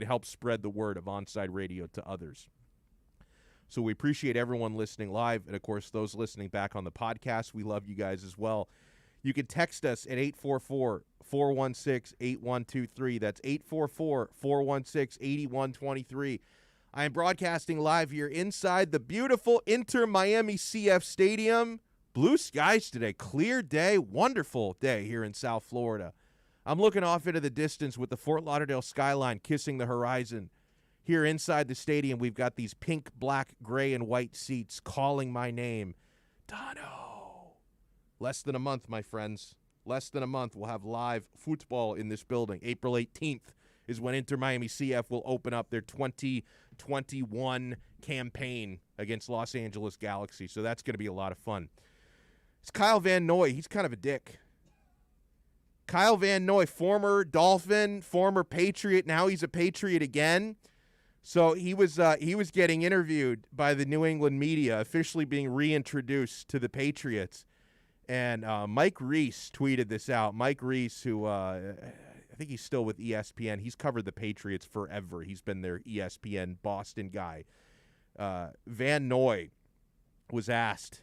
to help spread the word of Onside Radio to others. So we appreciate everyone listening live, and, of course, those listening back on the podcast. We love you guys as well. You can text us at 844-416-8123. That's 844-416-8123. I am broadcasting live here inside the beautiful Inter Miami CF Stadium. Blue skies today, clear day, wonderful day here in South Florida. I'm looking off into the distance with the Fort Lauderdale skyline kissing the horizon. Here inside the stadium, we've got these pink, black, gray, and white seats calling my name. Donno. Less than a month, my friends. Less than a month, we'll have live football in this building. April 18th is when Inter Miami CF will open up their 2021 campaign against Los Angeles Galaxy. So that's going to be a lot of fun. It's Kyle Van Noy. He's kind of a dick. Kyle Van Noy, former Dolphin, former Patriot. Now he's a Patriot again. So he was getting interviewed by the New England media, officially being reintroduced to the Patriots. And Mike Reese tweeted this out. Mike Reese, who I think he's still with ESPN. He's covered the Patriots forever. He's been their ESPN Boston guy. Van Noy was asked,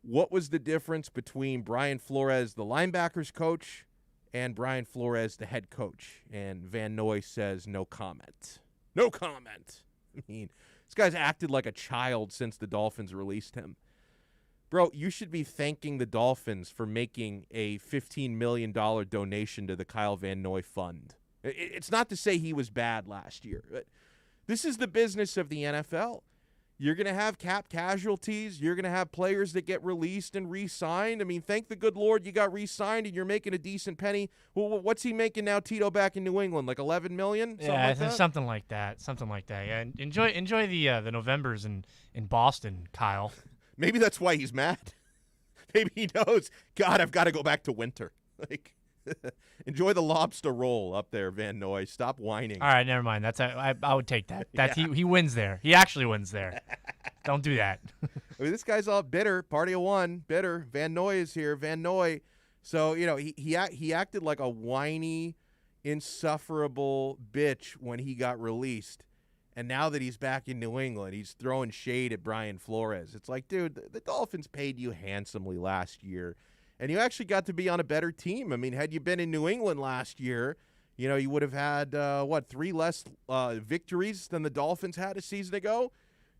what was the difference between Brian Flores, the linebackers coach, and Brian Flores, the head coach? And Van Noy says, no comment. No comment. I mean, this guy's acted like a child since the Dolphins released him. Bro, you should be thanking the Dolphins for making a $15 million donation to the Kyle Van Noy Fund. It's not to say he was bad last year. This is the business of the NFL. You're going to have cap casualties. You're going to have players that get released and re-signed. I mean, thank the good Lord you got re-signed and you're making a decent penny. Well, what's he making now, Tito, back in New England? Like $11 million? Something like that. Something like that. Yeah, enjoy the Novembers in Boston, Kyle. Maybe that's why he's mad. Maybe he knows, God, I've got to go back to winter. Like, enjoy the lobster roll up there, Van Noy. Stop whining. All right, never mind. I would take that. He wins there. He actually wins there. Don't do that. I mean, this guy's all bitter. Party of one, bitter. Van Noy is here. Van Noy. So, he acted like a whiny, insufferable bitch when he got released. And now that he's back in New England, he's throwing shade at Brian Flores. It's like, dude, the Dolphins paid you handsomely last year. And you actually got to be on a better team. I mean, had you been in New England last year, you would have had, 3 less victories than the Dolphins had a season ago?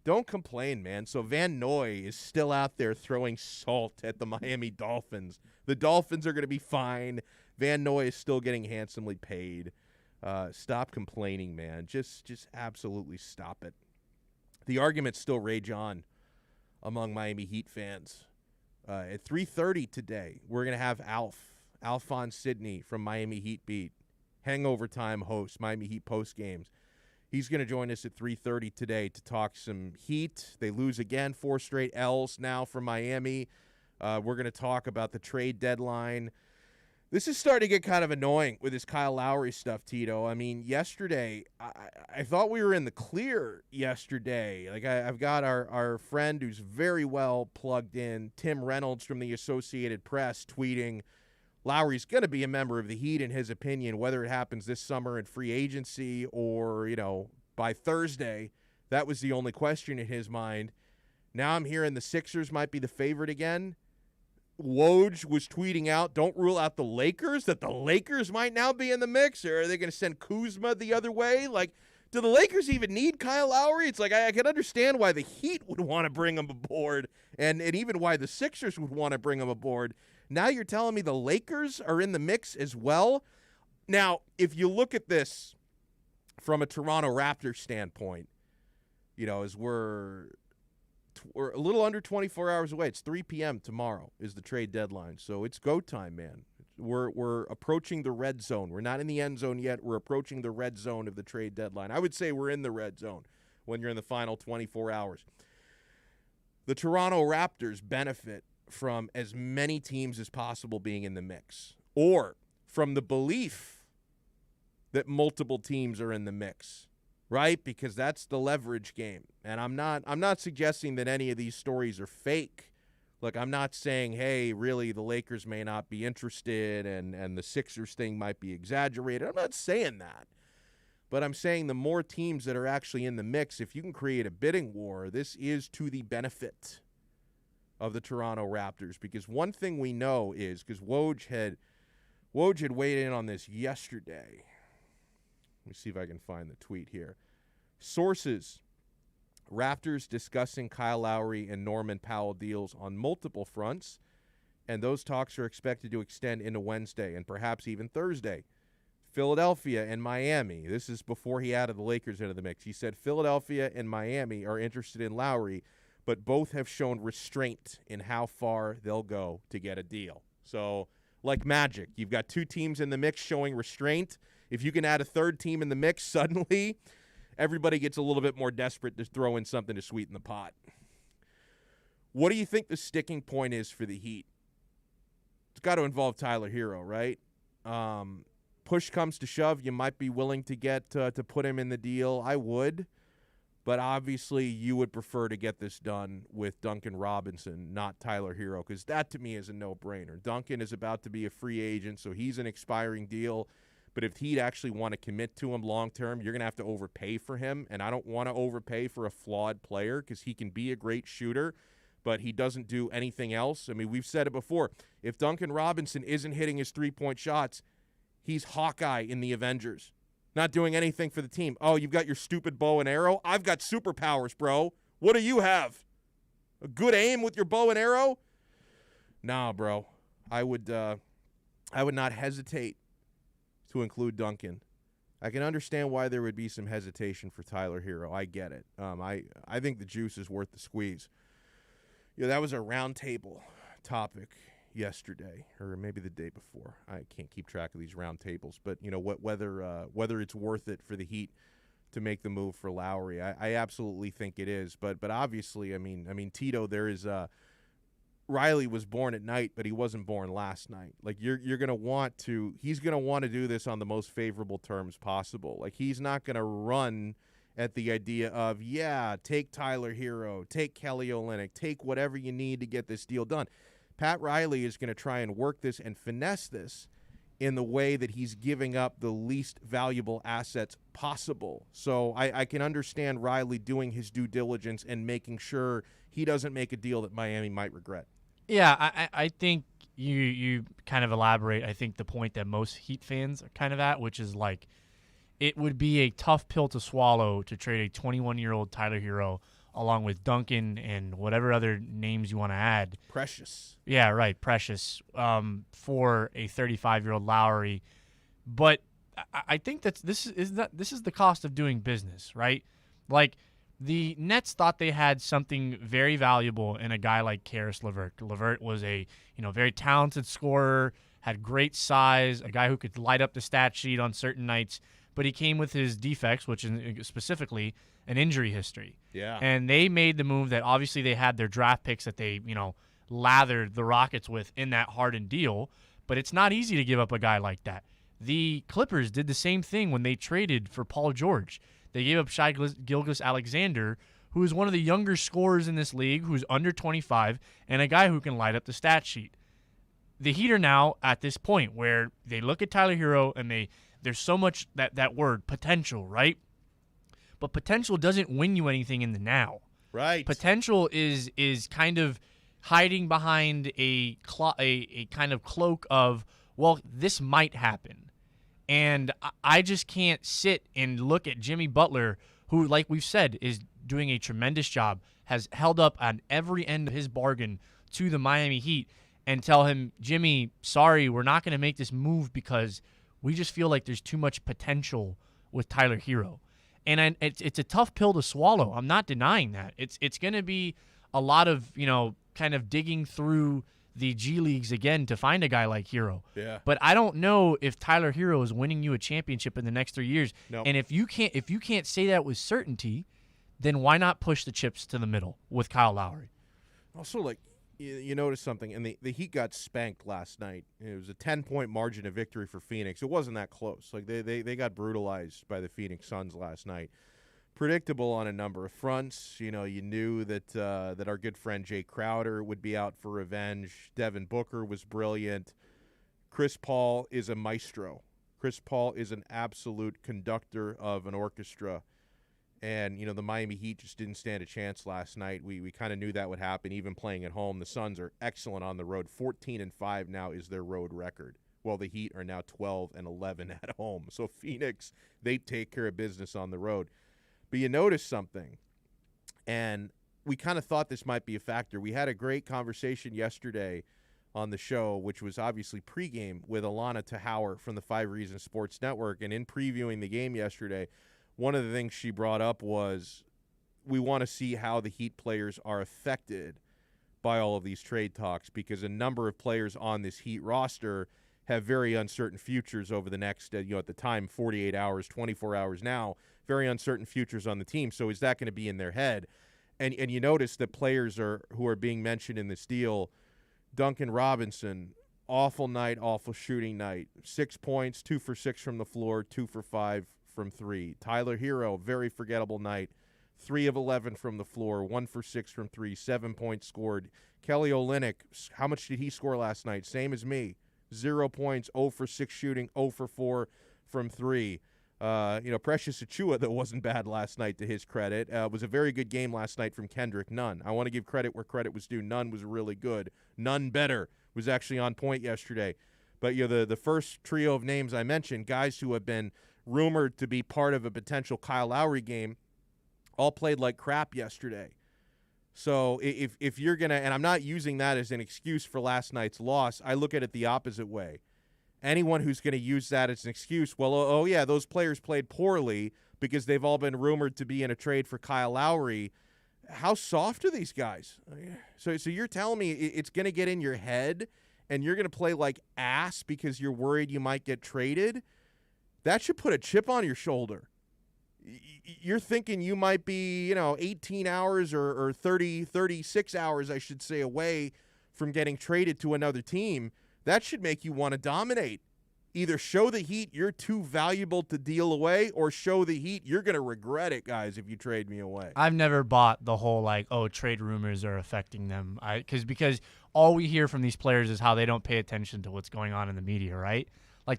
Don't complain, man. So Van Noy is still out there throwing salt at the Miami Dolphins. The Dolphins are going to be fine. Van Noy is still getting handsomely paid. Stop complaining, man. Just absolutely stop it. The arguments still rage on among Miami Heat fans. At 3:30 today, we're going to have Alphonse Sidney from Miami Heat Beat, Hangover Time host, Miami Heat post games. He's going to join us at 3:30 today to talk some Heat. They lose again, 4 straight L's now for Miami. We're going to talk about the trade deadline. This is starting to get kind of annoying with this Kyle Lowry stuff, Tito. I mean, yesterday, I thought we were in the clear yesterday. Like, I've got our friend who's very well plugged in, Tim Reynolds from the Associated Press, tweeting, Lowry's going to be a member of the Heat in his opinion, whether it happens this summer in free agency or, by Thursday. That was the only question in his mind. Now I'm hearing the Sixers might be the favorite again. Woj was tweeting out, don't rule out the Lakers, that the Lakers might now be in the mix, or are they going to send Kuzma the other way? Like, do the Lakers even need Kyle Lowry? It's like, I can understand why the Heat would want to bring him aboard, and even why the Sixers would want to bring him aboard. Now you're telling me the Lakers are in the mix as well? Now, if you look at this from a Toronto Raptors standpoint, as we're a little under 24 hours away. It's 3 p.m. tomorrow is the trade deadline. So it's go time, man. We're approaching the red zone. We're not in the end zone yet. We're approaching the red zone of the trade deadline. I would say we're in the red zone when you're in the final 24 hours. The Toronto Raptors benefit from as many teams as possible being in the mix, or from the belief that multiple teams are in the mix. Right? Because that's the leverage game. And I'm not suggesting that any of these stories are fake. Look, I'm not saying, hey, really, the Lakers may not be interested and the Sixers thing might be exaggerated. I'm not saying that. But I'm saying the more teams that are actually in the mix, if you can create a bidding war, this is to the benefit of the Toronto Raptors. Because one thing we know is, because Woj had weighed in on this yesterday. Let me see if I can find the tweet here. Sources: Raptors discussing Kyle Lowry and Norman Powell deals on multiple fronts, and those talks are expected to extend into Wednesday and perhaps even Thursday. Philadelphia and Miami. This is before he added the Lakers into the mix. He said Philadelphia and Miami are interested in Lowry, but both have shown restraint in how far they'll go to get a deal. So, like magic, you've got two teams in the mix showing restraint. If you can add a third team in the mix, suddenly everybody gets a little bit more desperate to throw in something to sweeten the pot. What do you think the sticking point is for the Heat? It's got to involve Tyler Hero, right? Push comes to shove, you might be willing to get to put him in the deal. I would. But obviously you would prefer to get this done with Duncan Robinson, not Tyler Hero, because that to me is a no-brainer. Duncan is about to be a free agent, so he's an expiring deal. But if he'd actually want to commit to him long-term, you're going to have to overpay for him. And I don't want to overpay for a flawed player because he can be a great shooter, but he doesn't do anything else. I mean, we've said it before. If Duncan Robinson isn't hitting his three-point shots, he's Hawkeye in the Avengers. Not doing anything for the team. Oh, you've got your stupid bow and arrow? I've got superpowers, bro. What do you have? A good aim with your bow and arrow? Nah, bro. I would not hesitate to include Duncan. I can understand why there would be some hesitation for Tyler Hero. I get it. I think the juice is worth the squeeze. Yeah, that was a roundtable topic yesterday, or maybe the day before. I can't keep track of these round tables, but you know whether it's worth it for the Heat to make the move for Lowry. I absolutely think it is, but obviously, I mean Tito, there is Riley was born at night, but he wasn't born last night. Like he's gonna want to do this on the most favorable terms possible. Like he's not gonna run at the idea of, take Tyler Hero, take Kelly Olynyk, take whatever you need to get this deal done. Pat Riley is going to try and work this and finesse this in the way that he's giving up the least valuable assets possible. So I can understand Riley doing his due diligence and making sure he doesn't make a deal that Miami might regret. Yeah, I think you kind of elaborate, I think, the point that most Heat fans are kind of at, which is like it would be a tough pill to swallow to trade a 21-year-old Tyler Hero along with Duncan and whatever other names you want to add. Precious. Yeah, right, Precious, for a 35-year-old Lowry. But I think this is the cost of doing business, right? Like, the Nets thought they had something very valuable in a guy like Karis LeVert. LeVert was a very talented scorer, had great size, a guy who could light up the stat sheet on certain nights, but he came with his defects, which is specifically an injury history. Yeah. And they made the move that obviously they had their draft picks that they, lathered the Rockets with in that Harden deal, but it's not easy to give up a guy like that. The Clippers did the same thing when they traded for Paul George. They gave up Shai Gilgeous-Alexander, who is one of the younger scorers in this league, who's under 25, and a guy who can light up the stat sheet. The Heat are now at this point where they look at Tyler Hero and there's so much that word, potential, right? But potential doesn't win you anything in the now. Right. Potential is kind of hiding behind a kind of cloak of, well, this might happen. And I just can't sit and look at Jimmy Butler, who, like we've said, is doing a tremendous job, has held up on every end of his bargain to the Miami Heat, and tell him, Jimmy, sorry, we're not going to make this move because we just feel like there's too much potential with Tyler Hero. And it's a tough pill to swallow. I'm not denying that. It's going to be a lot of, kind of digging through the G Leagues again to find a guy like Hero. Yeah. But I don't know if Tyler Hero is winning you a championship in the next 3 years. No. And if you can't say that with certainty, then why not push the chips to the middle with Kyle Lowry? Also, like, you notice something, and the Heat got spanked last night. It was a 10-point margin of victory for Phoenix. It wasn't that close. Like they got brutalized by the Phoenix Suns last night. Predictable on a number of fronts. You knew that our good friend Jay Crowder would be out for revenge. Devin Booker was brilliant. Chris Paul is a maestro. Chris Paul is an absolute conductor of an orchestra. And, the Miami Heat just didn't stand a chance last night. We kind of knew that would happen, even playing at home. The Suns are excellent on the road. 14-5 now is their road record. Well, the Heat are now 12-11 at home. So Phoenix, they take care of business on the road. But you notice something, and we kind of thought this might be a factor. We had a great conversation yesterday on the show, which was obviously pregame with Alana Tahauer from the 5 Reasons Sports Network. And in previewing the game yesterday, one of the things she brought up was we want to see how the Heat players are affected by all of these trade talks, because a number of players on this Heat roster have very uncertain futures over the next, at the time, 48 hours, 24 hours now, very uncertain futures on the team. So is that going to be in their head? And you notice that players who are being mentioned in this deal, Duncan Robinson, awful night, awful shooting night. 6 points, 2 for 6 from the floor, 2 for 5 from 3. Tyler Hero, very forgettable night. 3 of 11 from the floor, 1 for 6 from 3, 7 points scored. Kelly Olynyk, how much did he score last night? Same as me. 0 points, 0 for 6 shooting, 0 for 4 from 3. Precious Achiuwa, that wasn't bad last night, to his credit. Was a very good game last night from Kendrick Nunn. I want to give credit where credit was due. Nunn was really good. Nunn better was actually on point yesterday. But the first trio of names I mentioned, guys who have been rumored to be part of a potential Kyle Lowry game, all played like crap yesterday. So if you're going to, and I'm not using that as an excuse for last night's loss, I look at it the opposite way. Anyone who's going to use that as an excuse, well, oh yeah, those players played poorly because they've all been rumored to be in a trade for Kyle Lowry. How soft are these guys? So you're telling me it's going to get in your head and you're going to play like ass because you're worried you might get traded? That should put a chip on your shoulder. You're thinking you might be, 18 hours or 36 hours, I should say, away from getting traded to another team. That should make you want to dominate. Either show the Heat you're too valuable to deal away, or show the Heat you're going to regret it, guys, if you trade me away. I've never bought the whole, trade rumors are affecting them. Because all we hear from these players is how they don't pay attention to what's going on in the media, right?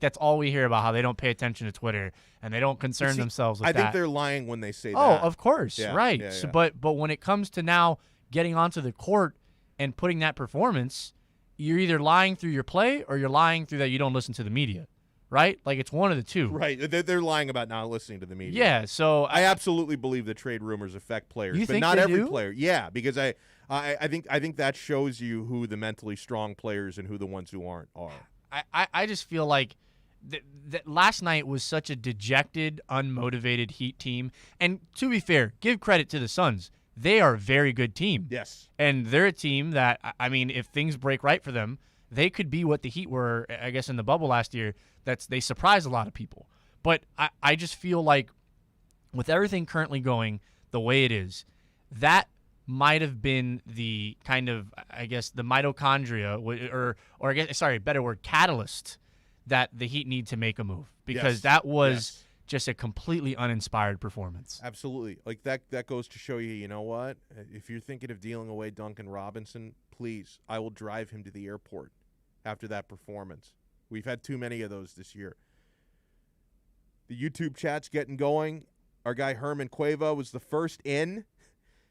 That's all we hear about, how they don't pay attention to Twitter and they don't concern themselves with that. I think they're lying when they say that. Oh, of course, yeah, right. Yeah, so, but when it comes to now getting onto the court and putting that performance, you're either lying through your play or you're lying through that you don't listen to the media, right? It's one of the two. Right. They're lying about not listening to the media. Yeah, so I absolutely believe that trade rumors affect players, you but think not they every do? player. Yeah, because I think that shows you who the mentally strong players and who the ones who aren't are. I just feel like that last night was such a dejected, unmotivated Heat team. And to be fair, give credit to the Suns. They are a very good team. Yes. And they're a team that, if things break right for them, they could be what the Heat were, I guess, in the bubble last year. They surprised a lot of people. But I just feel like with everything currently going the way it is, that might have been the kind of, I guess, the mitochondria, or I guess, sorry, better word, catalyst that the Heat need to make a move. Because that was just a completely uninspired performance. Absolutely. That goes to show you, you know what? If you're thinking of dealing away Duncan Robinson, please, I will drive him to the airport after that performance. We've had too many of those this year. The YouTube chat's getting going. Our guy Herman Cueva was the first in.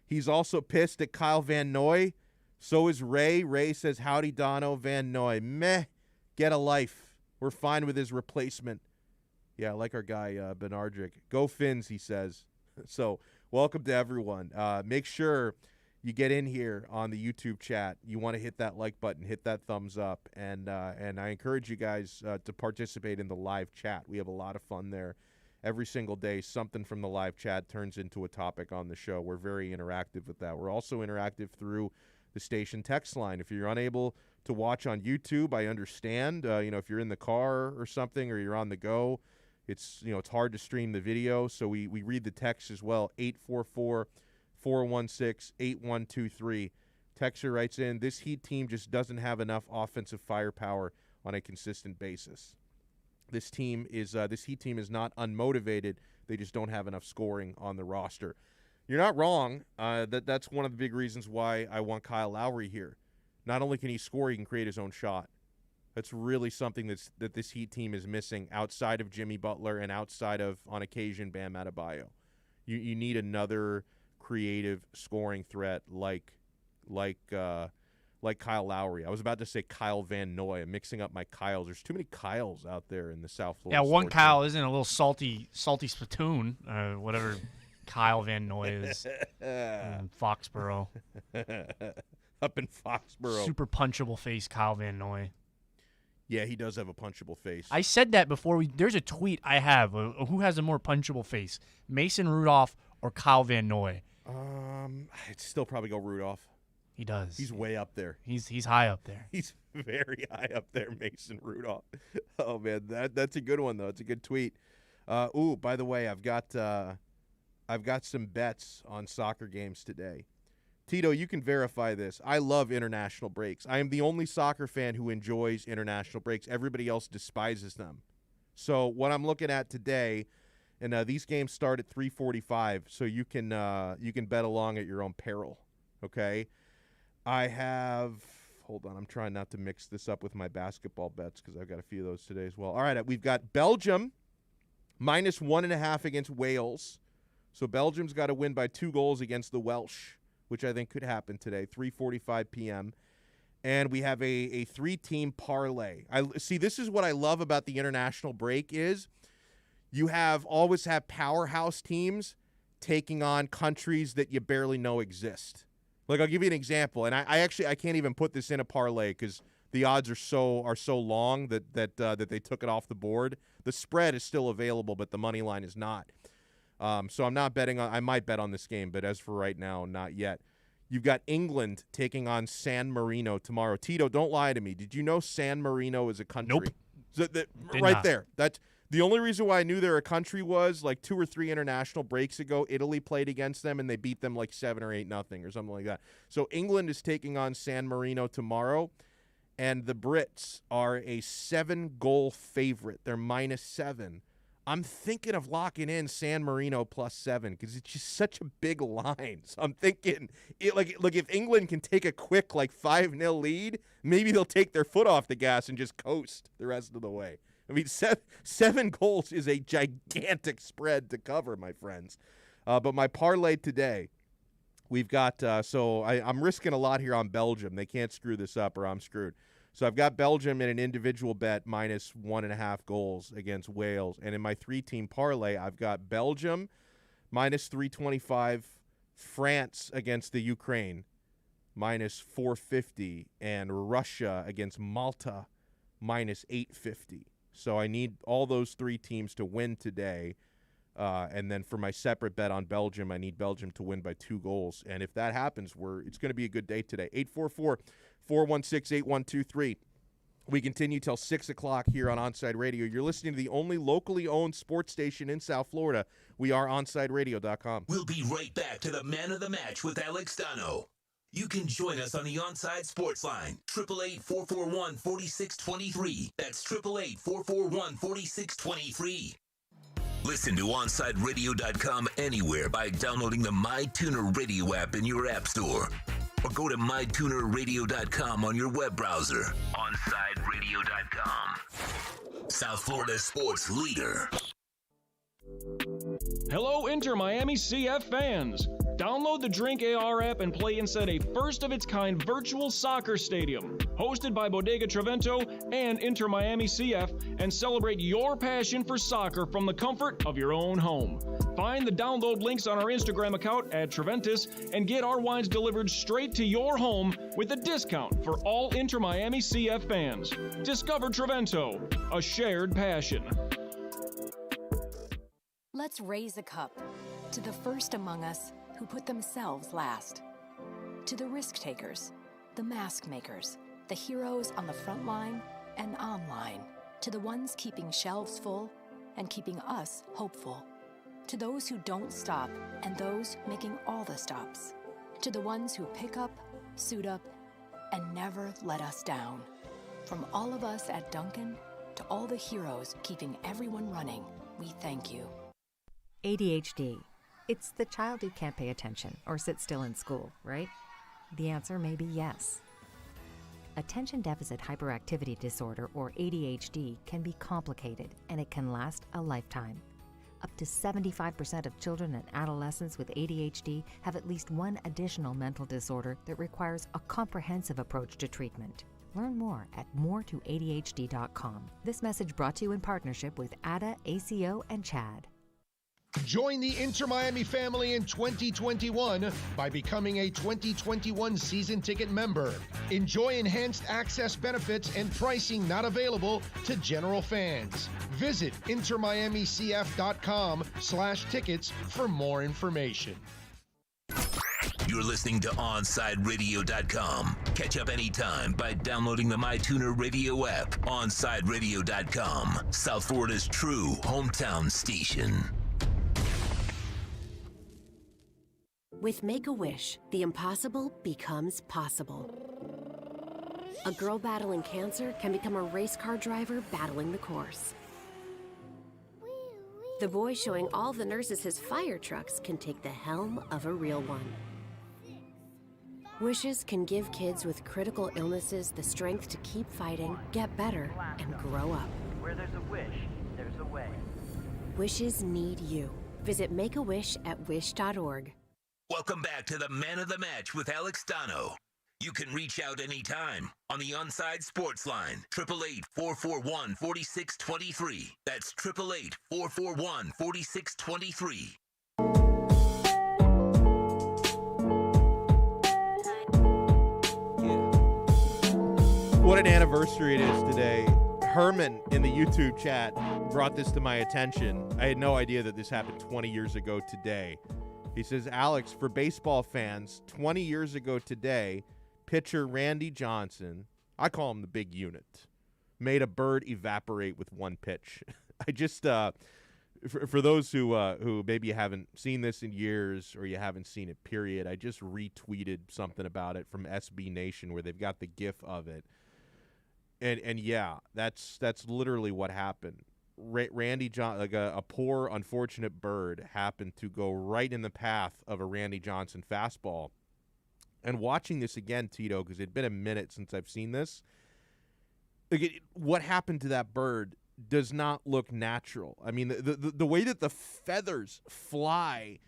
He's also pissed at Kyle Van Noy. So is Ray. Ray says, howdy, Donno. Van Noy, meh, get a life. We're fine with his replacement. Yeah, I like our guy, Benardrick. Go Finns, he says. So welcome to everyone. Make sure you get in here on the YouTube chat. You want to hit that like button, hit that thumbs up, and I encourage you guys to participate in the live chat. We have a lot of fun there. Every single day, something from the live chat turns into a topic on the show. We're very interactive with that. We're also interactive through the station text line. If you're unable to watch on YouTube, I understand. If you're in the car or something, or you're on the go, it's hard to stream the video. So we read the text as well. 844-416-8123. Texter writes in, this Heat team just doesn't have enough offensive firepower on a consistent basis. This Heat team is not unmotivated. They just don't have enough scoring on the roster. You're not wrong. That's one of the big reasons why I want Kyle Lowry here. Not only can he score, he can create his own shot. That's really something that this Heat team is missing outside of Jimmy Butler and outside of, on occasion, Bam Adebayo. You need another creative scoring threat like Kyle Lowry. I was about to say Kyle Van Noy. I'm mixing up my Kyles. There's too many Kyles out there in the South Florida. Yeah, one sports Kyle scene. isn't a little salty spittoon, whatever Kyle Van Noy is. Foxborough. Up in Foxborough. Super punchable face Kyle Van Noy. Yeah, he does have a punchable face. I said that before. There's a tweet I have. Who has a more punchable face, Mason Rudolph or Kyle Van Noy? I'd still probably go Rudolph. He does. He's way up there. He's high up there. He's very high up there, Mason Rudolph. Oh man, that's a good one though. It's a good tweet. By the way, I've got some bets on soccer games today. Tito, you can verify this. I love international breaks. I am the only soccer fan who enjoys international breaks. Everybody else despises them. So what I'm looking at today, and these games start at 3:45, so you can bet along at your own peril. Okay. I have – hold on. I'm trying not to mix this up with my basketball bets because I've got a few of those today as well. All right, we've got Belgium minus 1.5 against Wales. So Belgium's got to win by 2 goals against the Welsh, which I think could happen today, 3:45 p.m. And we have a 3-team parlay. See, this is what I love about the international break is you always have powerhouse teams taking on countries that you barely know exist. Like, I'll give you an example, and I can't even put this in a parlay because the odds are so long that they took it off the board. The spread is still available, but the money line is not. So I'm not betting on. I might bet on this game, but as for right now, not yet. You've got England taking on San Marino tomorrow. Tito, don't lie to me. Did you know San Marino is a country? Nope. So Did not. there. That's the only reason why I knew they're a country was like 2 or 3 international breaks ago. Italy played against them and they beat them like 7 or 8-0 or something like that. So England is taking on San Marino tomorrow, and the Brits are a 7-goal favorite. They're -7. I'm thinking of locking in San Marino +7 because it's just such a big line. So I'm thinking, if England can take a quick 5-0 lead, maybe they'll take their foot off the gas and just coast the rest of the way. I mean, 7 goals is a gigantic spread to cover, my friends. But my parlay today, we've got I'm risking a lot here on Belgium. They can't screw this up or I'm screwed. So I've got Belgium in an individual bet -1.5 goals against Wales. And in my 3-team parlay, I've got Belgium -325, France against the Ukraine -450, and Russia against Malta -850. So I need all those 3 teams to win today. And then for my separate bet on Belgium, I need Belgium to win by 2 goals. And if that happens, it's going to be a good day today. 844-416-8123. We continue till 6 o'clock here on Onside Radio. You're listening to the only locally owned sports station in South Florida. We are OnsideRadio.com. We'll be right back to the Man of the Match with Alex Donno. You can join us on the Onside Sports Line, 888-441-4623. That's 888-441-4623. Listen to OnsideRadio.com anywhere by downloading the MyTuner Radio app in your app store. Or go to MyTunerRadio.com on your web browser. OnsideRadio.com. South Florida sports leader. Hello, Inter Miami CF fans. Download the Drink AR app and play inside a first-of-its-kind virtual soccer stadium, hosted by Bodega Trevento and Inter Miami CF, and celebrate your passion for soccer from the comfort of your own home. Find the download links on our Instagram account at Treventus and get our wines delivered straight to your home with a discount for all Inter Miami CF fans. Discover Trevento, a shared passion. Let's raise a cup to the first among us who put themselves last. To the risk takers, the mask makers, the heroes on the front line and online. To the ones keeping shelves full and keeping us hopeful. To those who don't stop and those making all the stops. To the ones who pick up, suit up, and never let us down. From all of us at Dunkin' to all the heroes keeping everyone running, we thank you. ADHD. It's the child who can't pay attention or sit still in school, right? The answer may be yes. Attention deficit hyperactivity disorder, or ADHD, can be complicated and it can last a lifetime. Up to 75% of children and adolescents with ADHD have at least one additional mental disorder that requires a comprehensive approach to treatment. Learn more at moretoadhd.com. This message brought to you in partnership with ADA, ACO, and CHAD. Join the Inter Miami family in 2021 by becoming a 2021 season ticket member. Enjoy enhanced access benefits and pricing not available to general fans. Visit intermiamicf.com/tickets for more information. You're listening to OnsideRadio.com. Catch up anytime by downloading the MyTuner Radio app. OnsideRadio.com, South Florida's true hometown station. With Make-A-Wish, the impossible becomes possible. A girl battling cancer can become a race car driver battling the course. The boy showing all the nurses his fire trucks can take the helm of a real one. Wishes can give kids with critical illnesses the strength to keep fighting, get better, and grow up. Where there's a wish, there's a way. Wishes need you. Visit Make-A-Wish at wish.org. Welcome back to the Man of the Match with Alex Donno. You can reach out anytime on the Onside Sports Line, 888-441-4623. That's 888-441-4623. What an anniversary it is today. Herman in the YouTube chat brought this to my attention. I had no idea that this happened 20 years ago today. He says, Alex, for baseball fans, 20 years ago today, pitcher Randy Johnson, I call him the big unit, made a bird evaporate with one pitch. I just, for those who maybe haven't seen this in years or you haven't seen it, period, I just retweeted something about it from SB Nation where they've got the GIF of it. And yeah, that's literally what happened. Randy Johnson, like a poor, unfortunate bird, happened to go right in the path of a Randy Johnson fastball. And watching this again, Tito, because it'd been a minute since I've seen this, what happened to that bird does not look natural. I mean, the way that the feathers fly,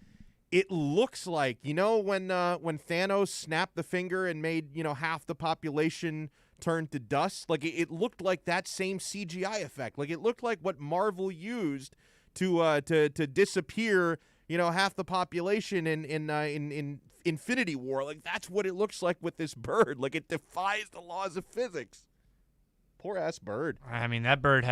it looks like, when Thanos snapped the finger and made, half the population turned to dust. Like it looked like that same CGI effect. Like it looked like what Marvel used to disappear, half the population in Infinity War. Like that's what it looks like with this bird. Like it defies the laws of physics. Poor ass bird. I mean, that bird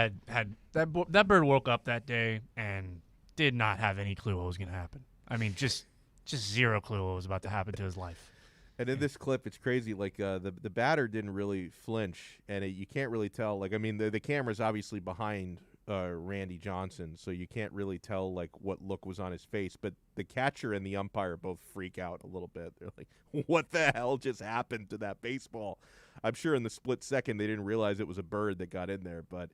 that bird woke up that day and did not have any clue what was going to happen. I mean, just zero clue what was about to happen to his life. And in this clip, it's crazy. Like the batter didn't really flinch, and you can't really tell. Like the camera's obviously behind Randy Johnson, so you can't really tell like what look was on his face. But the catcher and the umpire both freak out a little bit. They're like, "What the hell just happened to that baseball?" I'm sure in the split second they didn't realize it was a bird that got in there. But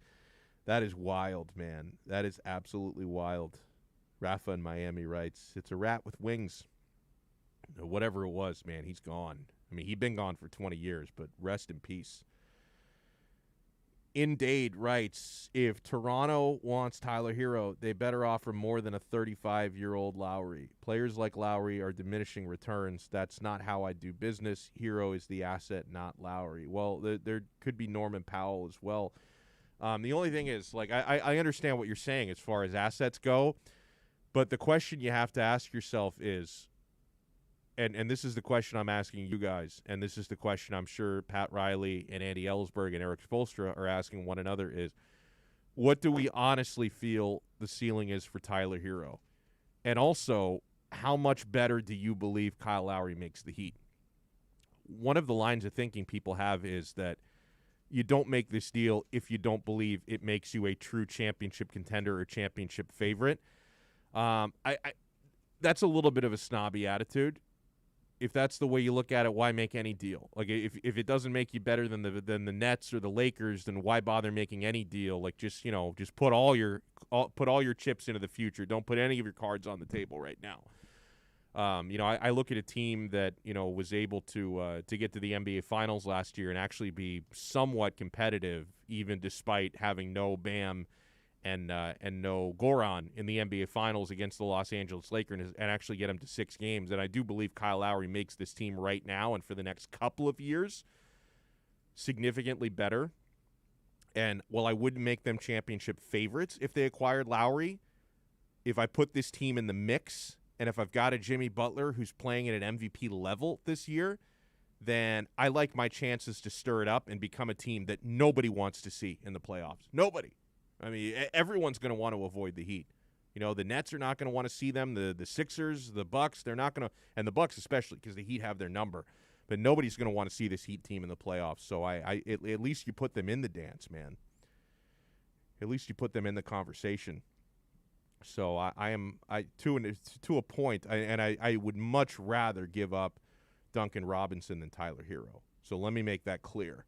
that is wild, man. That is absolutely wild. Rafa in Miami writes, "It's a rat with wings." Whatever it was, man, he's gone. I mean, he'd been gone for 20 years, but rest in peace. Indade writes, if Toronto wants Tyler Hero, they better offer more than a 35-year-old Lowry. Players like Lowry are diminishing returns. That's not how I do business. Hero is the asset, not Lowry. Well, there could be Norman Powell as well. The only thing is, like, I understand what you're saying as far as assets go, but the question you have to ask yourself is, and this is the question I'm asking you guys, and this is the question I'm sure Pat Riley and Andy Ellsberg and Eric Spoelstra are asking one another is, what do we honestly feel the ceiling is for Tyler Hero? And also, how much better do you believe Kyle Lowry makes the Heat? One of the lines of thinking people have is that you don't make this deal if you don't believe it makes you a true championship contender or championship favorite. That's a little bit of a snobby attitude. If that's the way you look at it, why make any deal? Like if it doesn't make you better than the Nets or the Lakers, then why bother making any deal? Like just put all your chips into the future. Don't put any of your cards on the table right now. I look at a team that, was able to get to the NBA Finals last year and actually be somewhat competitive, even despite having no Bam and no Goran in the NBA Finals against the Los Angeles Lakers, and actually get them to 6 games. And I do believe Kyle Lowry makes this team right now and for the next couple of years significantly better. And while I wouldn't make them championship favorites if they acquired Lowry, if I put this team in the mix, and if I've got a Jimmy Butler who's playing at an MVP level this year, then I like my chances to stir it up and become a team that nobody wants to see in the playoffs. Nobody. I mean, everyone's going to want to avoid the Heat. The Nets are not going to want to see them. The Sixers, the Bucks, they're not going to, and the Bucks especially because the Heat have their number. But nobody's going to want to see this Heat team in the playoffs. So at least you put them in the dance, man. At least you put them in the conversation. So to a point, I would much rather give up Duncan Robinson than Tyler Hero. So let me make that clear.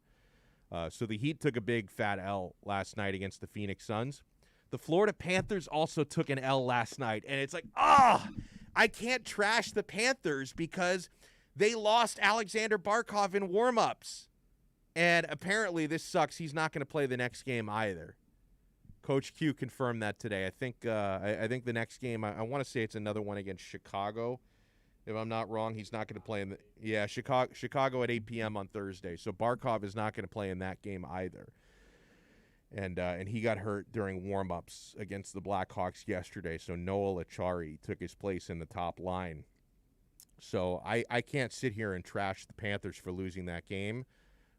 So the Heat took a big fat L last night against the Phoenix Suns. The Florida Panthers also took an L last night, and it's like, I can't trash the Panthers because they lost Alexander Barkov in warm-ups. And apparently this sucks. He's not going to play the next game either. Coach Q confirmed that today. I think the next game, I want to say it's another one against Chicago. If I'm not wrong, he's not going to play in Chicago at 8 p.m. on Thursday. So Barkov is not going to play in that game either. And he got hurt during warm-ups against the Blackhawks yesterday. So Noah Lachari took his place in the top line. So I can't sit here and trash the Panthers for losing that game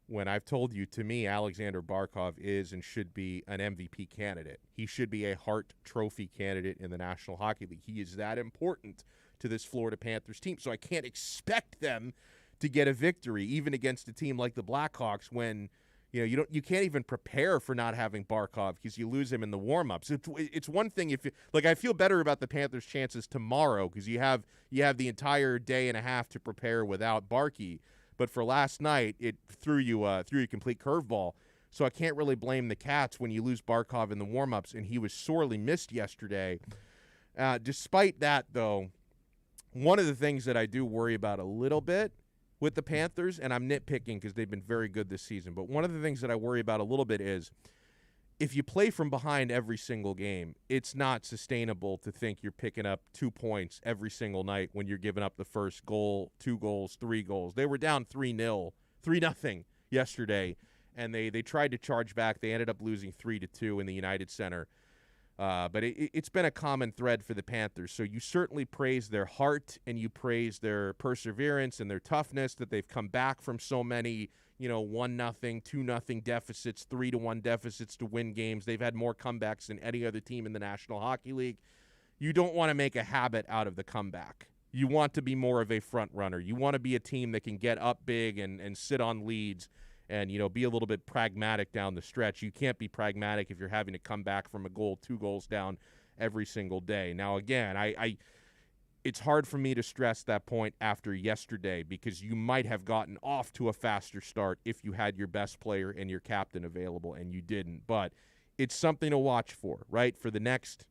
when I've told you, to me, Alexander Barkov is and should be an MVP candidate. He should be a Hart Trophy candidate in the National Hockey League. He is that important to this Florida Panthers team. So I can't expect them to get a victory, even against a team like the Blackhawks, when you can't even prepare for not having Barkov because you lose him in the warm-ups. It's one thing if I feel better about the Panthers' chances tomorrow because you have the entire day and a half to prepare without Barkey. But for last night, it threw you a complete curveball. So I can't really blame the Cats when you lose Barkov in the warm-ups, and he was sorely missed yesterday. Despite that, though, one of the things that I do worry about a little bit with the Panthers, and I'm nitpicking because they've been very good this season, but one of the things that I worry about a little bit is if you play from behind every single game, it's not sustainable to think you're picking up 2 points every single night when you're giving up the first goal, 2 goals, 3 goals. They were down 3-0 yesterday, and they tried to charge back. They ended up losing 3-2 in the United Center. But it's been a common thread for the Panthers. So you certainly praise their heart and you praise their perseverance and their toughness that they've come back from so many 1-0, 2-0 deficits, 3-1 deficits to win games. They've had more comebacks than any other team in the National Hockey League. You don't want to make a habit out of the comeback. You want to be more of a front runner. You want to be a team that can get up big and sit on leads and, be a little bit pragmatic down the stretch. You can't be pragmatic if you're having to come back from a goal, 2 goals down every single day. Now, again, it's hard for me to stress that point after yesterday because you might have gotten off to a faster start if you had your best player and your captain available, and you didn't. But it's something to watch for, right? For the next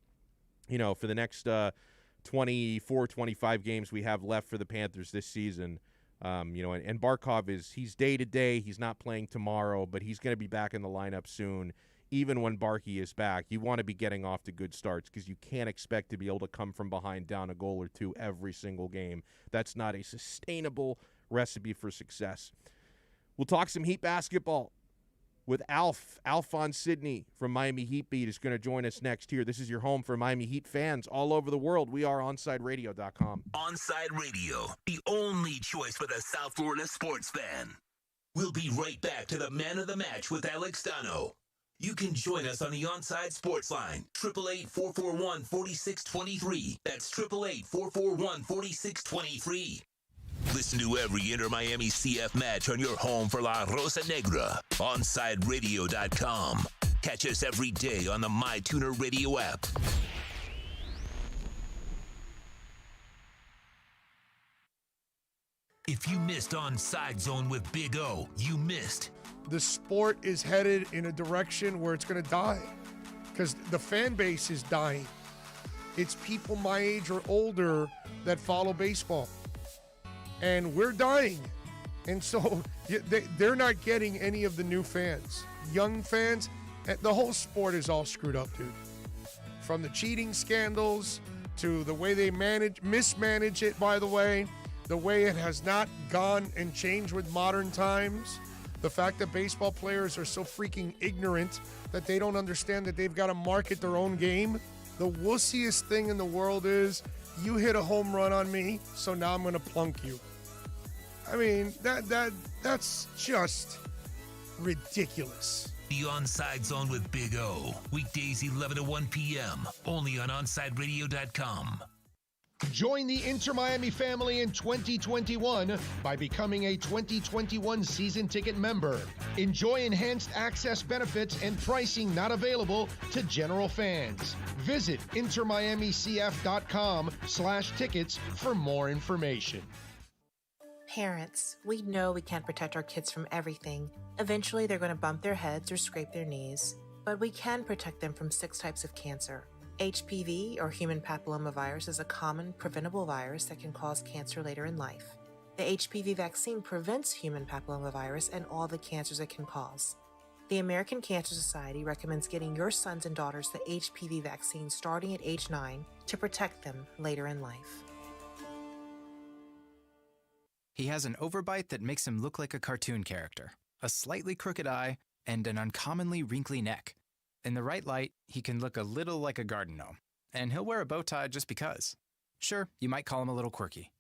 24, 25 games we have left for the Panthers this season. And Barkov he's day-to-day. He's not playing tomorrow, but he's going to be back in the lineup soon. Even when Barkey is back, you want to be getting off to good starts because you can't expect to be able to come from behind down a goal or 2 every single game. That's not a sustainable recipe for success. We'll talk some Heat basketball with Alphonse Sidney from Miami Heat Beat is going to join us next here. This is your home for Miami Heat fans all over the world. We are OnSideRadio.com. Onside Radio, the only choice for the South Florida sports fan. We'll be right back to the man of the match with Alex Donno. You can join us on the Onside Sports Line, 888-441-4623. That's 888-441-4623. Listen to every Inter-Miami CF match on your home for La Rosa Negra, OnSideRadio.com. Catch us every day on the MyTuner Radio app. If you missed Onside Zone with Big O, you missed. The sport is headed in a direction where it's going to die because the fan base is dying. It's people my age or older that follow baseball. And we're dying. And so they're not getting any of the new fans. Young fans, the whole sport is all screwed up, dude. From the cheating scandals to the way they mismanage it, by the way, the way it has not gone and changed with modern times, the fact that baseball players are so freaking ignorant that they don't understand that they've got to market their own game. The wussiest thing in the world is, you hit a home run on me, so now I'm going to plunk you. I mean, that's just ridiculous. The Onside Zone with Big O. Weekdays 11 to 1 p.m. Only on OnsideRadio.com. Join the Inter Miami family in 2021 by becoming a 2021 season ticket member. Enjoy enhanced access benefits and pricing not available to general fans. Visit intermiamicf.com/tickets for more information. Parents, we know we can't protect our kids from everything. Eventually, they're going to bump their heads or scrape their knees. But we can protect them from 6 types of cancer. HPV, or human papillomavirus, is a common, preventable virus that can cause cancer later in life. The HPV vaccine prevents human papillomavirus and all the cancers it can cause. The American Cancer Society recommends getting your sons and daughters the HPV vaccine starting at age 9 to protect them later in life. He has an overbite that makes him look like a cartoon character, a slightly crooked eye, and an uncommonly wrinkly neck. In the right light, he can look a little like a garden gnome, and he'll wear a bow tie just because. Sure, you might call him a little quirky,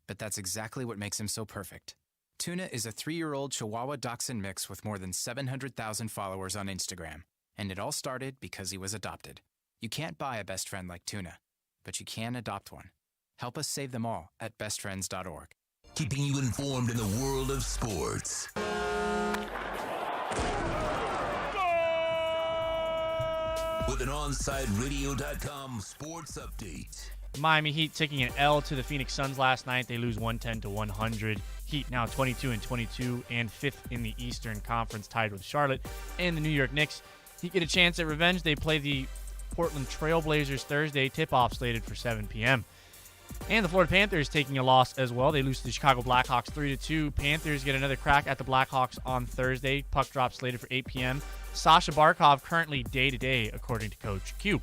but that's exactly what makes him so perfect. Tuna is a 3-year-old Chihuahua Dachshund mix with more than 700,000 followers on Instagram, and it all started because he was adopted. You can't buy a best friend like Tuna, but you can adopt one. Help us save them all at bestfriends.org. Keeping you informed in the world of sports. With an OnsideRadio.com sports update. Miami Heat taking an L to the Phoenix Suns last night. They lose 110-100. Heat now 22-22 and 5th in the Eastern Conference, tied with Charlotte and the New York Knicks. Heat get a chance at revenge. They play the Portland Trailblazers Thursday. Tip-off slated for 7 p.m. And the Florida Panthers taking a loss as well. They lose to the Chicago Blackhawks 3-2. Panthers get another crack at the Blackhawks on Thursday. Puck drop slated for 8 p.m. Sasha Barkov currently day-to-day, according to Coach Q.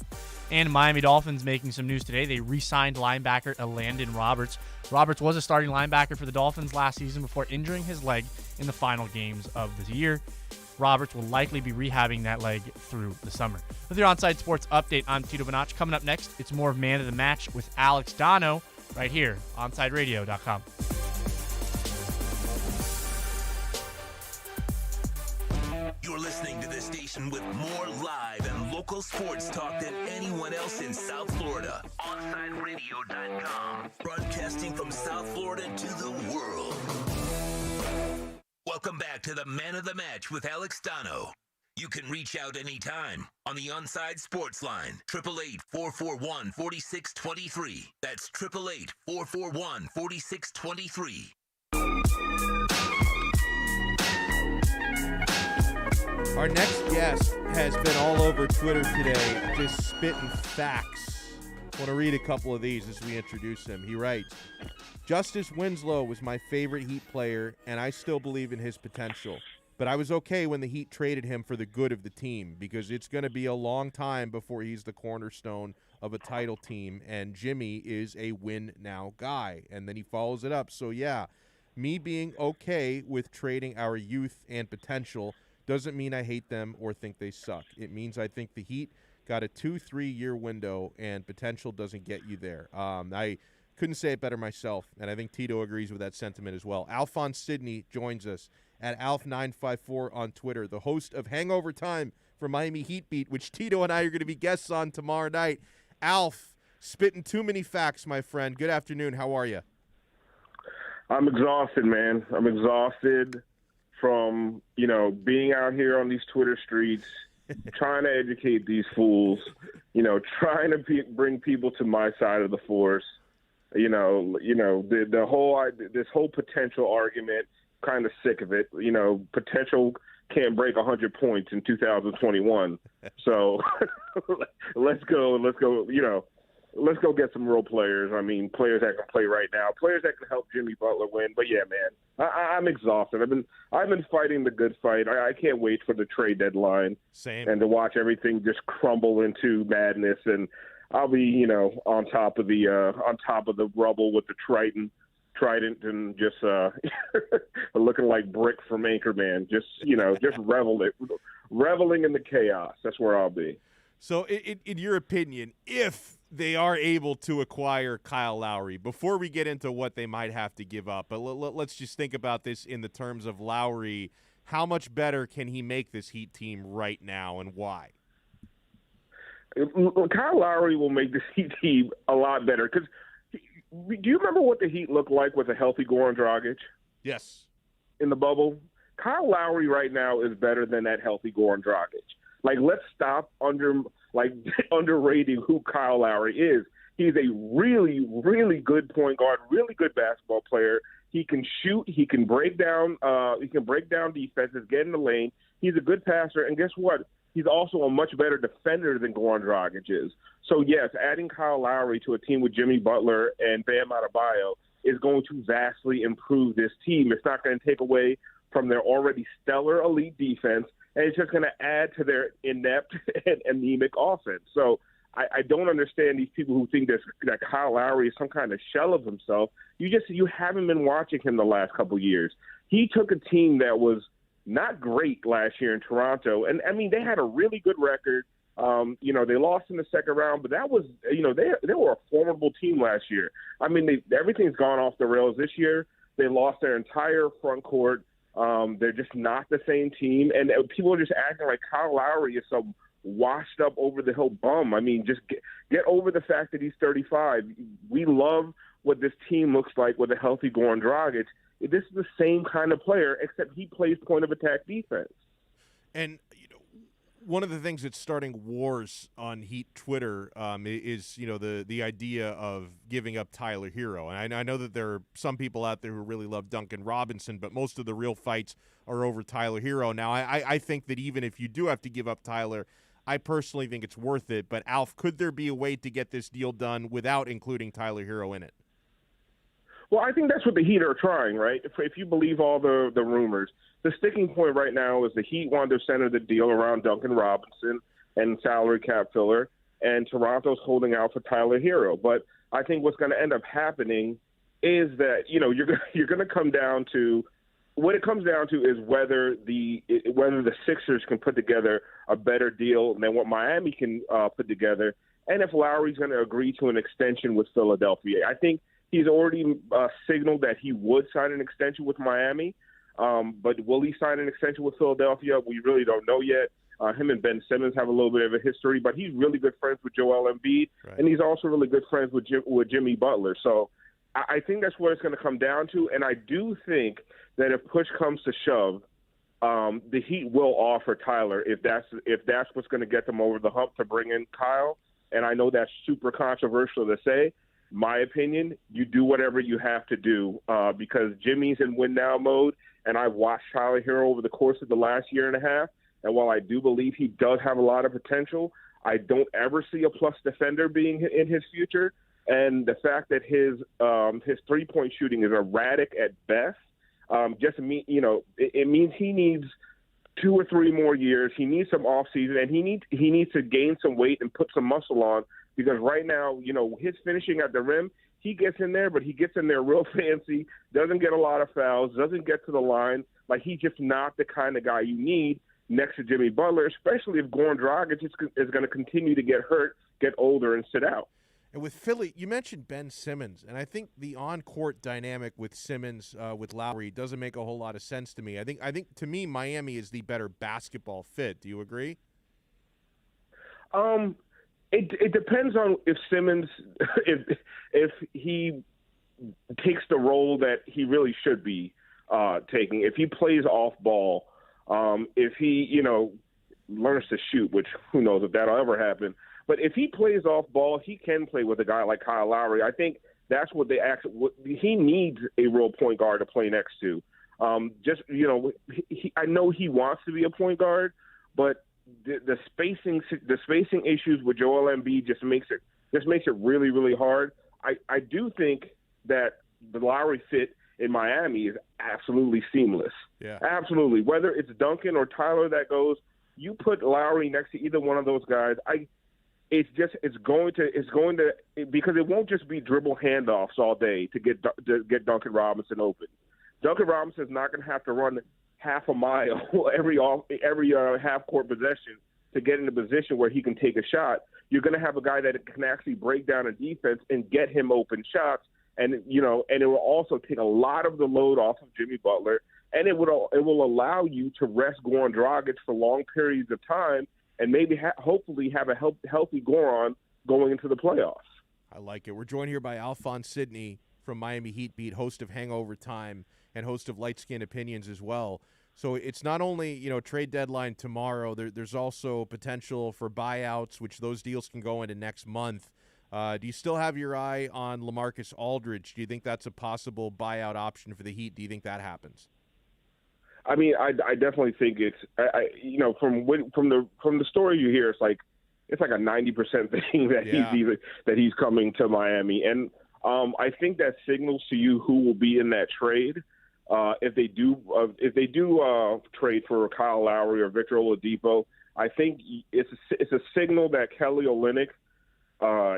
And Miami Dolphins making some news today. They re-signed linebacker Landon Roberts. Roberts was a starting linebacker for the Dolphins last season before injuring his leg in the final games of the year. Roberts will likely be rehabbing that leg through the summer. With your Onside Sports update, I'm Tito Bonacci. Coming up next, it's more of Man of the Match with Alex Donno right here, OnsideRadio.com. You're listening to the station with more live and local sports talk than anyone else in South Florida. OnsideRadio.com. Broadcasting from South Florida to the world. Welcome back to the Man of the Match with Alex Donno. You can reach out anytime on the Onside Sports Line, 888-441-4623. That's 888-441-4623. Our next guest has been all over Twitter today, just spitting facts. I want to read a couple of these as we introduce him. He writes, Justice Winslow was my favorite Heat player, and I still believe in his potential. But I was okay when the Heat traded him for the good of the team, because it's going to be a long time before he's the cornerstone of a title team, and Jimmy is a win-now guy. And then he follows it up. So, yeah, me being okay with trading our youth and potential doesn't mean I hate them or think they suck. It means I think the Heat got a 2-3 year window, and potential doesn't get you there. I couldn't say it better myself, and I think Tito agrees with that sentiment as well. Alphonse Sidney joins us at Alf954 on Twitter, the host of Hangover Time for Miami Heat Beat, which Tito and I are going to be guests on tomorrow night. Alf, spitting too many facts, my friend. Good afternoon. How are you? I'm exhausted, man. I'm exhausted from, being out here on these Twitter streets, trying to educate these fools, trying to bring people to my side of the force. The whole this whole potential argument, kind of sick of it. Potential can't break 100 points in 2021. So let's go. let's go get some real players. I mean, players that can play right now, players that can help Jimmy Butler win. But yeah, man, I'm exhausted. I've been fighting the good fight. I can't wait for the trade deadline. Same. And to watch everything just crumble into madness. And I'll be, on top of the rubble with the trident and just looking like Brick from Anchorman. Just reveling in the chaos. That's where I'll be. So, in your opinion, if they are able to acquire Kyle Lowry, before we get into what they might have to give up, but let's just think about this in the terms of Lowry. How much better can he make this Heat team right now, and why? Kyle Lowry will make this Heat team a lot better. Because do you remember what the Heat looked like with a healthy Goran Dragic? Yes. In the bubble? Kyle Lowry right now is better than that healthy Goran Dragic. Like, let's stop underrating who Kyle Lowry is. He's a really, really good point guard, really good basketball player. He can shoot. He can break down. Defenses, get in the lane. He's a good passer, and guess what? He's also a much better defender than Goran Dragic is. So yes, adding Kyle Lowry to a team with Jimmy Butler and Bam Adebayo is going to vastly improve this team. It's not going to take away from their already stellar elite defense, and it's just going to add to their inept and anemic offense. So I don't understand these people who think that Kyle Lowry is some kind of shell of himself. You haven't been watching him the last couple of years. He took a team that was not great last year in Toronto, and I mean they had a really good record. They lost in the second round, but that was they were a formidable team last year. I mean everything's gone off the rails this year. They lost their entire front court. They're just not the same team, and people are just acting like Kyle Lowry is some washed up over the hill bum. I mean, just get over the fact that he's 35. We love what this team looks like with a healthy Goran Dragic. This is the same kind of player, except he plays point of attack defense. And one of the things that's starting wars on Heat Twitter is the idea of giving up Tyler Hero. And I know that there are some people out there who really love Duncan Robinson, but most of the real fights are over Tyler Hero. Now, I think that even if you do have to give up Tyler, I personally think it's worth it. But, Alf, could there be a way to get this deal done without including Tyler Hero in it? Well, I think that's what the Heat are trying, right? If you believe all the rumors. The sticking point right now is the Heat want to center the deal around Duncan Robinson and salary cap filler, and Toronto's holding out for Tyler Hero. But I think what's going to end up happening is that you're going to come down to what it comes down to is whether the Sixers can put together a better deal than what Miami can put together, and if Lowry's going to agree to an extension with Philadelphia. I think he's already signaled that he would sign an extension with Miami. But will he sign an extension with Philadelphia? We really don't know yet. Him and Ben Simmons have a little bit of a history, but he's really good friends with Joel Embiid, and he's also really good friends with Jimmy Butler. So I think that's what it's going to come down to, and I do think that if push comes to shove, the Heat will offer Tyler if that's what's going to get them over the hump to bring in Kyle. And I know that's super controversial to say. My opinion, you do whatever you have to do because Jimmy's in win now mode, and I've watched Tyler Hero over the course of the last year and a half. And while I do believe he does have a lot of potential, I don't ever see a plus defender being in his future. And the fact that his 3-point shooting is erratic at best, it means he needs 2 or 3 more years. He needs some off season, and he needs to gain some weight and put some muscle on. Because right now, his finishing at the rim, he gets in there, but he gets in there real fancy, doesn't get a lot of fouls, doesn't get to the line. Like, he's just not the kind of guy you need next to Jimmy Butler, especially if Goran Dragic is going to continue to get hurt, get older, and sit out. And with Philly, you mentioned Ben Simmons, and I think the on-court dynamic with Simmons with Lowry doesn't make a whole lot of sense to me. I think to me, Miami is the better basketball fit. Do you agree? It depends on if Simmons, if he takes the role that he really should be taking. If he plays off ball, if he learns to shoot, which who knows if that'll ever happen. But if he plays off ball, he can play with a guy like Kyle Lowry. I think that's what he needs a real point guard to play next to. I know he wants to be a point guard, but the spacing issues with Joel Embiid just makes it just makes it really, really hard. I do think that the Lowry fit in Miami is absolutely seamless. Yeah. Absolutely. Whether it's Duncan or Tyler that goes, you put Lowry next to either one of those guys, it's going to because it won't just be dribble handoffs all day to get Duncan Robinson open. Duncan Robinson's not going to have to run half a mile every half court possession to get in a position where he can take a shot. You're going to have a guy that can actually break down a defense and get him open shots, and it will also take a lot of the load off of Jimmy Butler, and it will allow you to rest Goran Dragic for long periods of time, and maybe hopefully have a healthy Goran going into the playoffs. I like it. We're joined here by Alphonse Sidney from Miami Heat Beat, host of Hangover Time and host of Light Skin Opinions as well. So it's not only, trade deadline tomorrow, there's also potential for buyouts, which those deals can go into next month. Do you still have your eye on LaMarcus Aldridge? Do you think that's a possible buyout option for the Heat? Do you think that happens? I mean, I definitely think it's from the story you hear, it's like a 90% thing that he's coming to Miami, and I think that signals to you who will be in that trade. If they do trade for Kyle Lowry or Victor Oladipo, I think it's a signal that Kelly Olynyk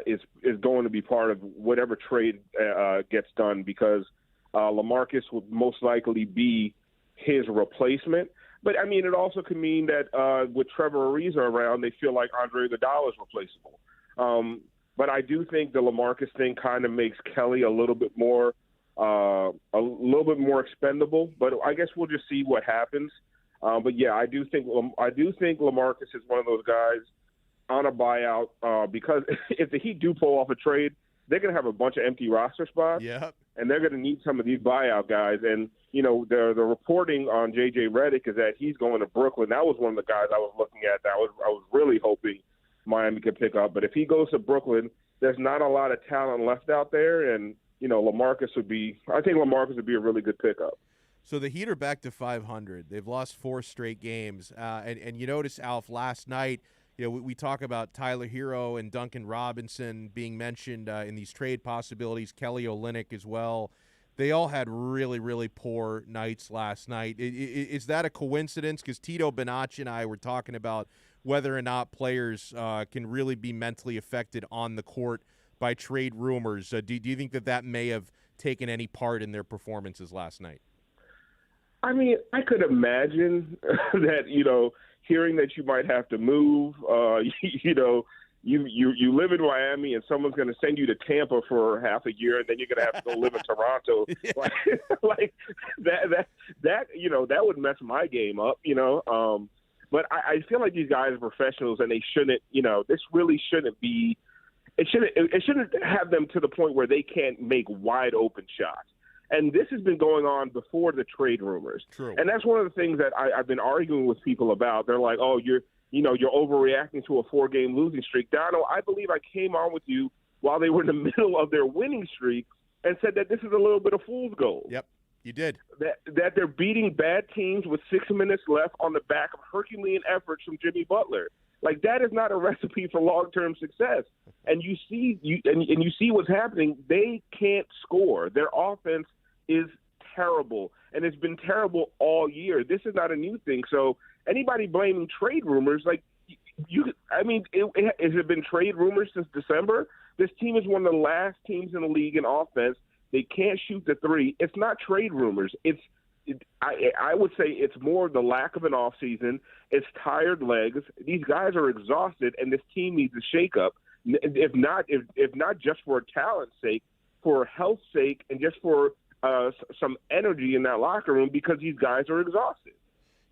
is going to be part of whatever trade gets done, because LaMarcus would most likely be his replacement. But I mean, it also could mean that with Trevor Ariza around, they feel like Andre Iguodala is replaceable. But I do think the LaMarcus thing kind of makes Kelly a little bit more expendable. But I guess we'll just see what happens. But yeah, I do think LaMarcus is one of those guys on a buyout because if the Heat do pull off a trade, they're going to have a bunch of empty roster spots. Yep. And they're going to need some of these buyout guys. And, the reporting on J.J. Redick is that he's going to Brooklyn. That was one of the guys I was looking at that I was really hoping Miami could pick up. But if he goes to Brooklyn, there's not a lot of talent left out there. And, I think LaMarcus would be a really good pickup. So the Heat are back to 500. They've lost 4 straight games. And you notice, Alf, last night, we talk about Tyler Hero and Duncan Robinson being mentioned in these trade possibilities, Kelly Olynyk as well. They all had really, really poor nights last night. Is that a coincidence? Because Tito Benacci and I were talking about whether or not players can really be mentally affected on the court by trade rumors. Do you think that may have taken any part in their performances last night? I mean, I could imagine that, hearing that you might have to move, you live in Miami and someone's going to send you to Tampa for half a year and then you're going to have to go live in Toronto. Like that would mess my game up, But I feel like these guys are professionals and they shouldn't, this really shouldn't be. It shouldn't have them to the point where they can't make wide open shots. And this has been going on before the trade rumors. True. And that's one of the things that I've been arguing with people about. They're like, oh, you're overreacting to a 4-game losing streak. Donno, I believe I came on with you while they were in the middle of their winning streak and said that this is a little bit of fool's gold. Yep, you did. That they're beating bad teams with 6 minutes left on the back of Herculean efforts from Jimmy Butler. Like, that is not a recipe for long-term success. And you see what's happening. They can't score. Their offense is terrible, and it's been terrible all year. This is not a new thing. So anybody blaming trade rumors, has it been trade rumors since December? This team is one of the last teams in the league in offense. They can't shoot the three. It's not trade rumors. I would say it's more the lack of an offseason. It's tired legs. These guys are exhausted, and this team needs a shakeup. If not just for a talent's sake, for health's sake, and just for some energy in that locker room, because these guys are exhausted.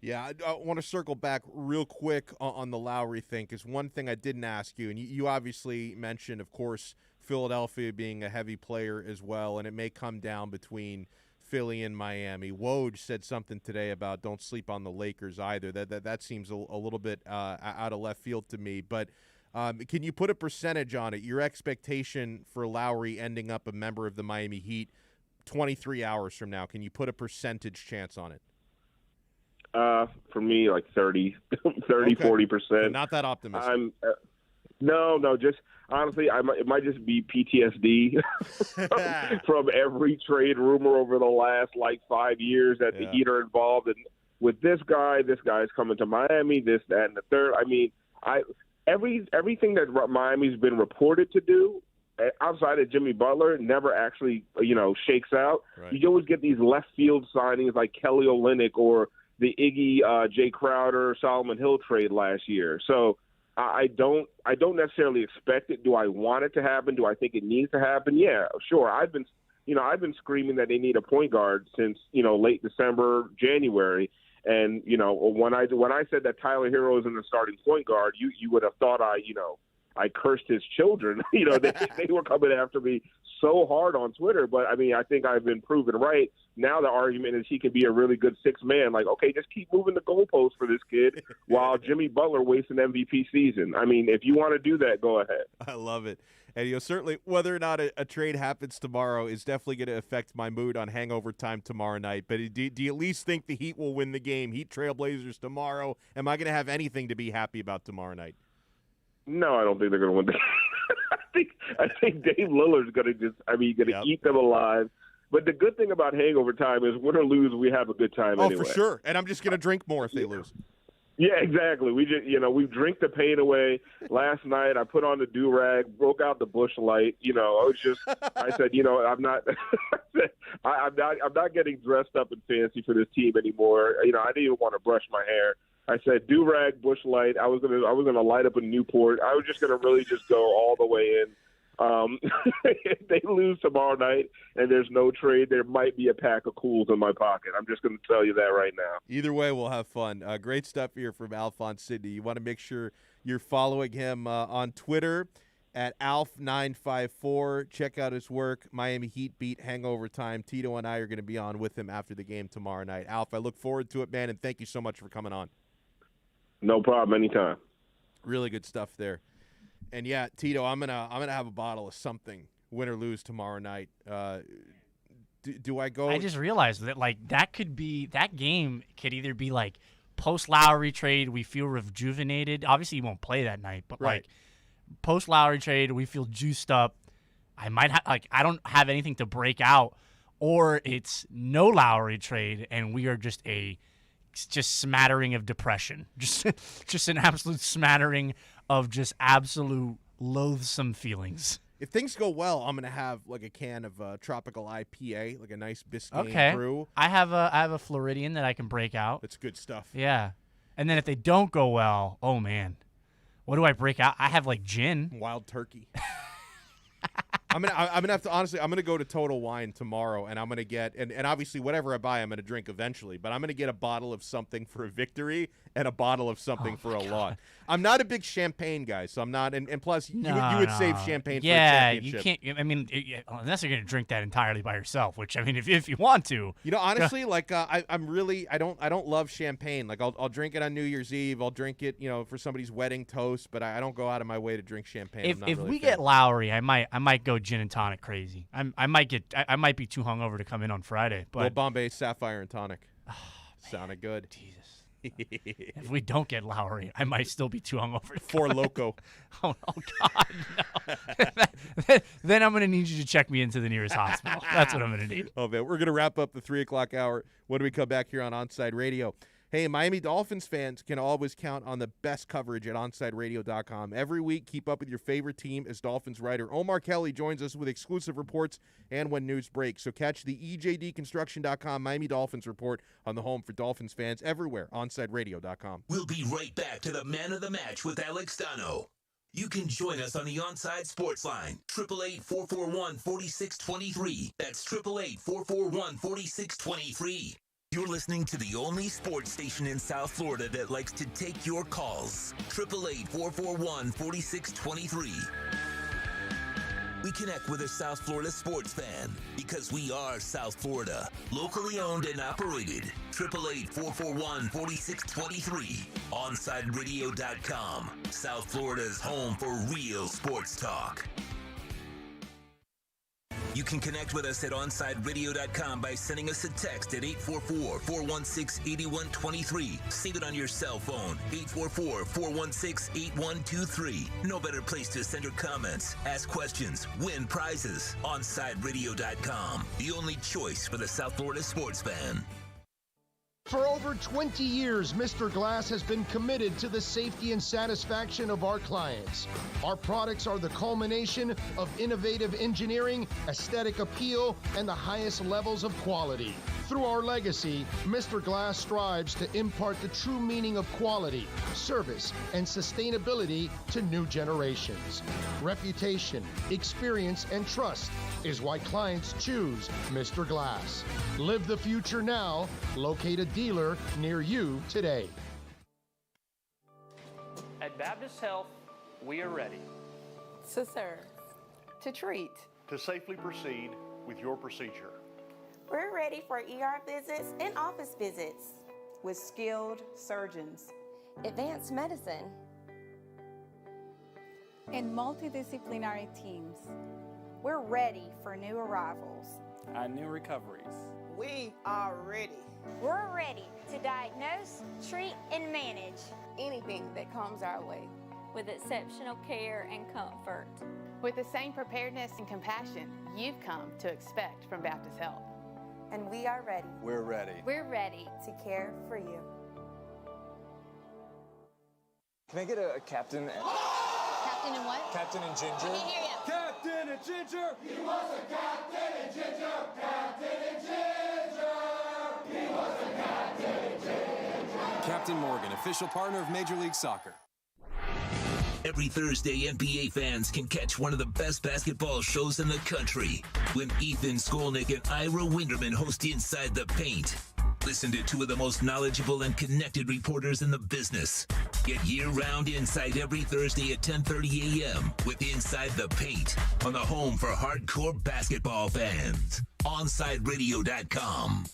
Yeah, I want to circle back real quick on the Lowry thing, because one thing I didn't ask you, and you obviously mentioned, of course, Philadelphia being a heavy player as well, and it may come down between Philly and Miami. Woj said something today about don't sleep on the Lakers either. That seems a little bit out of left field to me. But can you put a percentage on it? Your expectation for Lowry ending up a member of the Miami Heat 23 hours from now, can you put a percentage chance on it? For me, like 30, 40%. Not that optimistic. No, just honestly, it might just be PTSD from every trade rumor over the last 5 years that the Heat are involved. And with this guy's coming to Miami, this, that, and the third. I mean, everything that Miami's been reported to do outside of Jimmy Butler never actually, shakes out. Right. You always get these left field signings like Kelly Olynyk or the Iggy Jay Crowder, Solomon Hill trade last year. So I don't necessarily expect it. Do I want it to happen? Do I think it needs to happen? Yeah, sure. I've been screaming that they need a point guard since, late December, January. And, when I said that Tyler Hero isn't the starting point guard, you would have thought I cursed his children. They were coming after me so hard on Twitter. But, I mean, I think I've been proven right. Now the argument is he can be a really good sixth man. Okay, just keep moving the goalposts for this kid while Jimmy Butler wastes an MVP season. I mean, if you want to do that, go ahead. I love it. And, certainly whether or not a trade happens tomorrow is definitely going to affect my mood on hangover time tomorrow night. But do you at least think the Heat will win the game? Heat Trailblazers tomorrow. Am I going to have anything to be happy about tomorrow night? No, I don't think they're going to win the game. I think Dave Lillard's going to eat them alive. But the good thing about hangover time is win or lose, we have a good time anyway. Oh, for sure. And I'm just going to drink more if they lose. Yeah, exactly. We just, we drink the pain away. Last night, I put on the do-rag, broke out the Busch Light. I said, I'm not getting dressed up and fancy for this team anymore. I didn't even want to brush my hair. I said do-rag, Busch Light. I was gonna light up a Newport. I was just gonna really just go all the way in. If they lose tomorrow night and there's no trade, there might be a pack of Cools in my pocket. I'm just going to tell you that right now. Either way, we'll have fun. Great stuff here from Alphonse Sidney. You want to make sure you're following him on Twitter at Alf954. Check out his work, Miami Heat Beat, Hangover Time. Tito and I are going to be on with him after the game tomorrow night. Alf, I look forward to it, man, and thank you so much for coming on. No problem, anytime. Really good stuff there. And yeah, Tito, I'm gonna have a bottle of something, win or lose tomorrow night. Do I go? I just realized that that game could either be post Lowry trade, we feel rejuvenated. Obviously, you won't play that night, but right. Post Lowry trade, we feel juiced up. I might I don't have anything to break out, or it's no Lowry trade and we are just smattering of depression, just an absolute smattering of just absolute loathsome feelings. If things go well, I'm gonna have a can of tropical IPA, a nice Biscayne brew. I have a Floridian that I can break out. That's good stuff. Yeah, and then if they don't go well, oh man, what do I break out? I have gin, wild turkey. I'm gonna have to honestly. I'm gonna go to Total Wine tomorrow, and I'm gonna get and obviously whatever I buy, I'm gonna drink eventually. But I'm gonna get a bottle of something for a victory and a bottle of something for a loss. I'm not a big champagne guy, so I'm not. And plus, you would save champagne for a championship. Yeah, you can't. I mean, unless you're gonna drink that entirely by yourself, which I mean, if you want to. Honestly, I don't love champagne. I'll drink it on New Year's Eve. I'll drink it, for somebody's wedding toast. But I don't go out of my way to drink champagne. If we get Lowry, I might go gin and tonic crazy. I might be too hungover to come in on Friday. But well, Bombay Sapphire and tonic. Sounded good. Jesus. If we don't get Lowry, I might still be too hungover to For Loco. Oh God, no. Then I'm going to need you to check me into the nearest hospital. That's what I'm going to need. Oh, man. We're going to wrap up the 3 o'clock hour when we come back here on Onside Radio. Hey, Miami Dolphins fans can always count on the best coverage at OnsideRadio.com. Every week, keep up with your favorite team as Dolphins writer Omar Kelly joins us with exclusive reports and when news breaks. So catch the EJDConstruction.com Miami Dolphins report on the home for Dolphins fans everywhere, OnsideRadio.com. We'll be right back to the Man of the Match with Alex Donno. You can join us on the Onside Sports Line, 888-441-4623. That's 888-441-4623. You're listening to the only sports station in South Florida that likes to take your calls. 888-441-4623. We connect with a South Florida sports fan because we are South Florida. Locally owned and operated. 888-441-4623. OnsideRadio.com. South Florida's home for real sports talk. You can connect with us at OnsideRadio.com by sending us a text at 844-416-8123. Save it on your cell phone, 844-416-8123. No better place to send your comments, ask questions, win prizes. OnsideRadio.com, the only choice for the South Florida sports fan. For over 20 years, Mr. Glass has been committed to the safety and satisfaction of our clients. Our products are the culmination of innovative engineering, aesthetic appeal, and the highest levels of quality. Through our legacy, Mr. Glass strives to impart the true meaning of quality, service, and sustainability to new generations. Reputation, experience, and trust is why clients choose Mr. Glass. Live the future now. Locate a dealer near you today. At Baptist Health, we are ready to serve, to treat, to safely proceed with your procedure. We're ready for ER visits and office visits with skilled surgeons, advanced medicine, and multidisciplinary teams. We're ready for new arrivals and new recoveries. We are ready. We're ready to diagnose, treat, and manage anything that comes our way with exceptional care and comfort. With the same preparedness and compassion you've come to expect from Baptist Health. And we are ready. We're ready. We're ready to care for you. Can I get a captain? Captain and what? Captain and Ginger. I can't hear you. Captain and Ginger. He was a captain and Ginger. Captain and Ginger. He was a captain and Ginger. Captain Morgan, official partner of Major League Soccer. Every Thursday, NBA fans can catch one of the best basketball shows in the country when Ethan Skolnick and Ira Winderman host Inside the Paint. Listen to two of the most knowledgeable and connected reporters in the business. Get year-round insight every Thursday at 10:30 a.m. with Inside the Paint on the home for hardcore basketball fans. OnsideRadio.com.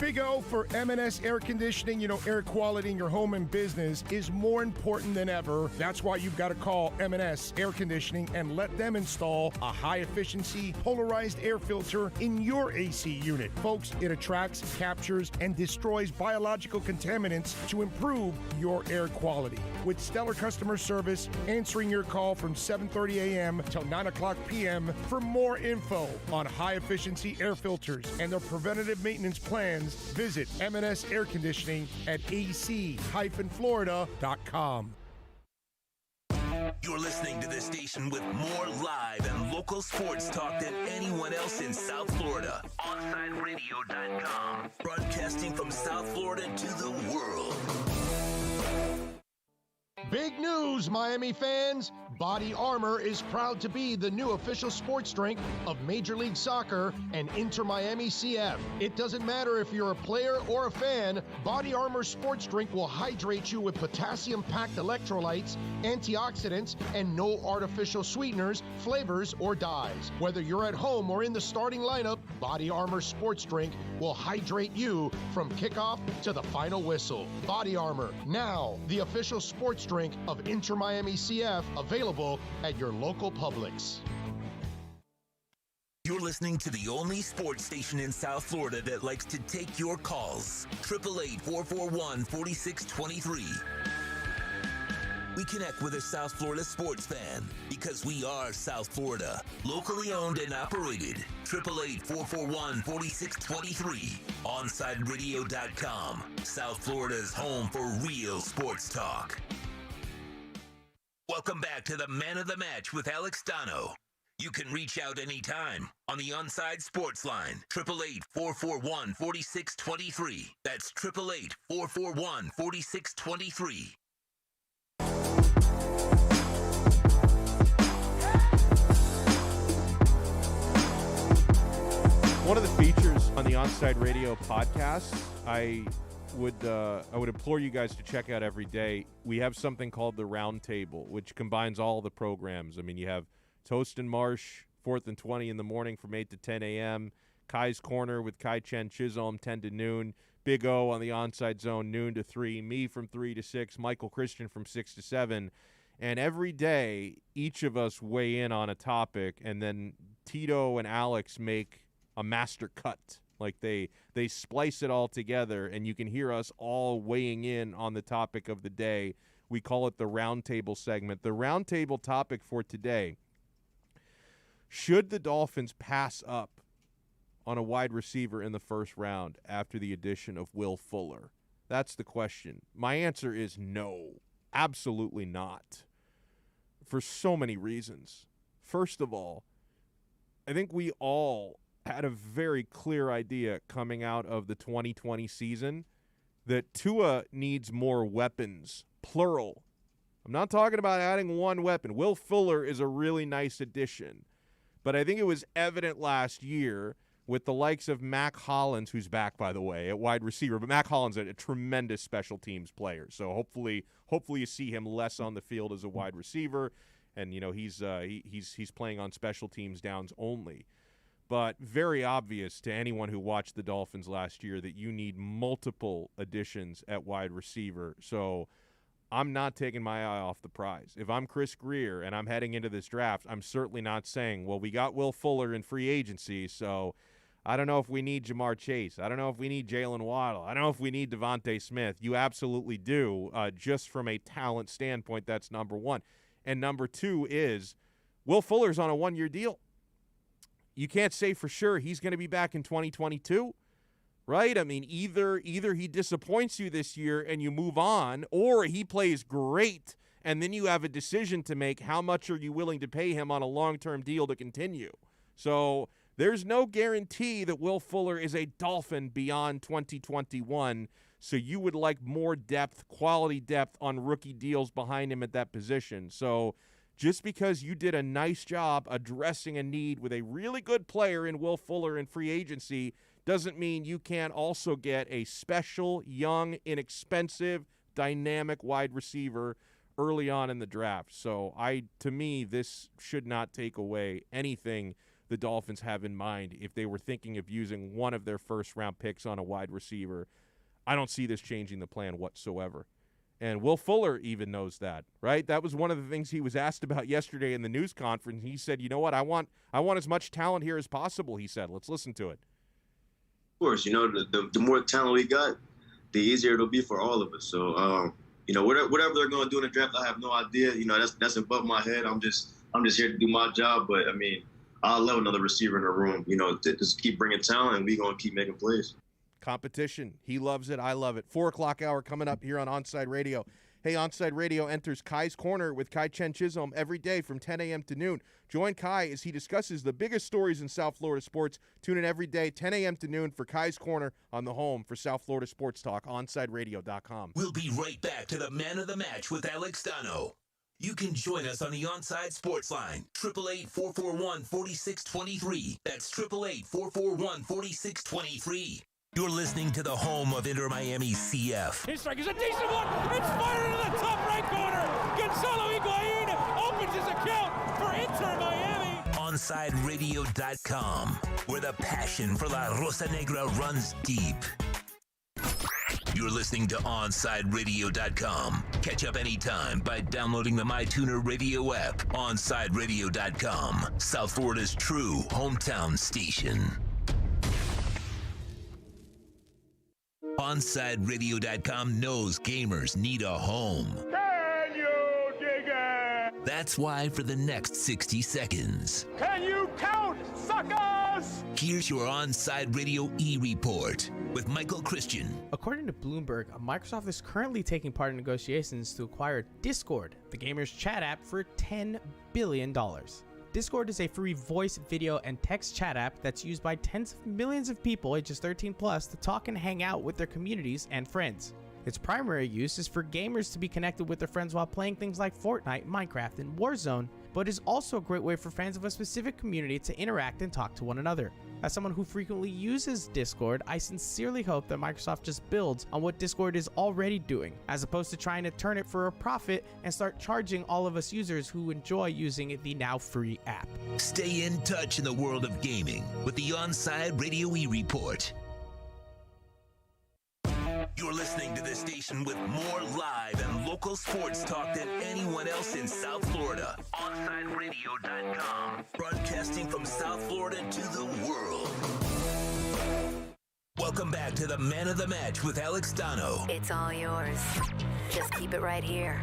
Big O for M&S Air Conditioning. You know, air quality in your home and business is more important than ever. That's why you've got to call M&S Air Conditioning and let them install a high-efficiency polarized air filter in your AC unit. Folks, it attracts, captures, and destroys biological contaminants to improve your air quality. With stellar customer service, answering your call from 7:30 a.m. till 9 o'clock p.m. For more info on high-efficiency air filters and their preventative maintenance plans, visit M&S Air Conditioning at ac-florida.com. You're listening to this station with more live and local sports talk than anyone else in South Florida. OnsideRadio.com. Broadcasting from South Florida to the world. Big news, Miami fans! Body Armor is proud to be the new official sports drink of Major League Soccer and Inter Miami CF. It doesn't matter if you're a player or a fan, Body Armor sports drink will hydrate you with potassium-packed electrolytes, antioxidants, and no artificial sweeteners, flavors, or dyes. Whether you're at home or in the starting lineup, Body Armor sports drink will hydrate you from kickoff to the final whistle. Body Armor, now the official sports drink of Inter Miami CF, available at your local Publix. You're listening to the only sports station in South Florida that likes to take your calls. 888-441-4623. We connect with a South Florida sports fan because we are South Florida. Locally owned and operated. 888-441-4623. OnsideRadio.com. South Florida's home for real sports talk. Welcome back to the Man of the Match with Alex Donno. You can reach out anytime on the Onside Sports Line, 888-441-4623. That's 888-441-4623. One of the features on the Onside Radio podcast, I would implore you guys to check out every day. We have something called the Round Table, which combines all the programs. I mean, you have Toast and Marsh, 4th and 20 in the morning from 8 to 10 a.m., Kai's Corner with Kai Chen Chisholm, 10 to noon, Big O on the Onside Zone, noon to 3, me from 3 to 6, Michael Christian from 6 to 7. And every day, each of us weigh in on a topic, and then Tito and Alex make a master cut. Like they splice it all together, and you can hear us all weighing in on the topic of the day. We call it the roundtable segment. The roundtable topic for today: should the Dolphins pass up on a wide receiver in the first round after the addition of Will Fuller? That's the question. My answer is no, absolutely not, for so many reasons. First of all, I think we all had a very clear idea coming out of the 2020 season that Tua needs more weapons, plural. I'm not talking about adding one weapon. Will Fuller is a really nice addition. But I think it was evident last year with the likes of Mac Hollins, who's back, by the way, at wide receiver. But Mac Hollins is a tremendous special teams player. So hopefully you see him less on the field as a wide receiver. And, you know, he's playing on special teams downs only. But very obvious to anyone who watched the Dolphins last year that you need multiple additions at wide receiver. So I'm not taking my eye off the prize. If I'm Chris Greer and I'm heading into this draft, I'm certainly not saying, well, we got Will Fuller in free agency, so I don't know if we need Jamar Chase. I don't know if we need Jalen Waddle. I don't know if we need Devontae Smith. You absolutely do. Just from a talent standpoint, that's number one. And number two is Will Fuller's on a one-year deal. You can't say for sure he's going to be back in 2022, right? I mean, either he disappoints you this year and you move on, or he plays great and then you have a decision to make. How much are you willing to pay him on a long-term deal to continue? So there's no guarantee that Will Fuller is a Dolphin beyond 2021, so you would like more depth, quality depth on rookie deals behind him at that position. So just because you did a nice job addressing a need with a really good player in Will Fuller in free agency doesn't mean you can't also get a special, young, inexpensive, dynamic wide receiver early on in the draft. So to me, this should not take away anything the Dolphins have in mind if they were thinking of using one of their first-round picks on a wide receiver. I don't see this changing the plan whatsoever. And Will Fuller even knows that, right? That was one of the things he was asked about yesterday in the news conference. He said, you know what, I want as much talent here as possible, he said. Let's listen to it. Of course, you know, the more talent we got, the easier it'll be for all of us. So, you know, whatever they're going to do in the draft, I have no idea. You know, that's above my head. I'm just here to do my job. But, I mean, I love another receiver in the room, you know, to just keep bringing talent, and we're going to keep making plays. Competition. He loves it. I love it. 4 o'clock hour coming up here on Onside Radio. Hey, Onside Radio enters Kai's Corner with Kai Chen Chisholm every day from 10 a.m. to noon. Join Kai as he discusses the biggest stories in South Florida sports. Tune in every day, 10 a.m. to noon for Kai's Corner on the home for South Florida Sports Talk, OnsideRadio.com. We'll be right back to the Man of the Match with Alex Donno. You can join us on the Onside Sports Line, 888-441-4623. That's 888-441-4623. You're listening to the home of Inter Miami CF. His strike is a decent one. It's fired into the top right corner. Gonzalo Higuain opens his account for Inter Miami. OnsideRadio.com, where the passion for La Rosa Negra runs deep. You're listening to OnsideRadio.com. Catch up anytime by downloading the MyTuner Radio app. OnsideRadio.com, South Florida's true hometown station. OnsideRadio.com knows gamers need a home. Can you dig it? That's why for the next 60 seconds, Can you count, suckers? here's your Onside Radio E-Report with Michael Christian. According to Bloomberg, Microsoft is currently taking part in negotiations to acquire Discord, the gamer's chat app, for $10 billion. Discord is a free voice, video, and text chat app that's used by tens of millions of people ages 13 plus to talk and hang out with their communities and friends. Its primary use is for gamers to be connected with their friends while playing things like Fortnite, Minecraft, and Warzone, but is also a great way for fans of a specific community to interact and talk to one another. As someone who frequently uses Discord, I sincerely hope that Microsoft just builds on what Discord is already doing, as opposed to trying to turn it for a profit and start charging all of us users who enjoy using the now free app. Stay in touch in the world of gaming with the Onside Radio E-Report. You're listening to the station with more live and local sports talk than anyone else in South Florida. OnSideRadio.com. Broadcasting from South Florida to the world. Welcome back to the Man of the Match with Alex Donno. It's all yours. Just keep it right here.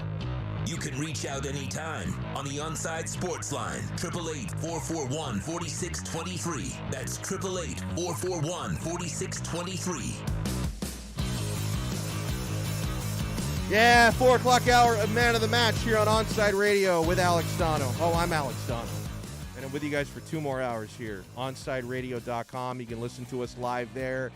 You can reach out anytime on the Onside Sports Line, 888-441-4623. That's 888-441-4623. Yeah, 4 o'clock hour of Man of the Match here on Onside Radio with Alex Donno. Oh, I'm Alex Donno. And I'm with you guys for 2 more hours here. OnSideRadio.com. You can listen to us live there.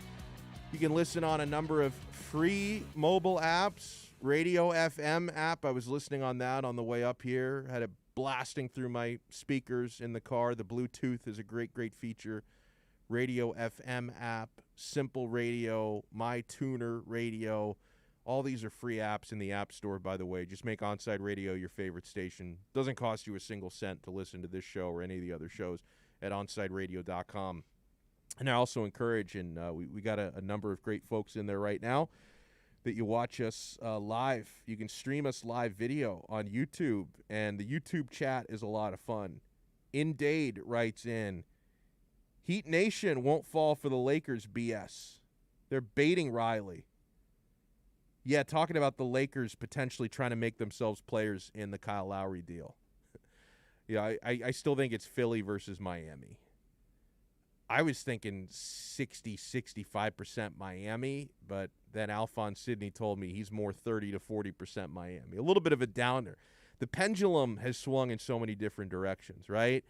You can listen on a number of free mobile apps. Radio FM app. I was listening on that on the way up here. Had it blasting through my speakers in the car. The Bluetooth is a great, great feature. Radio FM app, Simple Radio, My Tuner Radio. All these are free apps in the App Store, by the way. Just make Onside Radio your favorite station. Doesn't cost you a single cent to listen to this show or any of the other shows at OnSideRadio.com. And I also encourage, and we got a number of great folks in there right now, that you watch us live. You can stream us live video on YouTube, and the YouTube chat is a lot of fun. Indade writes in, Heat Nation won't fall for the Lakers BS. They're baiting Riley. Yeah, talking about the Lakers potentially trying to make themselves players in the Kyle Lowry deal. Yeah, I still think it's Philly versus Miami. I was thinking 60-65% Miami, but then Alphonse Sidney told me he's more 30 to 40% Miami. A little bit of a downer. The pendulum has swung in so many different directions, right?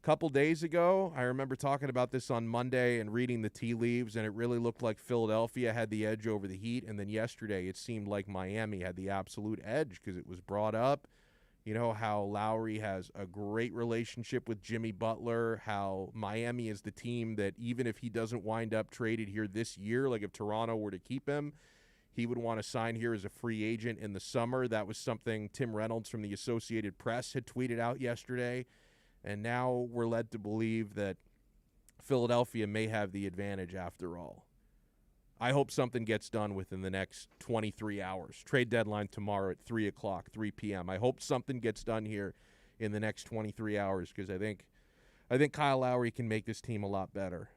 A couple days ago, I remember talking about this on Monday and reading the tea leaves, and it really looked like Philadelphia had the edge over the Heat. And then yesterday, it seemed like Miami had the absolute edge because it was brought up. You know, how Lowry has a great relationship with Jimmy Butler, how Miami is the team that even if he doesn't wind up traded here this year, like if Toronto were to keep him, he would want to sign here as a free agent in the summer. That was something Tim Reynolds from the Associated Press had tweeted out yesterday. And now we're led to believe that Philadelphia may have the advantage after all. I hope something gets done within the next 23 hours. Trade deadline tomorrow at 3 o'clock, 3 p.m. I hope something gets done here in the next 23 hours because I think Kyle Lowry can make this team a lot better.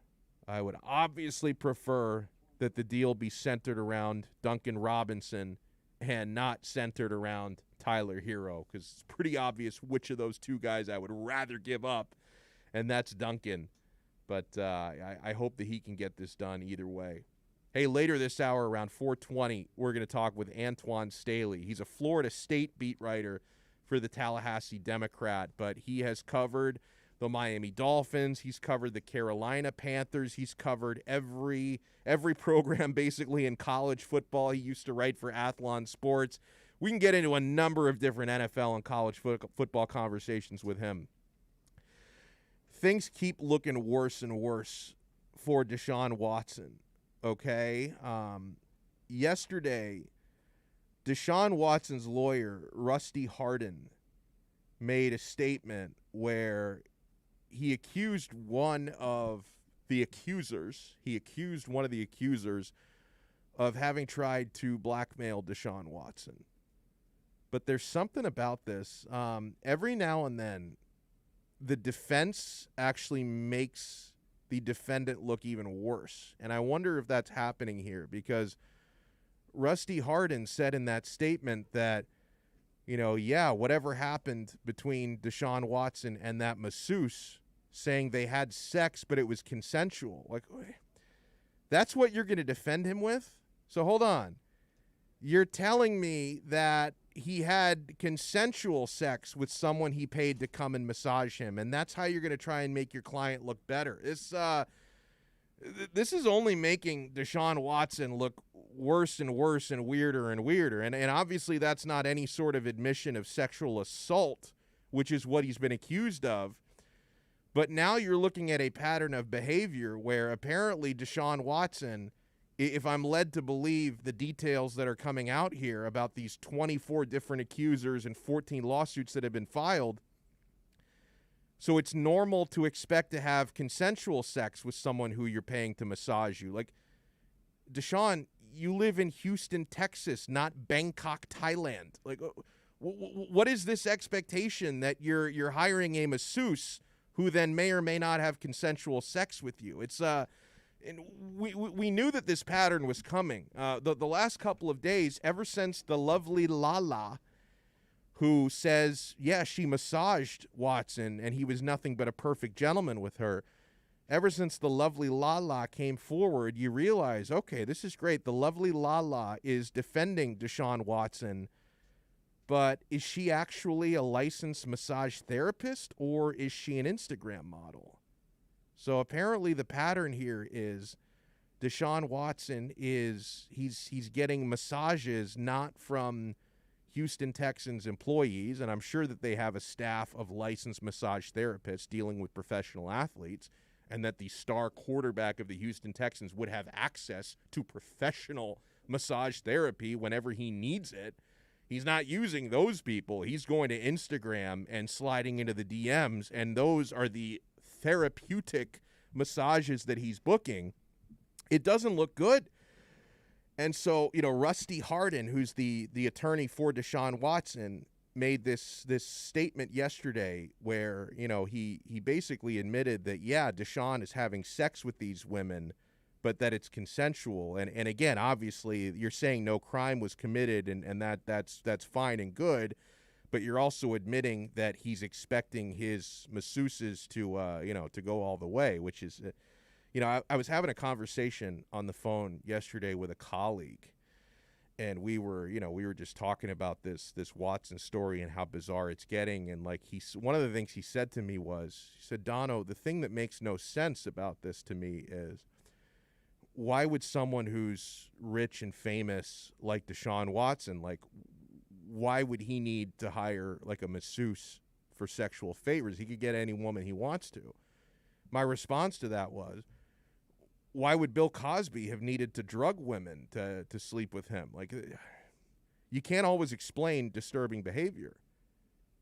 I would obviously prefer that the deal be centered around Duncan Robinson and not centered around Tyler Hero because it's pretty obvious which of those two guys I would rather give up, and that's Duncan. But I hope that he can get this done either way. Hey, later this hour around 4:20, we're going to talk with Antoine Staley. He's a Florida State beat writer for the Tallahassee Democrat, but he has covered the Miami Dolphins. He's covered the Carolina Panthers. He's covered every program basically in college football. He used to write for Athlon Sports. We can get into a number of different NFL and college football conversations with him. Things keep looking worse and worse for Deshaun Watson. Okay, yesterday, Deshaun Watson's lawyer, Rusty Hardin, made a statement where he accused one of the accusers of having tried to blackmail Deshaun Watson. But there's something about this. Every now and then, the defense actually makes the defendant look even worse. And I wonder if that's happening here because Rusty Hardin said in that statement that, whatever happened between Deshaun Watson and that masseuse, saying they had sex, but it was consensual. Like, that's what you're going to defend him with? So hold on. You're telling me that he had consensual sex with someone he paid to come and massage him, and that's how you're going to try and make your client look better. This is only making Deshaun Watson look worse and worse and weirder and weirder. And obviously that's not any sort of admission of sexual assault, which is what he's been accused of. But now you're looking at a pattern of behavior where apparently Deshaun Watson, if I'm led to believe the details that are coming out here about these 24 different accusers and 14 lawsuits that have been filed, so it's normal to expect to have consensual sex with someone who you're paying to massage you. Like, Deshaun, you live in Houston, Texas, not Bangkok, Thailand. Like, what is this expectation that you're hiring a masseuse who then may or may not have consensual sex with you? It's and we knew that this pattern was coming. The last couple of days, ever since the lovely Lala, who says, yeah, she massaged Watson and he was nothing but a perfect gentleman with her. Ever since the lovely Lala came forward, you realize, okay, this is great. The lovely Lala is defending Deshaun Watson, but is she actually a licensed massage therapist or is she an Instagram model? So apparently the pattern here is Deshaun Watson he's getting massages not from Houston Texans employees, and I'm sure that they have a staff of licensed massage therapists dealing with professional athletes, and that the star quarterback of the Houston Texans would have access to professional massage therapy whenever he needs it. He's not using those people. He's going to Instagram and sliding into the DMs, and those are the therapeutic massages that he's booking. It doesn't look good. And so, Rusty Hardin, who's the attorney for Deshaun Watson, made this statement yesterday where, he basically admitted that, yeah, Deshaun is having sex with these women, but that it's consensual. And again, obviously, you're saying no crime was committed, and that's fine and good, but you're also admitting that he's expecting his masseuses to go all the way, which is, I was having a conversation on the phone yesterday with a colleague, and we were just talking about this Watson story and how bizarre it's getting. And like one of the things he said to me was, he said, Donno, the thing that makes no sense about this to me is, why would someone who's rich and famous like Deshaun Watson, like, why would he need to hire like a masseuse for sexual favors? He could get any woman he wants to. My response to that was, why would Bill Cosby have needed to drug women to sleep with him? Like, you can't always explain disturbing behavior.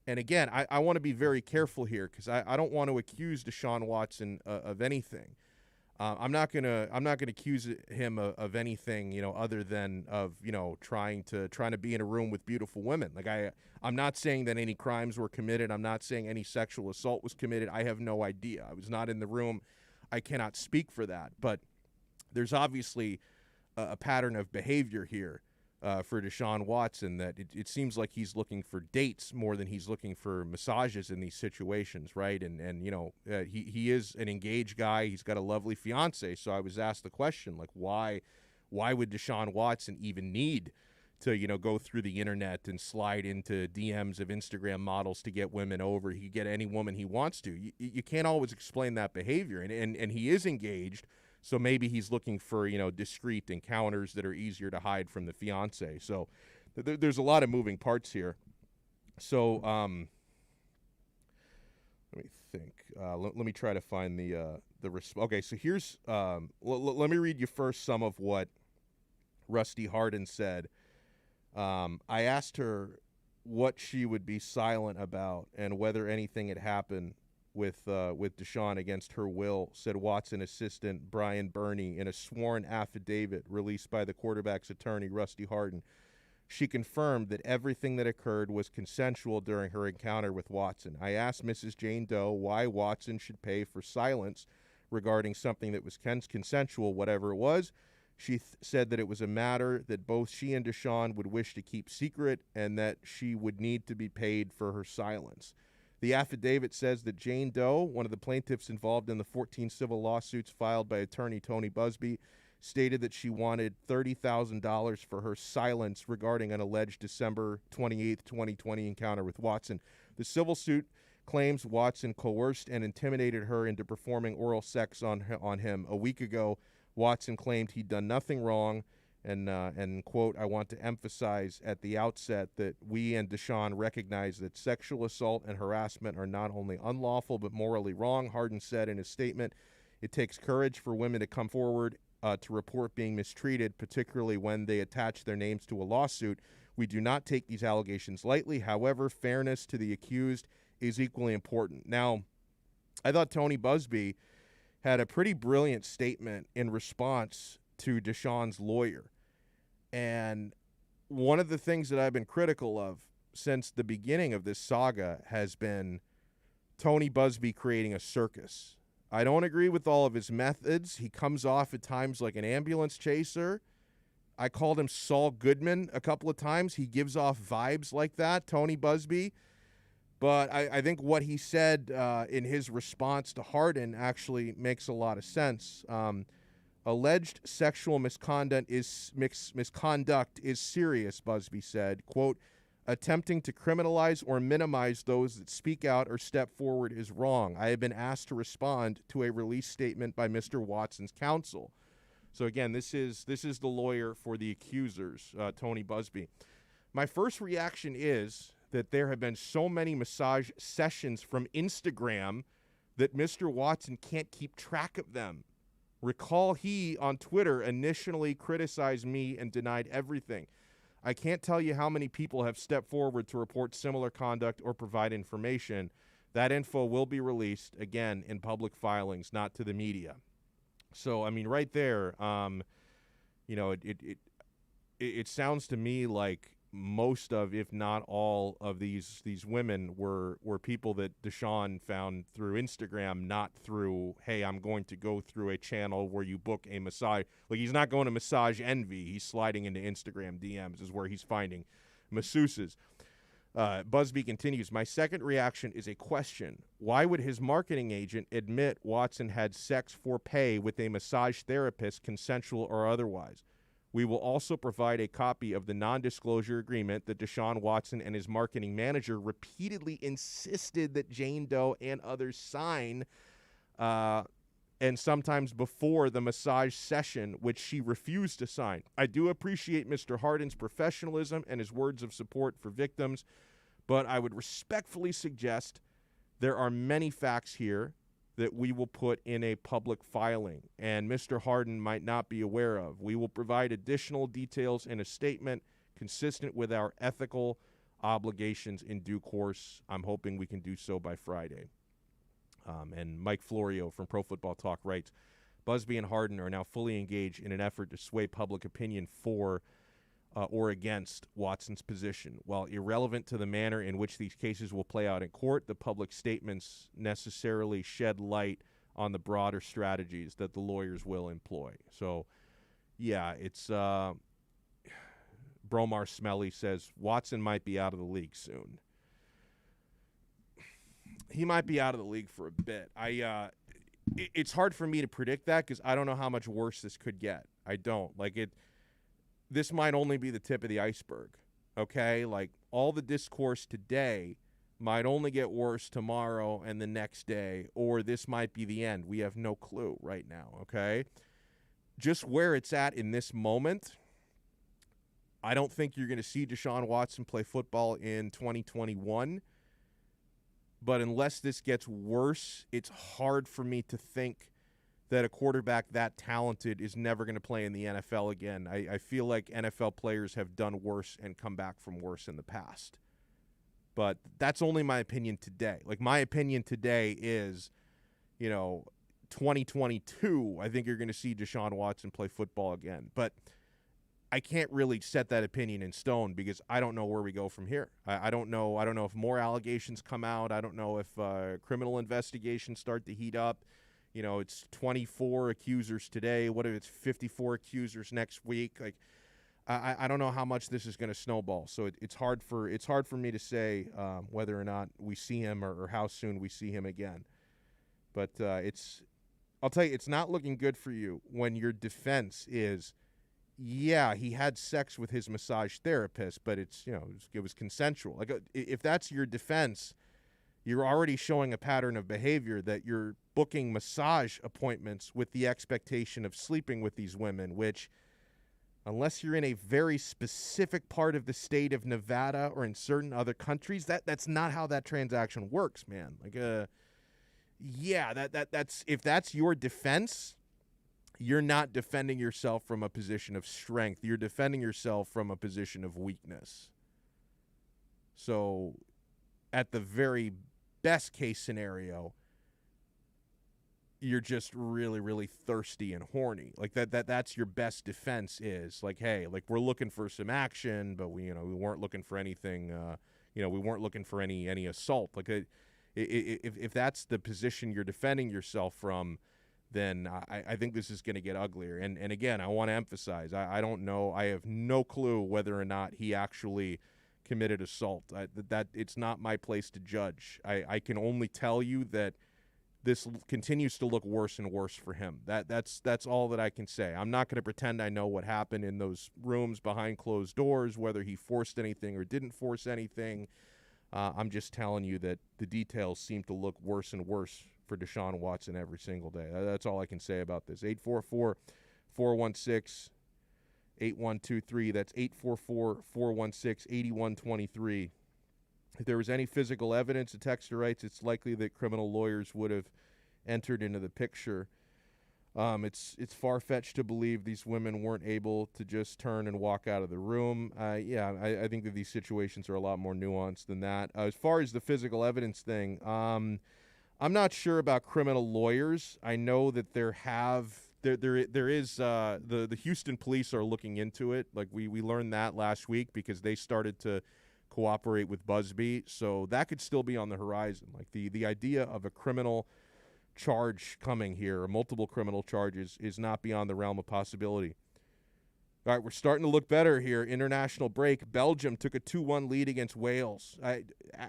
And again, I want to be very careful here because I don't want to accuse Deshaun Watson of anything. I'm not gonna accuse him of anything, other than of trying to be in a room with beautiful women. Like I'm not saying that any crimes were committed. I'm not saying any sexual assault was committed. I have no idea. I was not in the room. I cannot speak for that. But there's obviously a pattern of behavior here for Deshaun Watson that it seems like he's looking for dates more than he's looking for massages in these situations, right? And he is an engaged guy. He's got a lovely fiance. So I was asked the question, like, why would Deshaun Watson even need to go through the internet and slide into DMs of Instagram models to get women over? He could get any woman he wants to. You can't always explain that behavior, and he is engaged. So maybe he's looking for, discreet encounters that are easier to hide from the fiance. So there's a lot of moving parts here. So let me think. Let me try to find the response. Okay, so here's let me read you first some of what Rusty Hardin said. I asked her what she would be silent about and whether anything had happened with Deshaun against her will, said Watson assistant Brian Burney in a sworn affidavit released by the quarterback's attorney, Rusty Hardin. She confirmed that everything that occurred was consensual during her encounter with Watson. I asked Mrs. Jane Doe why Watson should pay for silence regarding something that was consensual, whatever it was. She said that it was a matter that both she and Deshaun would wish to keep secret and that she would need to be paid for her silence. The affidavit says that Jane Doe, one of the plaintiffs involved in the 14 civil lawsuits filed by attorney Tony Busby, stated that she wanted $30,000 for her silence regarding an alleged December 28, 2020 encounter with Watson. The civil suit claims Watson coerced and intimidated her into performing oral sex on him. A week ago, Watson claimed he'd done nothing wrong, and quote, I want to emphasize at the outset that we and Deshaun recognize that sexual assault and harassment are not only unlawful but morally wrong, Hardin said in his statement. It takes courage for women to come forward to report being mistreated, particularly when they attach their names to a lawsuit. We do not take these allegations lightly. However, fairness to the accused is equally important. Now, I thought Tony Busby had a pretty brilliant statement in response to Deshaun's lawyer. And one of the things that I've been critical of since the beginning of this saga has been Tony Busby creating a circus. I don't agree with all of his methods. He comes off at times like an ambulance chaser. I called him Saul Goodman a couple of times. He gives off vibes like that, Tony Busby. But I think what he said in his response to Harden actually makes a lot of sense. Alleged sexual misconduct is serious, Busby said. Quote, attempting to criminalize or minimize those that speak out or step forward is wrong. I have been asked to respond to a release statement by Mr. Watson's counsel. So again, this is the lawyer for the accusers, Tony Busby. My first reaction is that there have been so many massage sessions from Instagram that Mr. Watson can't keep track of them. Recall he, on Twitter, initially criticized me and denied everything. I can't tell you how many people have stepped forward to report similar conduct or provide information. That info will be released, again, in public filings, not to the media. So, I mean, right there, it sounds to me like most of, if not all of these women were people that Deshaun found through Instagram, not through, hey, I'm going to go through a channel where you book a massage. Like, he's not going to Massage Envy. He's sliding into Instagram DMs is where he's finding masseuses. Busby continues, my second reaction is a question. Why would his marketing agent admit Watson had sex for pay with a massage therapist, consensual or otherwise? We will also provide a copy of the non-disclosure agreement that Deshaun Watson and his marketing manager repeatedly insisted that Jane Doe and others sign, and sometimes before the massage session, which she refused to sign. I do appreciate Mr. Harden's professionalism and his words of support for victims, but I would respectfully suggest there are many facts here that we will put in a public filing, and Mr. Harden might not be aware of. We will provide additional details in a statement consistent with our ethical obligations in due course. I'm hoping we can do so by Friday. And Mike Florio from Pro Football Talk writes, Busby and Harden are now fully engaged in an effort to sway public opinion for or against Watson's position. While irrelevant to the manner in which these cases will play out in court, the public statements necessarily shed light on the broader strategies that the lawyers will employ. So, yeah, it's Bromar Smelly says Watson might be out of the league soon. He might be out of the league for a bit. It's hard for me to predict that because I don't know how much worse this could get. I don't. This might only be the tip of the iceberg, okay? Like, all the discourse today might only get worse tomorrow and the next day, or this might be the end. We have no clue right now, okay? Just where it's at in this moment, I don't think you're going to see Deshaun Watson play football in 2021, but unless this gets worse, it's hard for me to think that a quarterback that talented is never going to play in the NFL again. I feel like NFL players have done worse and come back from worse in the past. But that's only my opinion today. Like, my opinion today is, 2022, I think you're going to see Deshaun Watson play football again. But I can't really set that opinion in stone because I don't know where we go from here. I don't know. I don't know if more allegations come out. I don't know if criminal investigations start to heat up. It's 24 accusers today. What if it's 54 accusers next week? Like, I don't know how much this is going to snowball. So it's hard for me to say whether or not we see him or how soon we see him again. But I'll tell you, it's not looking good for you when your defense is, yeah, he had sex with his massage therapist, but it was consensual. Like, if that's your defense, you're already showing a pattern of behavior that you're booking massage appointments with the expectation of sleeping with these women, which, unless you're in a very specific part of the state of Nevada or in certain other countries, that's not how that transaction works, man. Like, that's if that's your defense, you're not defending yourself from a position of strength. You're defending yourself from a position of weakness. So, at the very best case scenario, you're just really, really thirsty and horny. Like that's your best defense is like, hey, like we're looking for some action, but we weren't looking for anything. We weren't looking for any assault. Like if that's the position you're defending yourself from, then I think this is going to get uglier. And again, I want to emphasize, I don't know. I have no clue whether or not he actually committed assault. That it's not my place to judge. I can only tell you that this continues to look worse and worse for him. That's all that I can say. I'm not going to pretend I know what happened in those rooms behind closed doors, whether he forced anything or didn't force anything. I'm just telling you that the details seem to look worse and worse for Deshaun Watson every single day. That's all I can say about this. 844-416-8123. That's 844-416-8123. If there was any physical evidence, the texter writes, it's likely that criminal lawyers would have entered into the picture. It's far-fetched to believe these women weren't able to just turn and walk out of the room. I think that these situations are a lot more nuanced than that. As far as the physical evidence thing, I'm not sure about criminal lawyers. I know that there is the Houston police are looking into it. Like we learned that last week because they started to cooperate with Busby, so that could still be on the horizon. Like the idea of a criminal charge coming here, or multiple criminal charges, is not beyond the realm of possibility. All right, we're starting to look better here. International break. Belgium took a 2-1 lead against Wales.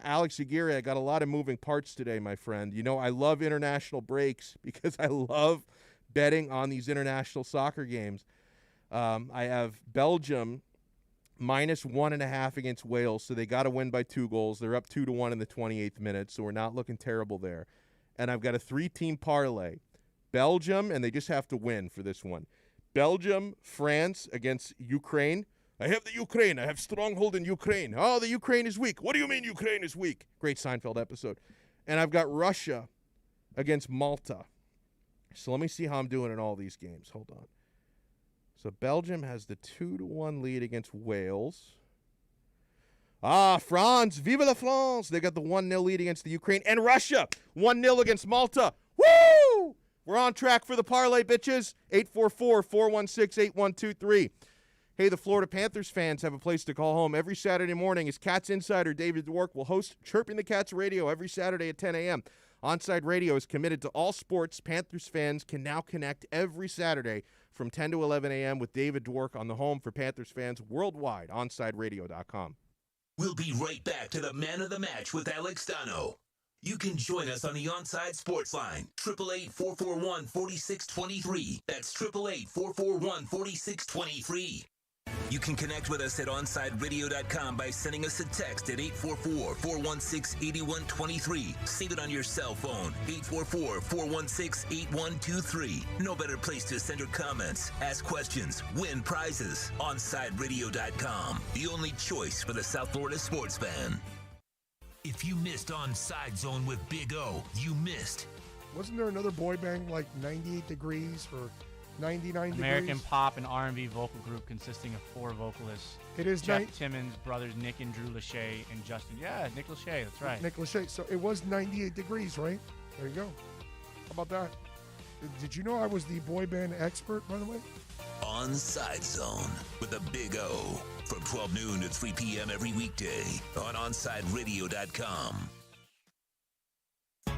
Alex Aguirre, I got a lot of moving parts today, my friend. You know, I love international breaks because I love betting on these international soccer games. I have Belgium -1.5 against Wales, so they got to win by 2 goals. They're up 2-1 in the 28th minute, so we're not looking terrible there. And I've got a 3-team parlay. Belgium, and they just have to win for this one. Belgium, France against Ukraine. I have the Ukraine. I have stronghold in Ukraine. Oh, the Ukraine is weak. What do you mean Ukraine is weak? Great Seinfeld episode. And I've got Russia against Malta. So let me see how I'm doing in all these games. Hold on. So Belgium has the 2-1 lead against Wales. France, vive la France. They got the 1-0 lead against the Ukraine. And Russia, 1-0 against Malta. Woo! We're on track for the parlay, bitches. 844-416-8123. Hey, the Florida Panthers fans have a place to call home every Saturday morning as Cats insider David Dwork will host Chirping the Cats Radio every Saturday at 10 a.m. Onside Radio is committed to all sports. Panthers fans can now connect every Saturday from 10 to 11 a.m. with David Dwork on the home for Panthers fans worldwide, OnsideRadio.com. We'll be right back to the man of the match with Alex Donno. You can join us on the Onside Sports Line, 888-441-4623. That's 888-441-4623. You can connect with us at OnsideRadio.com by sending us a text at 844-416-8123. Save it on your cell phone, 844-416-8123. No better place to send your comments, ask questions, win prizes. OnsideRadio.com, the only choice for the South Florida sports fan. If you missed Onside Zone with Big O, you missed. Wasn't there another boy band like 98 Degrees or 99 American degrees? pop and R&B vocal group consisting of 4 vocalists. It is Jeff Timmons, brothers Nick and Drew Lachey, and Justin. Yeah, Nick Lachey, that's right. Nick Lachey. So it was 98 Degrees, right? There you go. How about that? Did you know I was the boy band expert, by the way? Onside Zone with the Big O from 12 noon to 3 p.m. every weekday on OnsideRadio.com.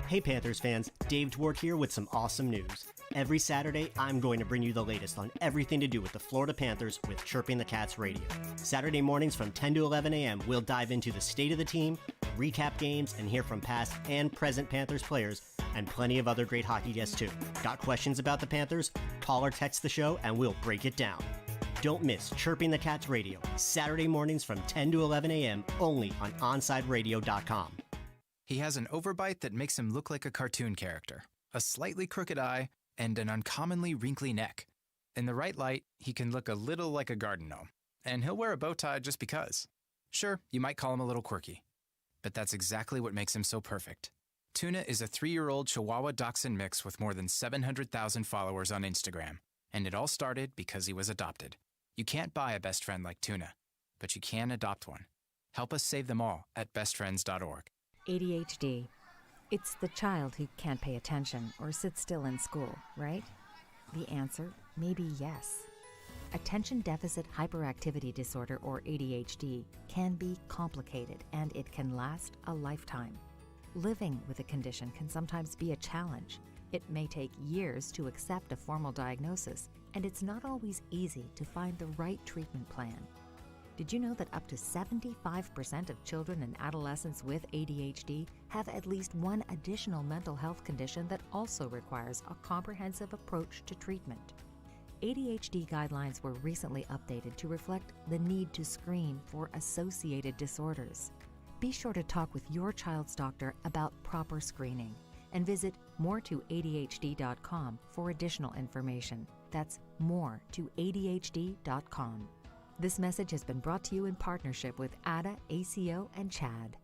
Hey Panthers fans, Dave Dwork here with some awesome news. Every Saturday, I'm going to bring you the latest on everything to do with the Florida Panthers with Chirping the Cats Radio. Saturday mornings from 10 to 11 a.m., we'll dive into the state of the team, recap games, and hear from past and present Panthers players, and plenty of other great hockey guests too. Got questions about the Panthers? Call or text the show and we'll break it down. Don't miss Chirping the Cats Radio, Saturday mornings from 10 to 11 a.m., only on OnsideRadio.com. He has an overbite that makes him look like a cartoon character, a slightly crooked eye, and an uncommonly wrinkly neck. In the right light, he can look a little like a garden gnome, and he'll wear a bow tie just because. Sure, you might call him a little quirky, but that's exactly what makes him so perfect. Tuna is a 3-year-old Chihuahua Dachshund mix with more than 700,000 followers on Instagram, and it all started because he was adopted. You can't buy a best friend like Tuna, but you can adopt one. Help us save them all at bestfriends.org. ADHD. It's the child who can't pay attention or sit still in school, right? The answer may be yes. Attention Deficit Hyperactivity Disorder, or ADHD, can be complicated and it can last a lifetime. Living with a condition can sometimes be a challenge. It may take years to accept a formal diagnosis, and it's not always easy to find the right treatment plan. Did you know that up to 75% of children and adolescents with ADHD have at least one additional mental health condition that also requires a comprehensive approach to treatment? ADHD guidelines were recently updated to reflect the need to screen for associated disorders. Be sure to talk with your child's doctor about proper screening and visit more2adhd.com for additional information. That's more2adhd.com. This message has been brought to you in partnership with ADA, ACO, and CHAD.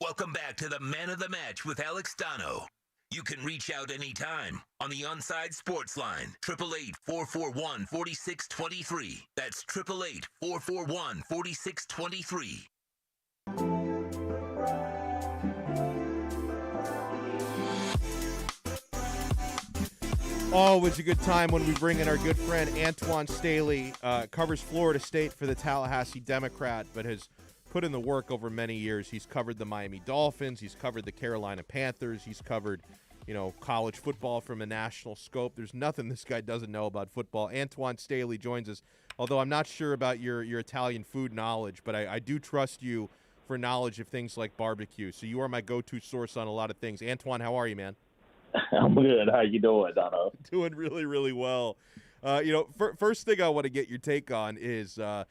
Welcome back to the Man of the Match with Alex Donno. You can reach out anytime on the Onside Sports Line, 888-441-4623. That's 888-441-4623. Always a good time when we bring in our good friend Antoine Staley, covers Florida State for the Tallahassee Democrat, but has put in the work over many years. He's covered the Miami Dolphins. He's covered the Carolina Panthers. He's covered, college football from a national scope. There's nothing this guy doesn't know about football. Antoine Staley joins us, although I'm not sure about your Italian food knowledge, but I do trust you for knowledge of things like barbecue. So you are my go-to source on a lot of things. Antoine, how are you, man? I'm good. How you doing, Donno? Doing really, really well. First thing I want to get your take on is the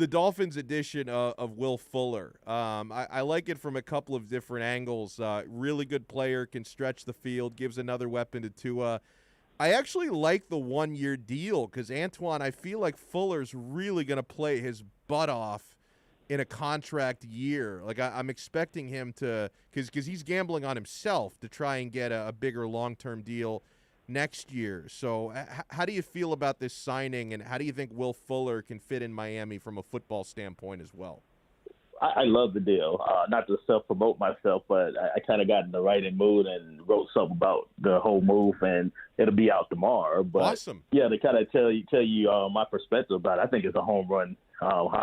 Dolphins' addition of Will Fuller. I like it from a couple of different angles. Really good player, can stretch the field, gives another weapon to Tua. I actually like the one-year deal because, Antoine, I feel like Fuller's really going to play his butt off in a contract year. Like I'm expecting him to, because he's gambling on himself to try and get a bigger long-term deal next year. So how do you feel about this signing, and how do you think Will Fuller can fit in Miami from a football standpoint as well? I love the deal. Not to self-promote myself, but I kind of got in the writing mood and wrote something about the whole move, and it'll be out tomorrow. But awesome. Yeah, to kind of tell you my perspective about it, I think it's a home run home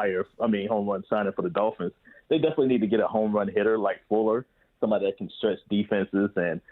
run signing for the Dolphins. They definitely need to get a home run hitter like Fuller, somebody that can stretch defenses and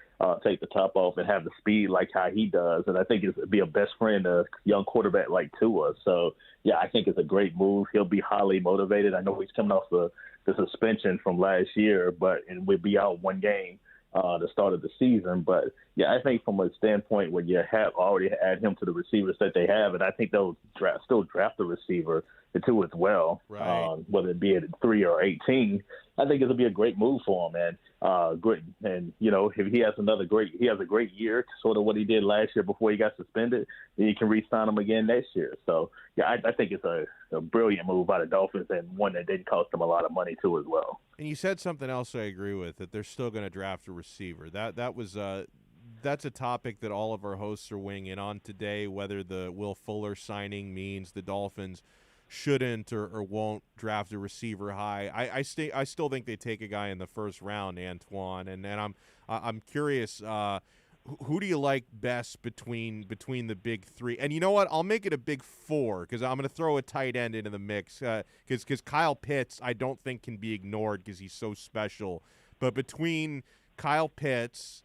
take the top off and have the speed like how he does. And I think it'd be a best friend to a young quarterback like Tua. So, yeah, I think it's a great move. He'll be highly motivated. I know he's coming off the suspension from last year, and we'll be out one game the start of the season. But, yeah, I think from a standpoint when you have already add him to the receivers that they have, and I think they'll still draft a receiver too as well, right. Whether it be at 3 or 18. I think it'll be a great move for him, man. Great, and if he has a great year, sort of what he did last year before he got suspended, then you can re-sign him again next year. So yeah, I think it's a brilliant move by the Dolphins, and one that didn't cost them a lot of money too as well. And you said something else I agree with, that they're still going to draft a receiver. That's a topic that all of our hosts are weighing in on today, whether the Will Fuller signing means the Dolphins shouldn't or won't draft a receiver high. I still think they take a guy in the first round, Antoine, and I'm curious, who do you like best between the big three? And you know what? I'll make it a big four because I'm going to throw a tight end into the mix because Kyle Pitts I don't think can be ignored because he's so special. But between Kyle Pitts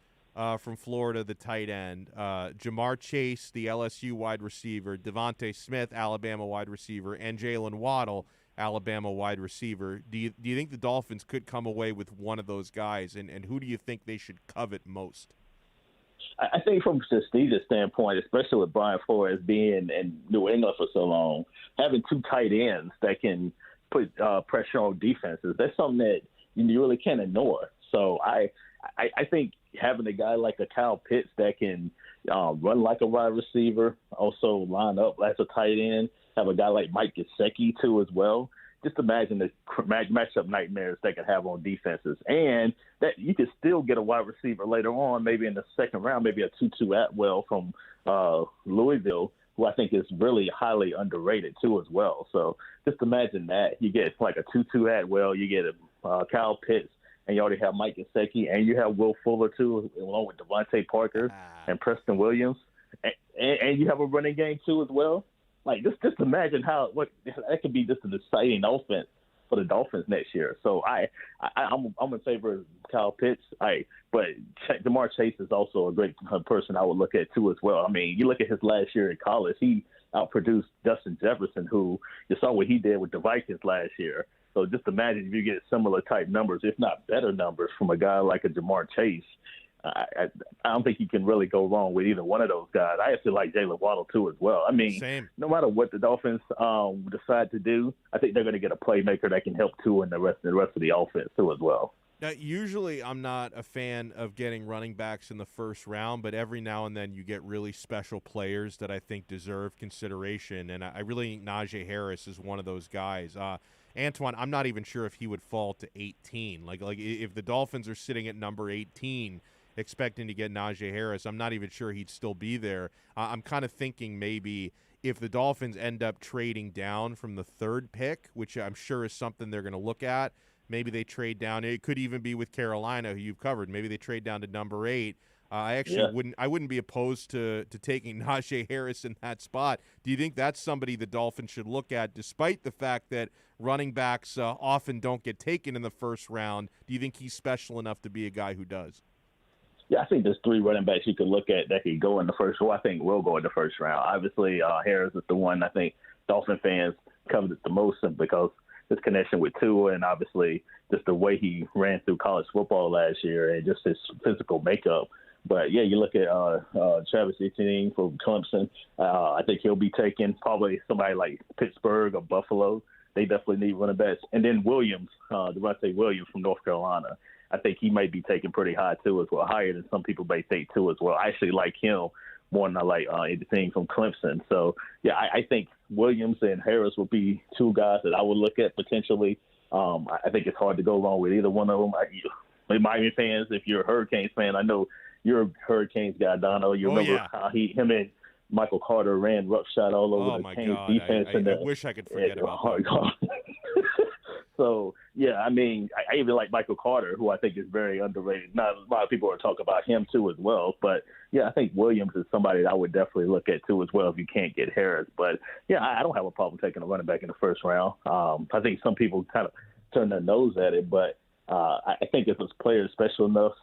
from Florida, the tight end, Jamar Chase, the LSU wide receiver, Devontae Smith, Alabama wide receiver, and Jalen Waddle, Alabama wide receiver. Do you think the Dolphins could come away with one of those guys, and who do you think they should covet most? I think from a prestigious standpoint, especially with Brian Flores being in New England for so long, having two tight ends that can put pressure on defenses, that's something that you really can't ignore. So I think having a guy like a Kyle Pitts that can run like a wide receiver, also line up as a tight end, have a guy like Mike Gesicki too as well. Just imagine the matchup nightmares they could have on defenses. And that you could still get a wide receiver later on, maybe in the second round, maybe a Tutu Atwell from Louisville, who I think is really highly underrated too as well. So just imagine that. You get like a Tutu Atwell, you get a Kyle Pitts, and you already have Mike Gesicki, and you have Will Fuller too, along with Devontae Parker and Preston Williams, and you have a running game too as well. Like just imagine what that could be, just an exciting offense for the Dolphins next year. So I'm in favor of Kyle Pitts. But Jamar Chase is also a great person I would look at too as well. I mean, you look at his last year in college, he outproduced Justin Jefferson, who you saw what he did with the Vikings last year. So just imagine if you get similar type numbers, if not better numbers, from a guy like a Jamar Chase. I don't think you can really go wrong with either one of those guys. I actually like Jalen Waddle too as well. I mean, no matter what the Dolphins decide to do, I think they're going to get a playmaker that can help too in the rest of the offense too as well. Now, usually I'm not a fan of getting running backs in the first round, but every now and then you get really special players that I think deserve consideration, and I really think Najee Harris is one of those guys. Antoine, I'm not even sure if he would fall to 18. Like if the Dolphins are sitting at number 18 expecting to get Najee Harris, I'm not even sure he'd still be there. I'm kind of thinking maybe if the Dolphins end up trading down from the third pick, which I'm sure is something they're going to look at, maybe they trade down. It could even be with Carolina, who you've covered. Maybe they trade down to number 8. I actually wouldn't be opposed to taking Najee Harris in that spot. Do you think that's somebody the Dolphins should look at, despite the fact that running backs often don't get taken in the first round? Do you think he's special enough to be a guy who does? Yeah, I think there's 3 running backs you could look at that could go in the first round. I think will go in the first round. Obviously, Harris is the one I think Dolphin fans coveted the most because his connection with Tua and obviously just the way he ran through college football last year and just his physical makeup. But, yeah, you look at Travis Etienne from Clemson. I think he'll be taken. Probably somebody like Pittsburgh or Buffalo. They definitely need running backs. And then Williams, Devontae Williams from North Carolina. I think he may be taken pretty high, too, as well, higher than some people may think, too, as well. I actually like him more than I like anything from Clemson. So, yeah, I think Williams and Harris will be 2 guys that I would look at potentially. I think it's hard to go wrong with either one of them. Miami fans, if you're a Hurricanes fan, I know you're a Hurricanes guy, Donno. You remember how him and Michael Carter ran roughshod all over the Canes defense. I wish I could forget about that. So, yeah, I mean, I even like Michael Carter, who I think is very underrated. Not a lot of people are talking about him, too, as well. But, yeah, I think Williams is somebody that I would definitely look at, too, as well, if you can't get Harris. But, yeah, I don't have a problem taking a running back in the first round. I think some people kind of turn their nose at it. But I think if this player is special enough,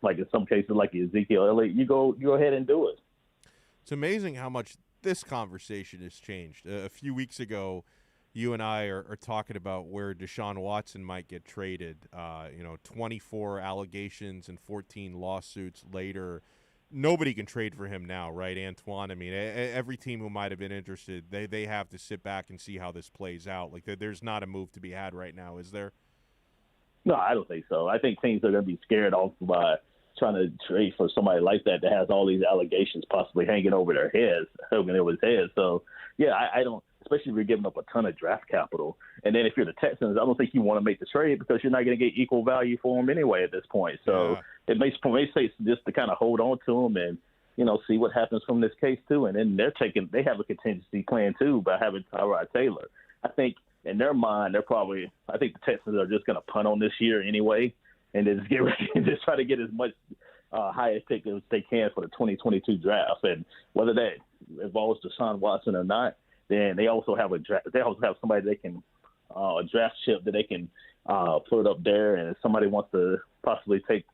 like in some cases like Ezekiel Elliott, you go ahead and do it. It's amazing how much this conversation has changed. A few weeks ago, you and I are talking about where Deshaun Watson might get traded. 24 allegations and 14 lawsuits later. Nobody can trade for him now, right, Antoine? I mean, every team who might have been interested, they have to sit back and see how this plays out. Like, there's not a move to be had right now, is there? No, I don't think so. I think teams are going to be scared off by trying to trade for somebody like that has all these allegations possibly hanging over his head. So, yeah, I don't. Especially if you're giving up a ton of draft capital. And then if you're the Texans, I don't think you want to make the trade because you're not going to get equal value for him anyway at this point. So it makes sense just to kind of hold on to him and, see what happens from this case too. And then they have a contingency plan too by having Tyrod Taylor. I think in their mind, I think the Texans are just going to punt on this year anyway and then just get ready and just try to get as much highest pick as they can for the 2022 draft. And whether that involves Deshaun Watson or not, then they also have somebody they can a draft chip that they can put up there. And if somebody wants to possibly take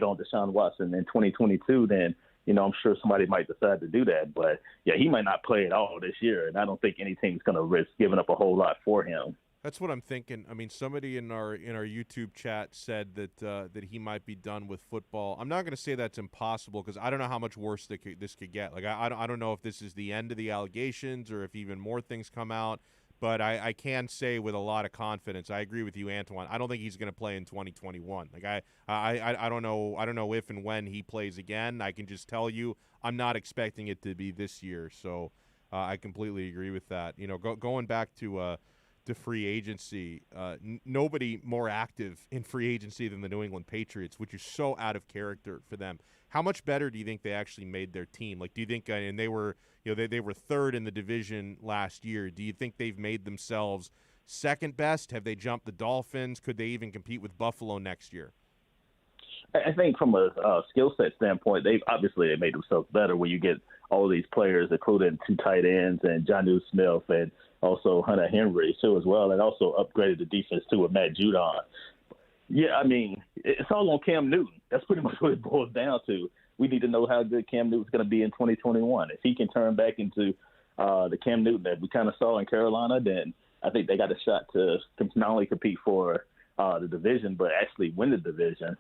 on Deshaun Watson in 2022, then I'm sure somebody might decide to do that. But yeah, he might not play at all this year, and I don't think any team's going to risk giving up a whole lot for him. That's what I'm thinking. I mean, somebody in our YouTube chat said that he might be done with football. I'm not going to say that's impossible because I don't know how much worse this could get. Like I don't know if this is the end of the allegations or if even more things come out. But I can say with a lot of confidence, I agree with you, Antoine. I don't think he's going to play in 2021. Like I don't know if and when he plays again. I can just tell you I'm not expecting it to be this year. So I completely agree with that. Going back to free agency, nobody more active in free agency than the New England Patriots, which is so out of character for them. How much better do you think they actually made their team? Like, do you think, and they were, they were third in the division last year. Do you think they've made themselves second best? Have they jumped the Dolphins? Could they even compete with Buffalo next year? I think from a skill set standpoint, they made themselves better when you get all these players, including 2 tight ends and Jonnu Smith and also Hunter Henry too as well, and also upgraded the defense too with Matt Judon. Yeah, I mean, it's all on Cam Newton. That's pretty much what it boils down to. We need to know how good Cam Newton's going to be in 2021. If he can turn back into the Cam Newton that we kind of saw in Carolina, then I think they got a shot to not only compete for the division, but actually win the division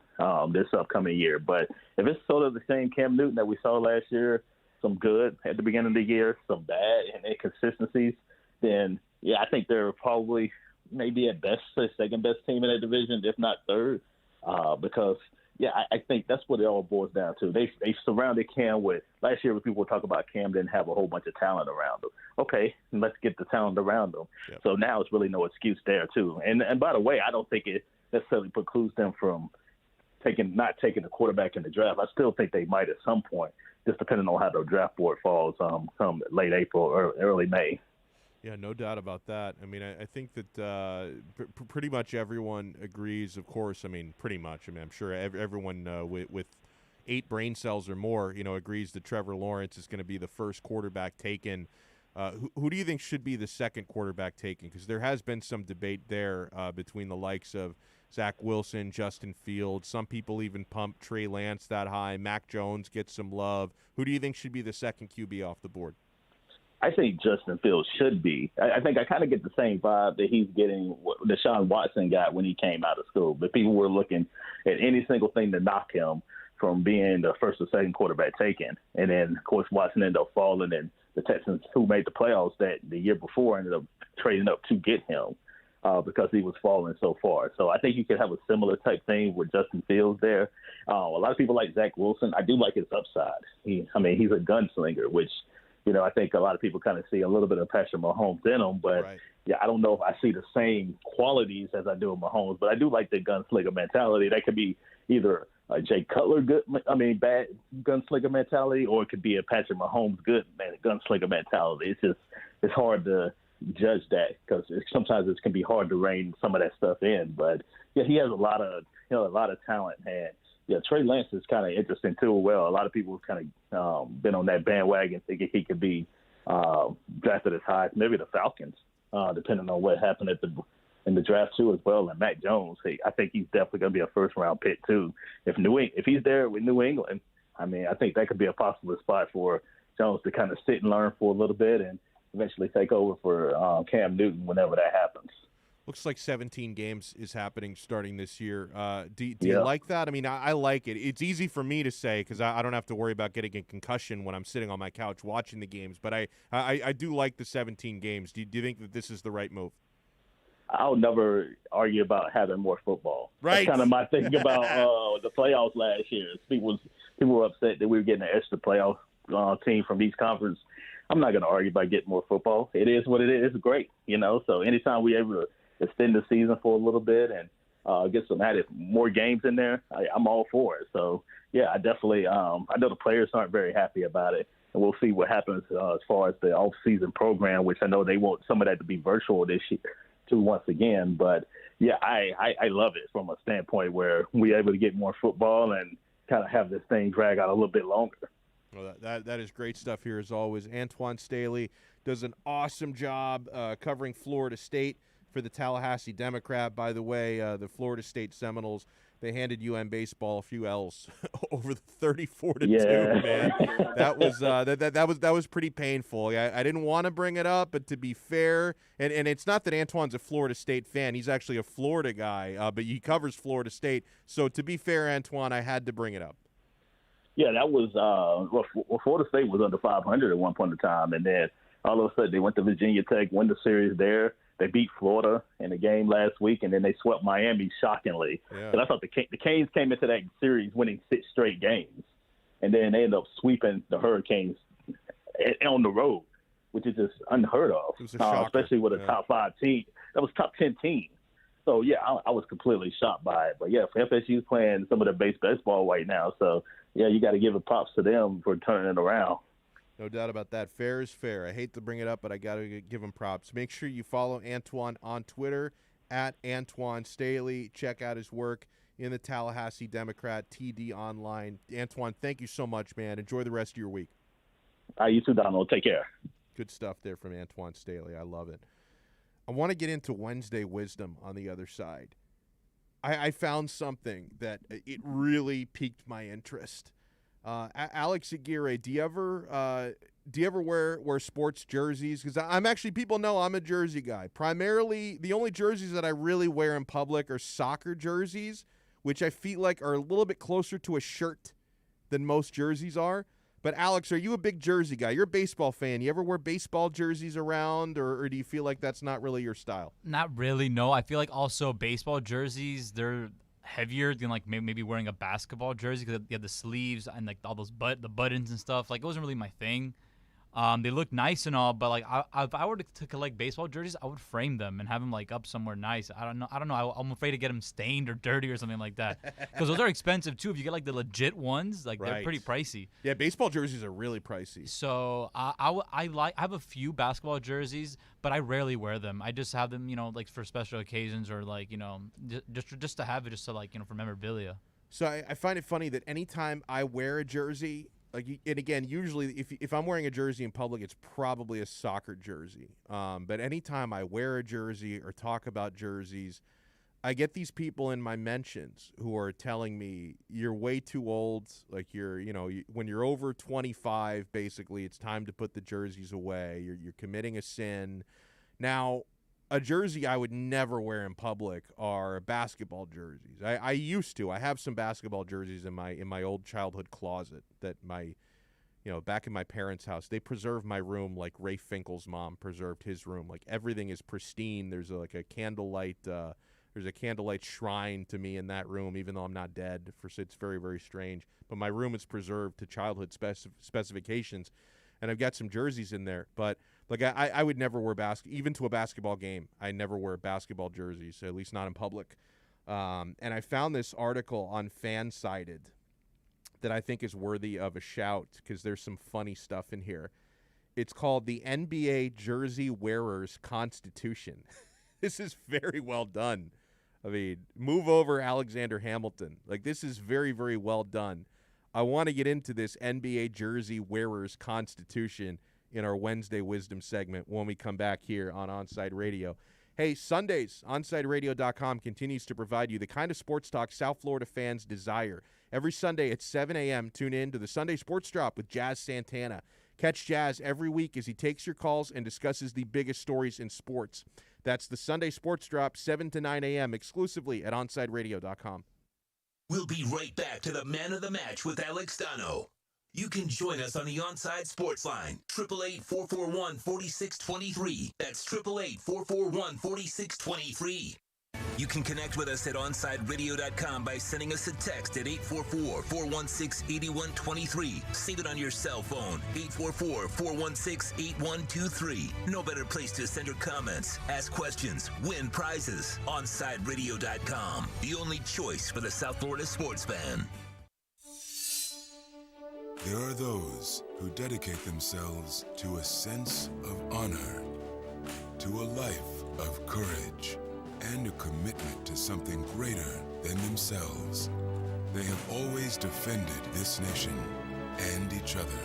this upcoming year. But if it's sort of the same Cam Newton that we saw last year, some good at the beginning of the year, some bad and inconsistencies, then, yeah, I think they're probably maybe at best the second-best team in that division, if not third, because, yeah, I think that's what it all boils down to. They surrounded Cam with – last year when people were talking about Cam didn't have a whole bunch of talent around him. Okay, let's get the talent around them. Yep. So now it's really no excuse there, too. And by the way, I don't think it necessarily precludes them from not taking a quarterback in the draft. I still think they might at some point, just depending on how the draft board falls come late April or early May. Yeah, no doubt about that. I mean, I think that pretty much everyone agrees, of course. I mean, pretty much. I mean, I'm sure everyone with 8 brain cells or more, agrees that Trevor Lawrence is going to be the first quarterback taken. Who do you think should be the second quarterback taken? Because there has been some debate there between the likes of Zach Wilson, Justin Fields. Some people even pump Trey Lance that high. Mac Jones gets some love. Who do you think should be the second QB off the board? I think Justin Fields should be. I think I kind of get the same vibe that he's getting, what Deshaun Watson got when he came out of school. But people were looking at any single thing to knock him from being the first or second quarterback taken. And then, of course, Watson ended up falling, and the Texans, who made the playoffs that the year before, ended up trading up to get him because he was falling so far. So I think you could have a similar type thing with Justin Fields there. A lot of people like Zach Wilson. I do like his upside. He's a gunslinger, which – I think a lot of people kind of see a little bit of Patrick Mahomes in him, but yeah, I don't know if I see the same qualities as I do with Mahomes, but I do like the gunslinger mentality. That could be either a Jay Cutler bad gunslinger mentality, or it could be a Patrick Mahomes gunslinger mentality. It's hard to judge that because sometimes it can be hard to rein some of that stuff in. But yeah, he has a lot of talent, and yeah, Trey Lance is kind of interesting too. Well, a lot of people have kind of been on that bandwagon thinking he could be drafted as high as maybe the Falcons, depending on what happened in the draft too as well. And Mac Jones, I think he's definitely going to be a first-round pick too. If he's there with New England, I mean, I think that could be a possible spot for Jones to kind of sit and learn for a little bit and eventually take over for Cam Newton whenever that happens. Looks like 17 games is happening starting this year. Do you like that? I mean, I like it. It's easy for me to say because I don't have to worry about getting a concussion when I'm sitting on my couch watching the games. But I do like the 17 games. Do you think that this is the right move? I'll never argue about having more football. Right. That's kind of my thing about the playoffs last year. People were upset that we were getting an extra playoff team from each conference. I'm not going to argue about getting more football. It is what it is. It's great, So anytime we able to extend the season for a little bit and get some added more games in there, I'm all for it. So, yeah, I definitely I know the players aren't very happy about it, and we'll see what happens as far as the off-season program, which I know they want some of that to be virtual this year too once again. But, yeah, I love it from a standpoint where we're able to get more football and kind of have this thing drag out a little bit longer. Well, that is great stuff here as always. Antoine Staley does an awesome job covering Florida State for the Tallahassee Democrat. By the way, the Florida State Seminoles, they handed UM baseball a few L's over the 34-2, man. That was pretty painful. I didn't want to bring it up, but to be fair, and it's not that Antoine's a Florida State fan. He's actually a Florida guy, but he covers Florida State. So to be fair, Antoine, I had to bring it up. Yeah, that was Florida State was under 500 at one point in time, and then all of a sudden they went to Virginia Tech, won the series there. They beat Florida in the game last week, and then they swept Miami shockingly. Yeah. And I thought the Canes came into that series winning 6 straight games, and then they ended up sweeping the Hurricanes on the road, which is just unheard of, especially with a top 5 team. That was top 10 team. So, yeah, I was completely shocked by it. But, yeah, FSU's playing some of the base baseball right now. So, yeah, you got to give it props to them for turning it around. No doubt about that. Fair is fair. I hate to bring it up, but I got to give him props. Make sure you follow Antoine on Twitter at Antoine Staley. Check out his work in the Tallahassee Democrat, TD Online. Antoine, thank you so much, man. Enjoy the rest of your week. You too, Donald. Take care. Good stuff there from Antoine Staley. I love it. I want to get into Wednesday wisdom on the other side. I found something that it really piqued my interest. Alex Aguirre, do you ever wear sports jerseys? Because I'm actually, people know I'm a jersey guy. Primarily, the only jerseys that I really wear in public are soccer jerseys, which I feel like are a little bit closer to a shirt than most jerseys are. But Alex, are you a big jersey guy? You're a baseball fan. You ever wear baseball jerseys around, or do you feel like that's not really your style? Not really, no. I feel like also baseball jerseys, they're heavier than like maybe wearing a basketball jersey because you have the sleeves and like all those the buttons and stuff. Like it wasn't really my thing. They look nice and all, but like if I were to collect baseball jerseys, I would frame them and have them like up somewhere nice. I don't know. I'm afraid to get them stained or dirty or something like that because those are expensive too. If you get like the legit ones, like they're pretty pricey. Yeah, baseball jerseys are really pricey. So I have a few basketball jerseys, but I rarely wear them. I just have them, like for special occasions or like just to have it, just to like for memorabilia. So I find it funny that anytime I wear a jersey. And again, usually if I'm wearing a jersey in public, it's probably a soccer jersey. But anytime I wear a jersey or talk about jerseys, I get these people in my mentions who are telling me you're way too old. Like when you're over 25, basically, it's time to put the jerseys away. You're committing a sin. Now, a jersey I would never wear in public are basketball jerseys. I used to. I have some basketball jerseys in my old childhood closet that back in my parents' house. They preserved my room like Ray Finkel's mom preserved his room. Like everything is pristine. There's a candlelight. There's a candlelight shrine to me in that room, even though I'm not dead. It's very, very strange. But my room is preserved to childhood specifications, and I've got some jerseys in there, but. Like, I would never wear even to a basketball game. I never wear basketball jerseys, at least not in public. And I found this article on Fansided that I think is worthy of a shout because there's some funny stuff in here. It's called the NBA Jersey Wearers Constitution. This is very well done. I mean, move over Alexander Hamilton. Like, this is very, very well done. I want to get into this NBA Jersey Wearers Constitution in our Wednesday Wisdom segment when we come back here on Onside Radio. Hey, Sundays, OnsideRadio.com continues to provide you the kind of sports talk South Florida fans desire. Every Sunday at 7 a.m., tune in to the Sunday Sports Drop with Jazz Santana. Catch Jazz every week as he takes your calls and discusses the biggest stories in sports. That's the Sunday Sports Drop, 7 to 9 a.m., exclusively at OnsideRadio.com. We'll be right back to the Man of the Match with Alex Donno. You can join us on the Onside Sports Line, 888-441-4623. That's 888-441-4623. You can connect with us at OnsideRadio.com by sending us a text at 844-416-8123. Save it on your cell phone, 844-416-8123. No better place to send your comments, ask questions, win prizes. OnsideRadio.com, the only choice for the South Florida sports fan. There are those who dedicate themselves to a sense of honor, to a life of courage, and a commitment to something greater than themselves. They have always defended this nation and each other.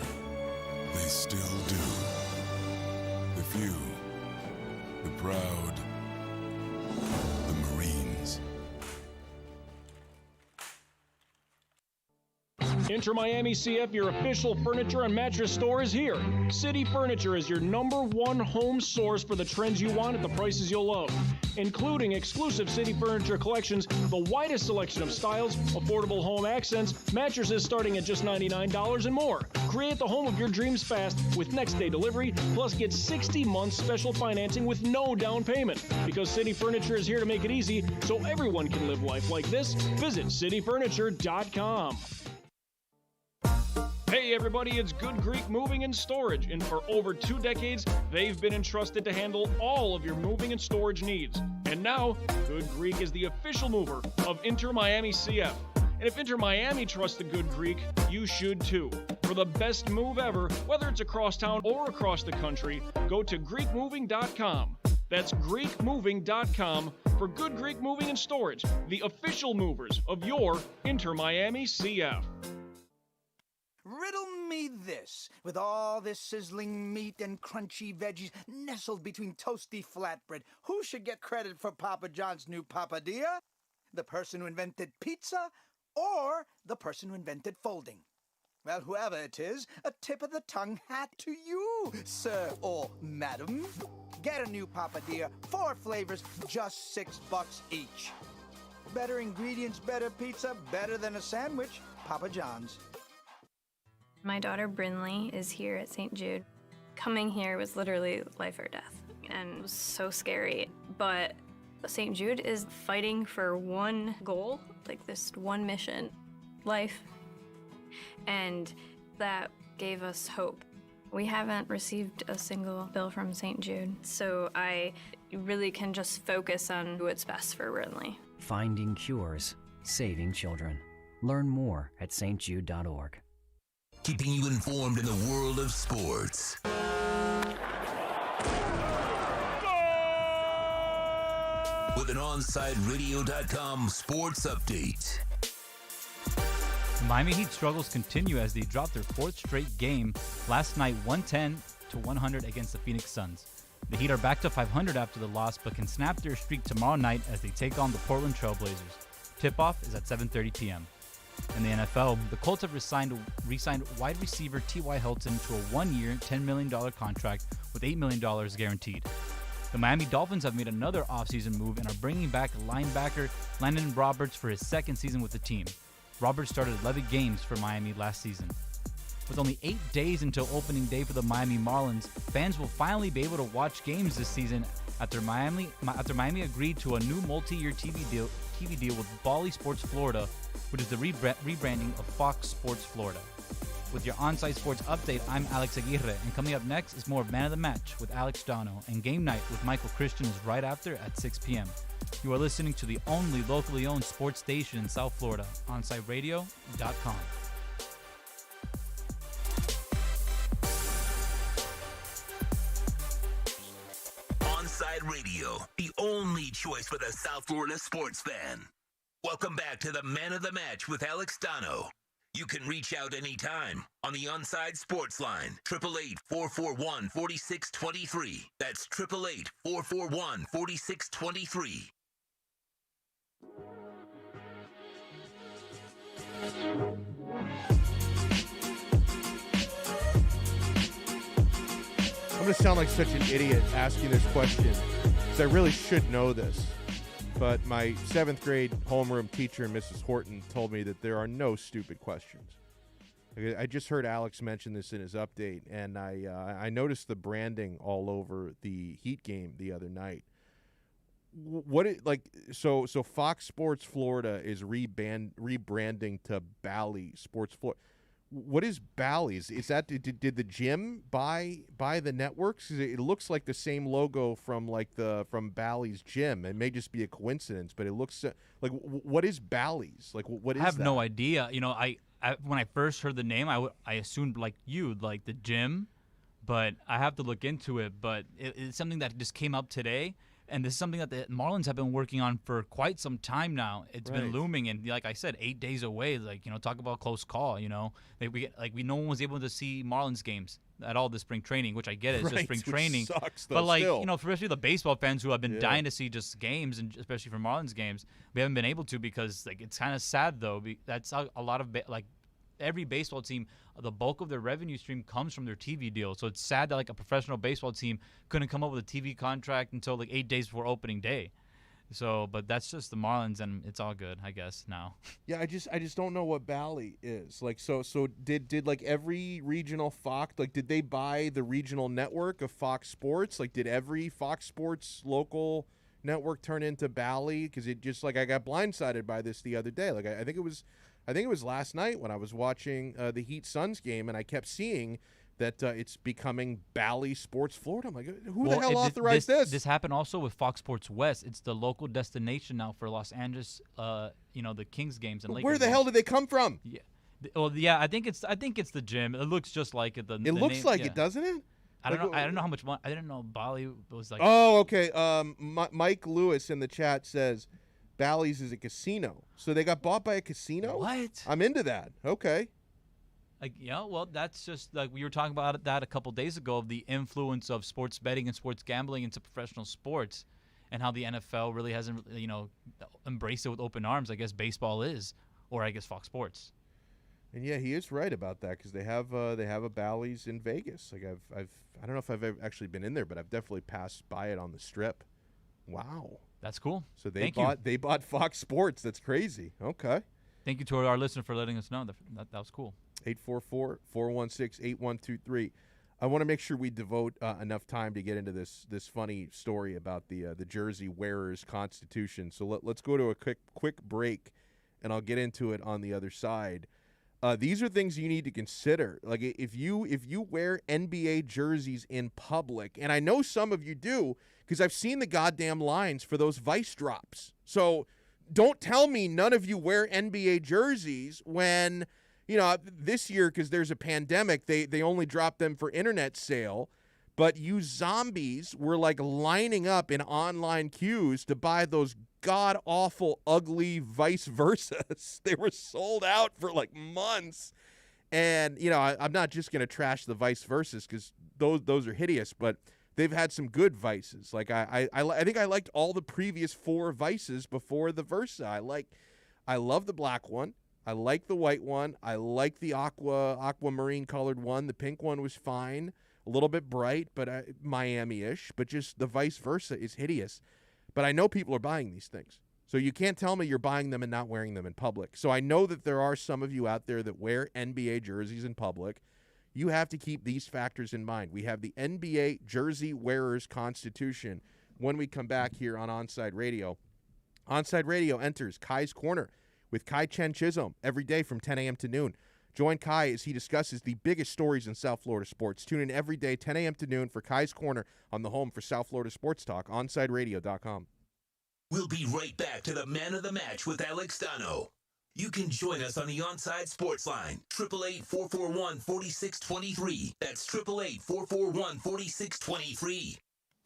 They still do. The few, the proud, the Marines. Inter Miami CF, your official furniture and mattress store, is here. City Furniture is your #1 home source for the trends you want at the prices you'll love, including exclusive City Furniture collections, the widest selection of styles, affordable home accents, mattresses starting at just $99 and more. Create the home of your dreams fast with next-day delivery, plus get 60 months special financing with no down payment. Because City Furniture is here to make it easy so everyone can live life like this, visit cityfurniture.com. Hey everybody, it's Good Greek Moving and Storage, and for over 2 decades, they've been entrusted to handle all of your moving and storage needs. And now, Good Greek is the official mover of Inter Miami CF. And if Inter Miami trusts the good Greek, you should too. For the best move ever, whether it's across town or across the country, go to GreekMoving.com. That's GreekMoving.com for Good Greek Moving and Storage, the official movers of your Inter Miami CF. Riddle me this. With all this sizzling meat and crunchy veggies nestled between toasty flatbread, who should get credit for Papa John's new papadilla? The person who invented pizza or the person who invented folding? Well, whoever it is, a tip of the tongue hat to you, sir or madam. Get a new papadilla, 4 flavors, just $6 each. Better ingredients, better pizza, better than a sandwich. Papa John's. My daughter Brinley is here at St. Jude. Coming here was literally life or death, and it was so scary. But St. Jude is fighting for one goal, like this one mission, life. And that gave us hope. We haven't received a single bill from St. Jude, so I really can just focus on what's best for Brinley. Finding cures, saving children. Learn more at stjude.org. Keeping you informed in the world of sports. With an OnSideRadio.com sports update. Miami Heat struggles continue as they dropped their 4th straight game last night, 110-100 against the Phoenix Suns. The Heat are back to 500 after the loss, but can snap their streak tomorrow night as they take on the Portland Trailblazers. Tip-off is at 7:30 p.m. In the NFL, the Colts have re-signed wide receiver T.Y. Hilton to a 1-year, $10 million contract with $8 million guaranteed. The Miami Dolphins have made another offseason move and are bringing back linebacker Landon Roberts for his 2nd season with the team. Roberts started 11 games for Miami last season. With only 8 days until opening day for the Miami Marlins, fans will finally be able to watch games this season after Miami agreed to a new multi-year TV deal with Bally Sports Florida, which is the rebranding of Fox Sports Florida. With your on-site sports update, I'm Alex Aguirre, and coming up next is more of Man of the Match with Alex Donno, and Game Night with Michael Christian is right after at 6 p.m. You are listening to the only locally owned sports station in South Florida, OnSideRadio.com. Onside Radio, the only choice for the South Florida sports fan. Welcome back to the Man of the Match with Alex Donno. You can reach out anytime on the Onside Sports Line, 888-441-4623. That's 888-441-4623. I'm going to sound like such an idiot asking this question, because I really should know this. But my 7th grade homeroom teacher, Mrs. Horton, told me that there are no stupid questions. I just heard Alex mention this in his update, and I noticed the branding all over the Heat game the other night. So Fox Sports Florida is rebranding to Bally Sports Florida. What is Bally's? Is that did the gym buy the networks? It looks like the same logo from Bally's gym. It may just be a coincidence, but it looks like what is Bally's? Like what is? I have that? no idea. You know, I when I first heard the name, I assumed like the gym, but I have to look into it. But it's something that just came up today. And this is something that the Marlins have been working on for quite some time now. It's been looming, and like I said, 8 days away. Talk about a close call. No one was able to see Marlins games at all this spring training, which I get it's just spring training. Sucks, but still. Especially the baseball fans who have been dying to see just games, and especially for Marlins games, we haven't been able to because it's kind of sad though. That's a lot of every baseball team, the bulk of their revenue stream comes from their TV deal. So it's sad that a professional baseball team couldn't come up with a TV contract until 8 days before opening day. So, but that's just the Marlins, and it's all good, I guess, now. Yeah, I just don't know what Bally is. So did every regional Fox, did they buy the regional network of Fox Sports? Did every Fox Sports local network turn into Bally? Because it just I got blindsided by this the other day. I think it was last night when I was watching the Heat Suns game, and I kept seeing that it's becoming Bally Sports Florida. I'm like, who the hell authorized this? This happened also with Fox Sports West. It's the local destination now for Los Angeles, the Kings games and Lakers. Where the hell did they come from? Yeah. Well, yeah, I think it's the gym. It looks just like it. It looks like it, doesn't it? I don't know. I don't know how much money. I didn't know Bali was like. Oh, okay. Mike Lewis in the chat says Bally's is a casino, so they got bought by a casino. What? I'm into that. Okay. Well, that's just like we were talking about that a couple days ago of the influence of sports betting and sports gambling into professional sports, and how the NFL really hasn't, embraced it with open arms. I guess baseball is, or I guess Fox Sports. And yeah, he is right about that because they have a Bally's in Vegas. Like I don't know if I've ever actually been in there, but I've definitely passed by it on the Strip. Wow, that's cool. So they bought Fox Sports. That's crazy. Okay. Thank you to our listener for letting us know. That was cool. 844-416-8123. I want to make sure we devote enough time to get into this funny story about the jersey wearer's constitution. So let's go to a quick break, and I'll get into it on the other side. These are things you need to consider. Like if you wear NBA jerseys in public, and I know some of you do because I've seen the goddamn lines for those Vice drops. So don't tell me none of you wear NBA jerseys when, this year, because there's a pandemic, they only dropped them for internet sale. But you zombies were like lining up in online queues to buy those god-awful, ugly vice versas. They were sold out for like months. And, I'm not just going to trash the vice versas because those are hideous, but they've had some good vices. Like I think I liked all the previous 4 vices before the Versa. I love the black one. I like the white one. I like the aquamarine colored one. The pink one was fine. A little bit bright, but Miami-ish. But just the vice versa is hideous. But I know people are buying these things. So you can't tell me you're buying them and not wearing them in public. So I know that there are some of you out there that wear NBA jerseys in public. You have to keep these factors in mind. We have the NBA Jersey Wearers Constitution when we come back here on Onside Radio. Onside Radio enters Kai's Corner with Kai Chen Chisholm every day from 10 a.m. to noon. Join Kai as he discusses the biggest stories in South Florida sports. Tune in every day, 10 a.m. to noon, for Kai's Corner on the home for South Florida sports talk, OnsideRadio.com. We'll be right back to the Man of the Match with Alex Donno. You can join us on the Onside Sports Line, 888-441-4623. That's 888-441-4623.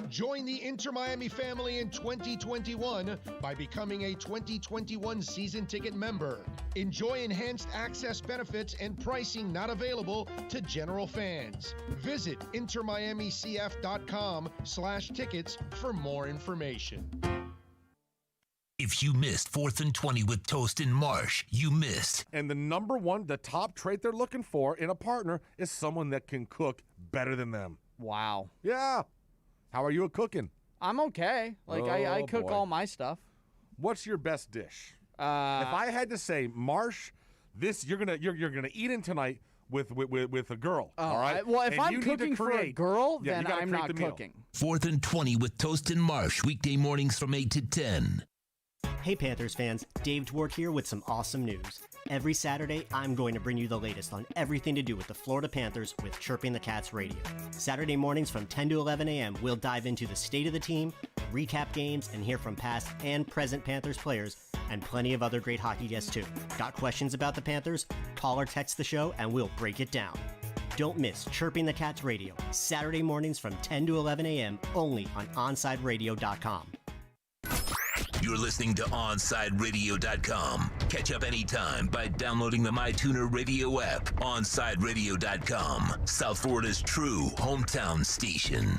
Join the Inter Miami family in 2021 by becoming a 2021 season ticket member. Enjoy enhanced access benefits and pricing not available to general fans. Visit intermiamicf.com/tickets for more information. If you missed 4th and 20 with Toast and Marsh, you missed. And the top trait they're looking for in a partner is someone that can cook better than them. Wow. Yeah. How are you at cooking? I'm okay. I cook all my stuff. What's your best dish? If I had to say, Marsh, this you're gonna eat in tonight with a girl. All right. Well, if I'm cooking for a girl, then I'm not cooking. 4th and 20 with Toast and Marsh, weekday mornings from 8 to 10. Hey Panthers fans, Dave Dwork here with some awesome news. Every Saturday, I'm going to bring you the latest on everything to do with the Florida Panthers with Chirping the Cats Radio. Saturday mornings from 10 to 11 a.m., we'll dive into the state of the team, recap games, and hear from past and present Panthers players, and plenty of other great hockey guests too. Got questions about the Panthers? Call or text the show and we'll break it down. Don't miss Chirping the Cats Radio, Saturday mornings from 10 to 11 a.m., only on OnsideRadio.com. You're listening to OnsideRadio.com. Catch up anytime by downloading the MyTuner Radio app. OnsideRadio.com, South Florida's true hometown station.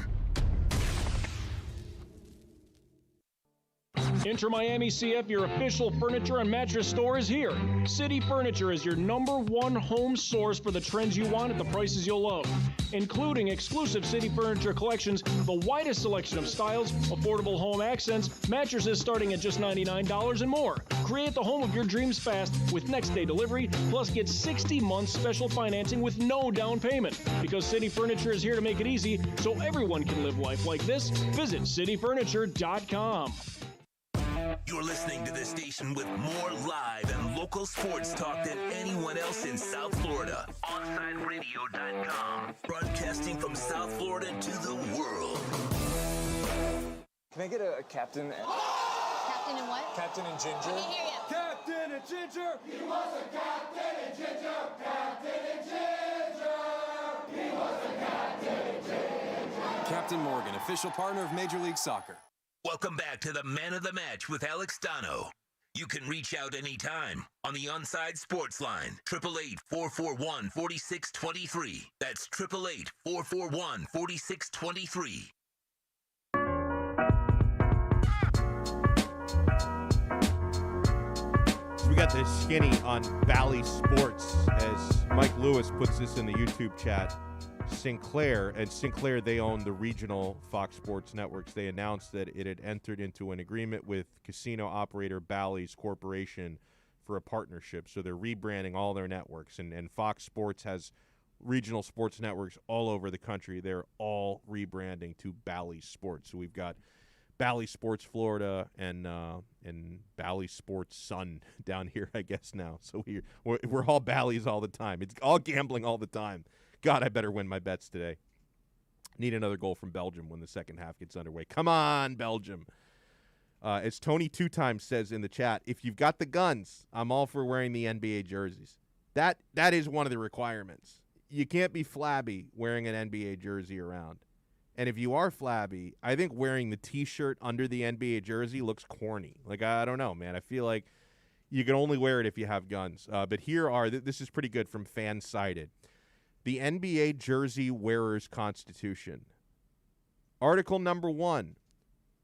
Inter Miami CF, your official furniture and mattress store, is here. City Furniture is your #1 home source for the trends you want at the prices you'll love, including exclusive City Furniture collections, the widest selection of styles, affordable home accents, mattresses starting at just $99 and more. Create the home of your dreams fast with next-day delivery, plus get 60 months special financing with no down payment. Because City Furniture is here to make it easy so everyone can live life like this, visit cityfurniture.com. You're listening to the station with more live and local sports talk than anyone else in South Florida. OnSideRadio.com. Broadcasting from South Florida to the world. Can I get a captain? Captain and what? Captain and Ginger. I can't hear you. Captain and Ginger. He was a captain and ginger, captain and ginger. He was a captain and ginger. Captain Morgan, official partner of Major League Soccer. Welcome back to the Man of the Match with Alex Donno. You can reach out anytime on the Onside Sports Line, 888-441-4623. That's 888-441-4623. We got the skinny on Bally Sports, as Mike Lewis puts this in the YouTube chat. Sinclair, they own the regional Fox Sports networks. They announced that it had entered into an agreement with casino operator Bally's Corporation for a partnership. So they're rebranding all their networks, and Fox Sports has regional sports networks all over the country. They're all rebranding to Bally Sports. So we've got Bally Sports Florida and Bally Sports Sun down here, I guess now. So we're all Bally's all the time. It's all gambling all the time. God, I better win my bets today. Need another goal from Belgium when the second half gets underway. Come on, Belgium. As Tony Two Times says in the chat, if you've got the guns, I'm all for wearing the NBA jerseys. That is one of the requirements. You can't be flabby wearing an NBA jersey around. And if you are flabby, I think wearing the T-shirt under the NBA jersey looks corny. Like, I don't know, man. I feel like you can only wear it if you have guns. But here are, this is pretty good from Fansided. The NBA Jersey Wearer's Constitution. Article number 1,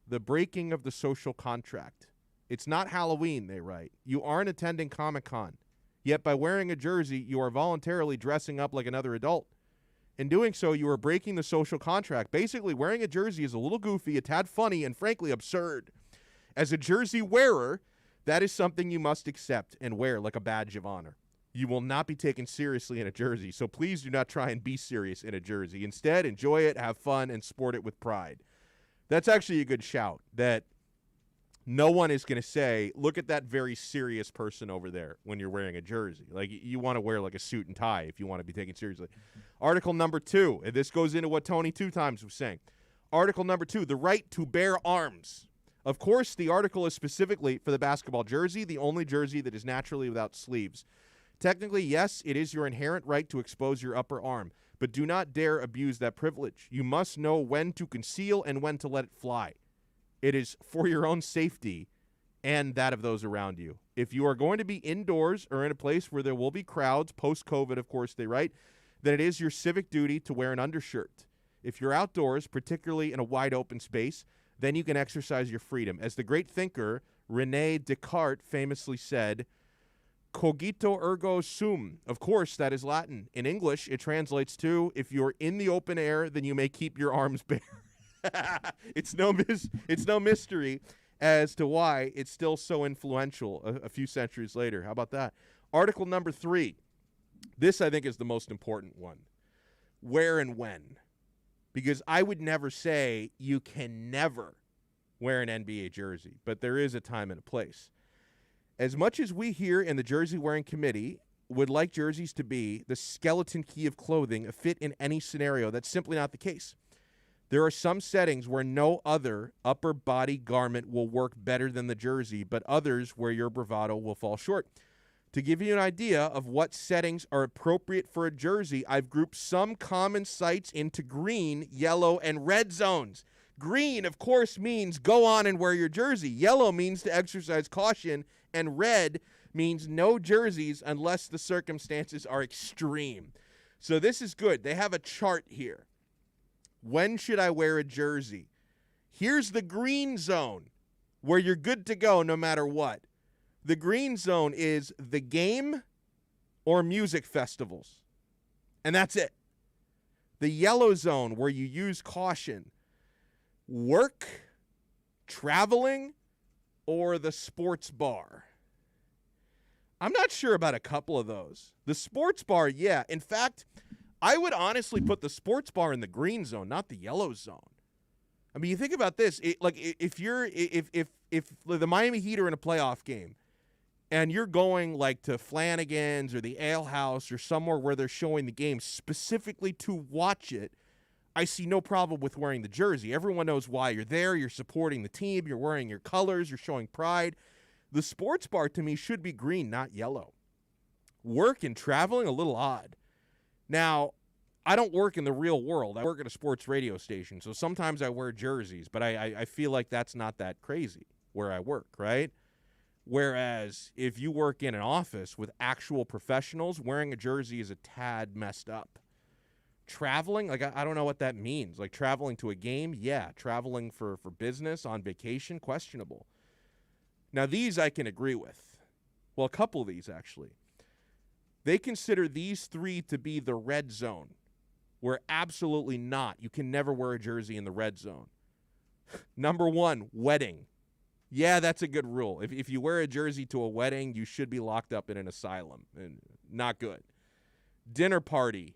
the breaking of the social contract. It's not Halloween, they write. You aren't attending Comic-Con. Yet by wearing a jersey, you are voluntarily dressing up like another adult. In doing so, you are breaking the social contract. Basically, wearing a jersey is a little goofy, a tad funny, and frankly absurd. As a jersey wearer, that is something you must accept and wear like a badge of honor. You will not be taken seriously in a jersey, so please do not try and be serious in a jersey. Instead, enjoy it, have fun, and sport it with pride. That's actually a good shout, that no one is going to say, look at that very serious person over there when you're wearing a jersey. Like, you want to wear like a suit and tie if you want to be taken seriously. Article number 2, and this goes into what Tony Two Times was saying. Article number 2, the right to bear arms. Of course, the article is specifically for the basketball jersey, the only jersey that is naturally without sleeves. Technically, yes, it is your inherent right to expose your upper arm, but do not dare abuse that privilege. You must know when to conceal and when to let it fly. It is for your own safety and that of those around you. If you are going to be indoors or in a place where there will be crowds, post-COVID, of course, they write, then it is your civic duty to wear an undershirt. If you're outdoors, particularly in a wide open space, then you can exercise your freedom. As the great thinker René Descartes famously said, cogito ergo sum. Of course, that is Latin. In English, it translates to, if you're in the open air, then you may keep your arms bare. It's no mystery as to why it's still so influential a few centuries later. How about that? Article number 3. This, I think, is the most important one. Where and when. Because I would never say you can never wear an NBA jersey, but there is a time and a place. As much as we here in the Jersey Wearing Committee would like jerseys to be the skeleton key of clothing, a fit in any scenario, that's simply not the case. There are some settings where no other upper body garment will work better than the jersey, but others where your bravado will fall short. To give you an idea of what settings are appropriate for a jersey, I've grouped some common sites into green, yellow, and red zones. Green, of course, means go on and wear your jersey. Yellow means to exercise caution, and red means no jerseys unless the circumstances are extreme. So this is good. They have a chart here. When should I wear a jersey? Here's the green zone, where you're good to go no matter what. The green zone is the game or music festivals, and that's it. The yellow zone, where you use caution, work, traveling, or the sports bar. I'm not sure about a couple of those. The sports bar, yeah. In fact, I would honestly put the sports bar in the green zone, not the yellow zone. I mean, you think about this. If if the Miami Heat are in a playoff game and you're going like to Flanagan's or the Ale House or somewhere where they're showing the game specifically to watch it, I see no problem with wearing the jersey. Everyone knows why you're there. You're supporting the team. You're wearing your colors. You're showing pride. The sports bar, to me, should be green, not yellow. Work and traveling, a little odd. Now, I don't work in the real world. I work at a sports radio station, so sometimes I wear jerseys, but I feel like that's not that crazy where I work, right? Whereas if you work in an office with actual professionals, wearing a jersey is a tad messed up. Traveling, like I don't know what that means. Like traveling to a game, yeah. Traveling for business, on vacation, questionable. Now these I can agree with. Well, a couple of these actually. They consider these three to be the red zone, where absolutely not. You can never wear a jersey in the red zone. Number 1, wedding. Yeah, that's a good rule. If you wear a jersey to a wedding, you should be locked up in an asylum. And not good. Dinner party.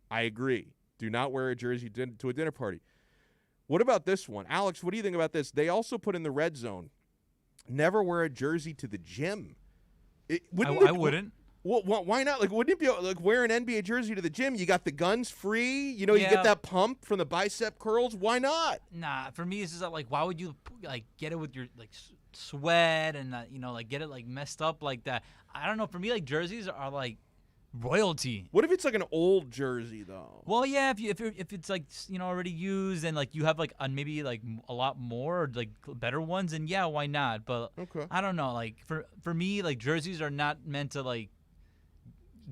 I agree. Do not wear a jersey to a dinner party. What about this one? Alex, what do you think about this? They also put in the red zone, never wear a jersey to the gym. I wouldn't. Well, why not? Like, wouldn't it be like wear an NBA jersey to the gym? You got the guns free. You know, you get that pump from the bicep curls. Why not? Nah, for me, it's just like, why would you like get it with your like sweat and like get it like messed up like that? I don't know. For me, like jerseys are like royalty. What if it's like an old jersey though? Well, yeah, if it's like already used and like you have like maybe like a lot more or like better ones, and yeah, why not? But okay. I don't know. Like for me, like jerseys are not meant to like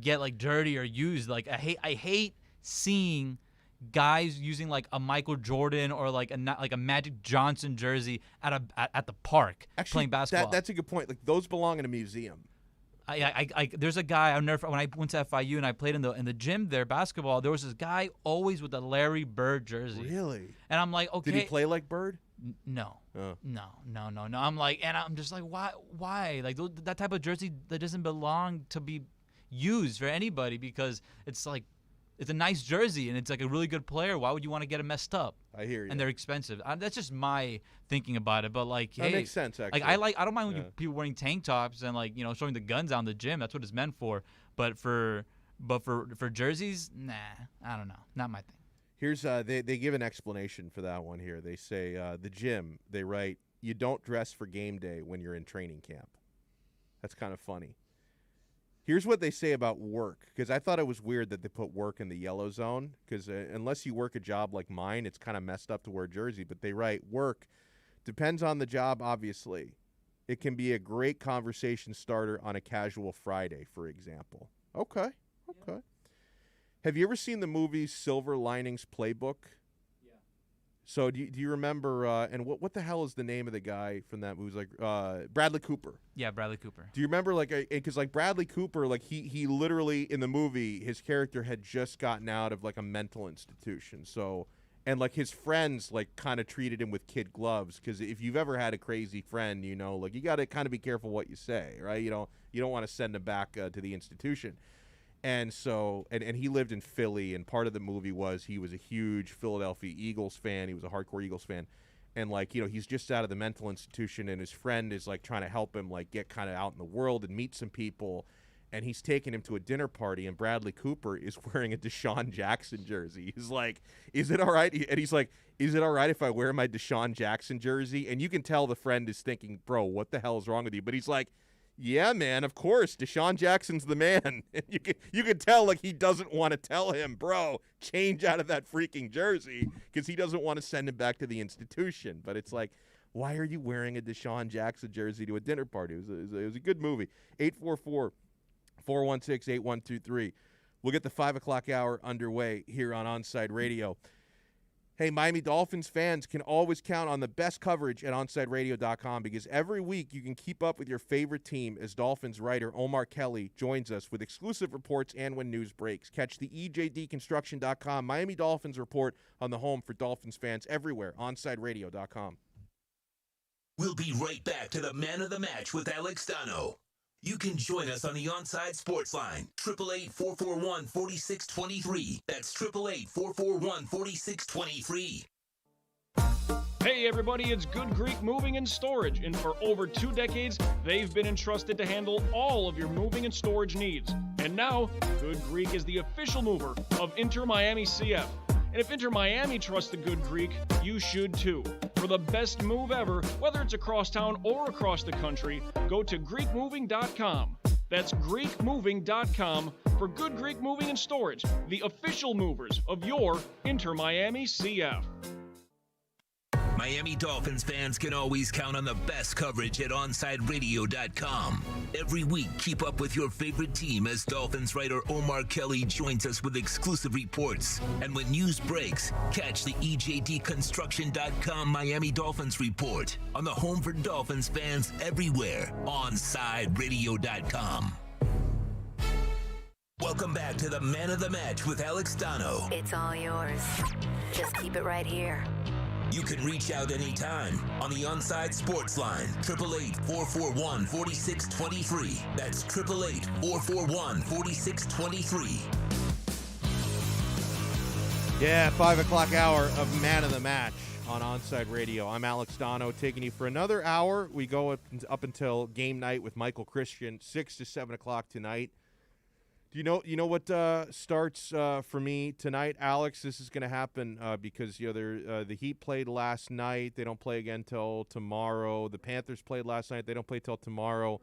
get like dirty or used. Like I hate seeing guys using like a Michael Jordan or like a Magic Johnson jersey at the park playing basketball. That's a good point. Like those belong in a museum. I there's a guy when I went to FIU and I played in the gym there basketball. There was this guy always with a Larry Bird jersey. Really? And I'm like, okay. Did he play like Bird? No. No. I'm like, and I'm just like, why? Like that type of jersey that doesn't belong to be used for anybody, because it's like it's a nice jersey and it's like a really good player. Why would you want to get it messed up? I hear you. And they're expensive. That's just my thinking about it. But like, that makes sense. Actually, I don't mind when people wearing tank tops and like showing the guns out in the gym. That's what it's meant for. But for jerseys, nah, I don't know, not my thing. Here's they give an explanation for that one here. They say the gym. They write, you don't dress for game day when you're in training camp. That's kind of funny. Here's what they say about work, because I thought it was weird that they put work in the yellow zone, because unless you work a job like mine, it's kind of messed up to wear a jersey. But they write, work depends on the job, obviously. It can be a great conversation starter on a casual Friday, for example. Okay. Have you ever seen the movie Silver Linings Playbook? Yeah. So do you remember, and what the hell is the name of the guy from that movie? It was like Bradley Cooper. Yeah, Bradley Cooper. Do you remember, like, because like Bradley Cooper, like he literally in the movie, his character had just gotten out of like a mental institution. So, and like his friends like kind of treated him with kid gloves, because if you've ever had a crazy friend, like you got to kind of be careful what you say, right? You don't want to send him back to the institution. And so, and he lived in Philly, and part of the movie was he was a huge Philadelphia Eagles fan. He was a hardcore Eagles fan. And, like, he's just out of the mental institution, and his friend is, like, trying to help him, like, get kind of out in the world and meet some people. And he's taking him to a dinner party, and Bradley Cooper is wearing a Deshaun Jackson jersey. He's like, is it all right? And he's like, is it all right if I wear my Deshaun Jackson jersey? And you can tell the friend is thinking, bro, what the hell is wrong with you? But he's like, yeah, man, of course, Deshaun Jackson's the man. And you can tell, like, he doesn't want to tell him, bro, change out of that freaking jersey, because he doesn't want to send him back to the institution. But it's like, why are you wearing a Deshaun Jackson jersey to a dinner party? It was a good movie. 844-416-8123. We'll get the 5 o'clock hour underway here on Onside Radio. Hey, Miami Dolphins fans can always count on the best coverage at OnsideRadio.com, because every week you can keep up with your favorite team as Dolphins writer Omar Kelly joins us with exclusive reports and when news breaks. Catch the EJDconstruction.com Miami Dolphins report on the home for Dolphins fans everywhere, OnsideRadio.com. We'll be right back to the Man of the Match with Alex Donno. You can join us on the Onside Sports Line, 888-441-4623. That's 888-441-4623. Hey everybody, it's Good Greek Moving and Storage, and for over 2 decades, they've been entrusted to handle all of your moving and storage needs. And now, Good Greek is the official mover of Inter Miami CF. And if Inter Miami trusts the Good Greek, you should too. For the best move ever, whether it's across town or across the country, go to GreekMoving.com. That's GreekMoving.com for Good Greek Moving and Storage, the official movers of your Inter Miami CF. Miami Dolphins fans can always count on the best coverage at OnsideRadio.com. Every week, keep up with your favorite team as Dolphins writer Omar Kelly joins us with exclusive reports. And when news breaks, catch the EJDConstruction.com Miami Dolphins report on the home for Dolphins fans everywhere, OnsideRadio.com. Welcome back to the Man of the Match with Alex Donno. It's all yours. Just keep it right here. You can reach out anytime on the Onside Sports Line, 888-441-4623. That's 888-441-4623. Yeah, 5 o'clock hour of Man of the Match on Onside Radio. I'm Alex Donno, taking you for another hour. We go up until game night with Michael Christian, 6 to 7 o'clock tonight. Do you know what starts for me tonight, Alex? This is going to happen because the Heat played last night. They don't play again till tomorrow. The Panthers played last night. They don't play till tomorrow.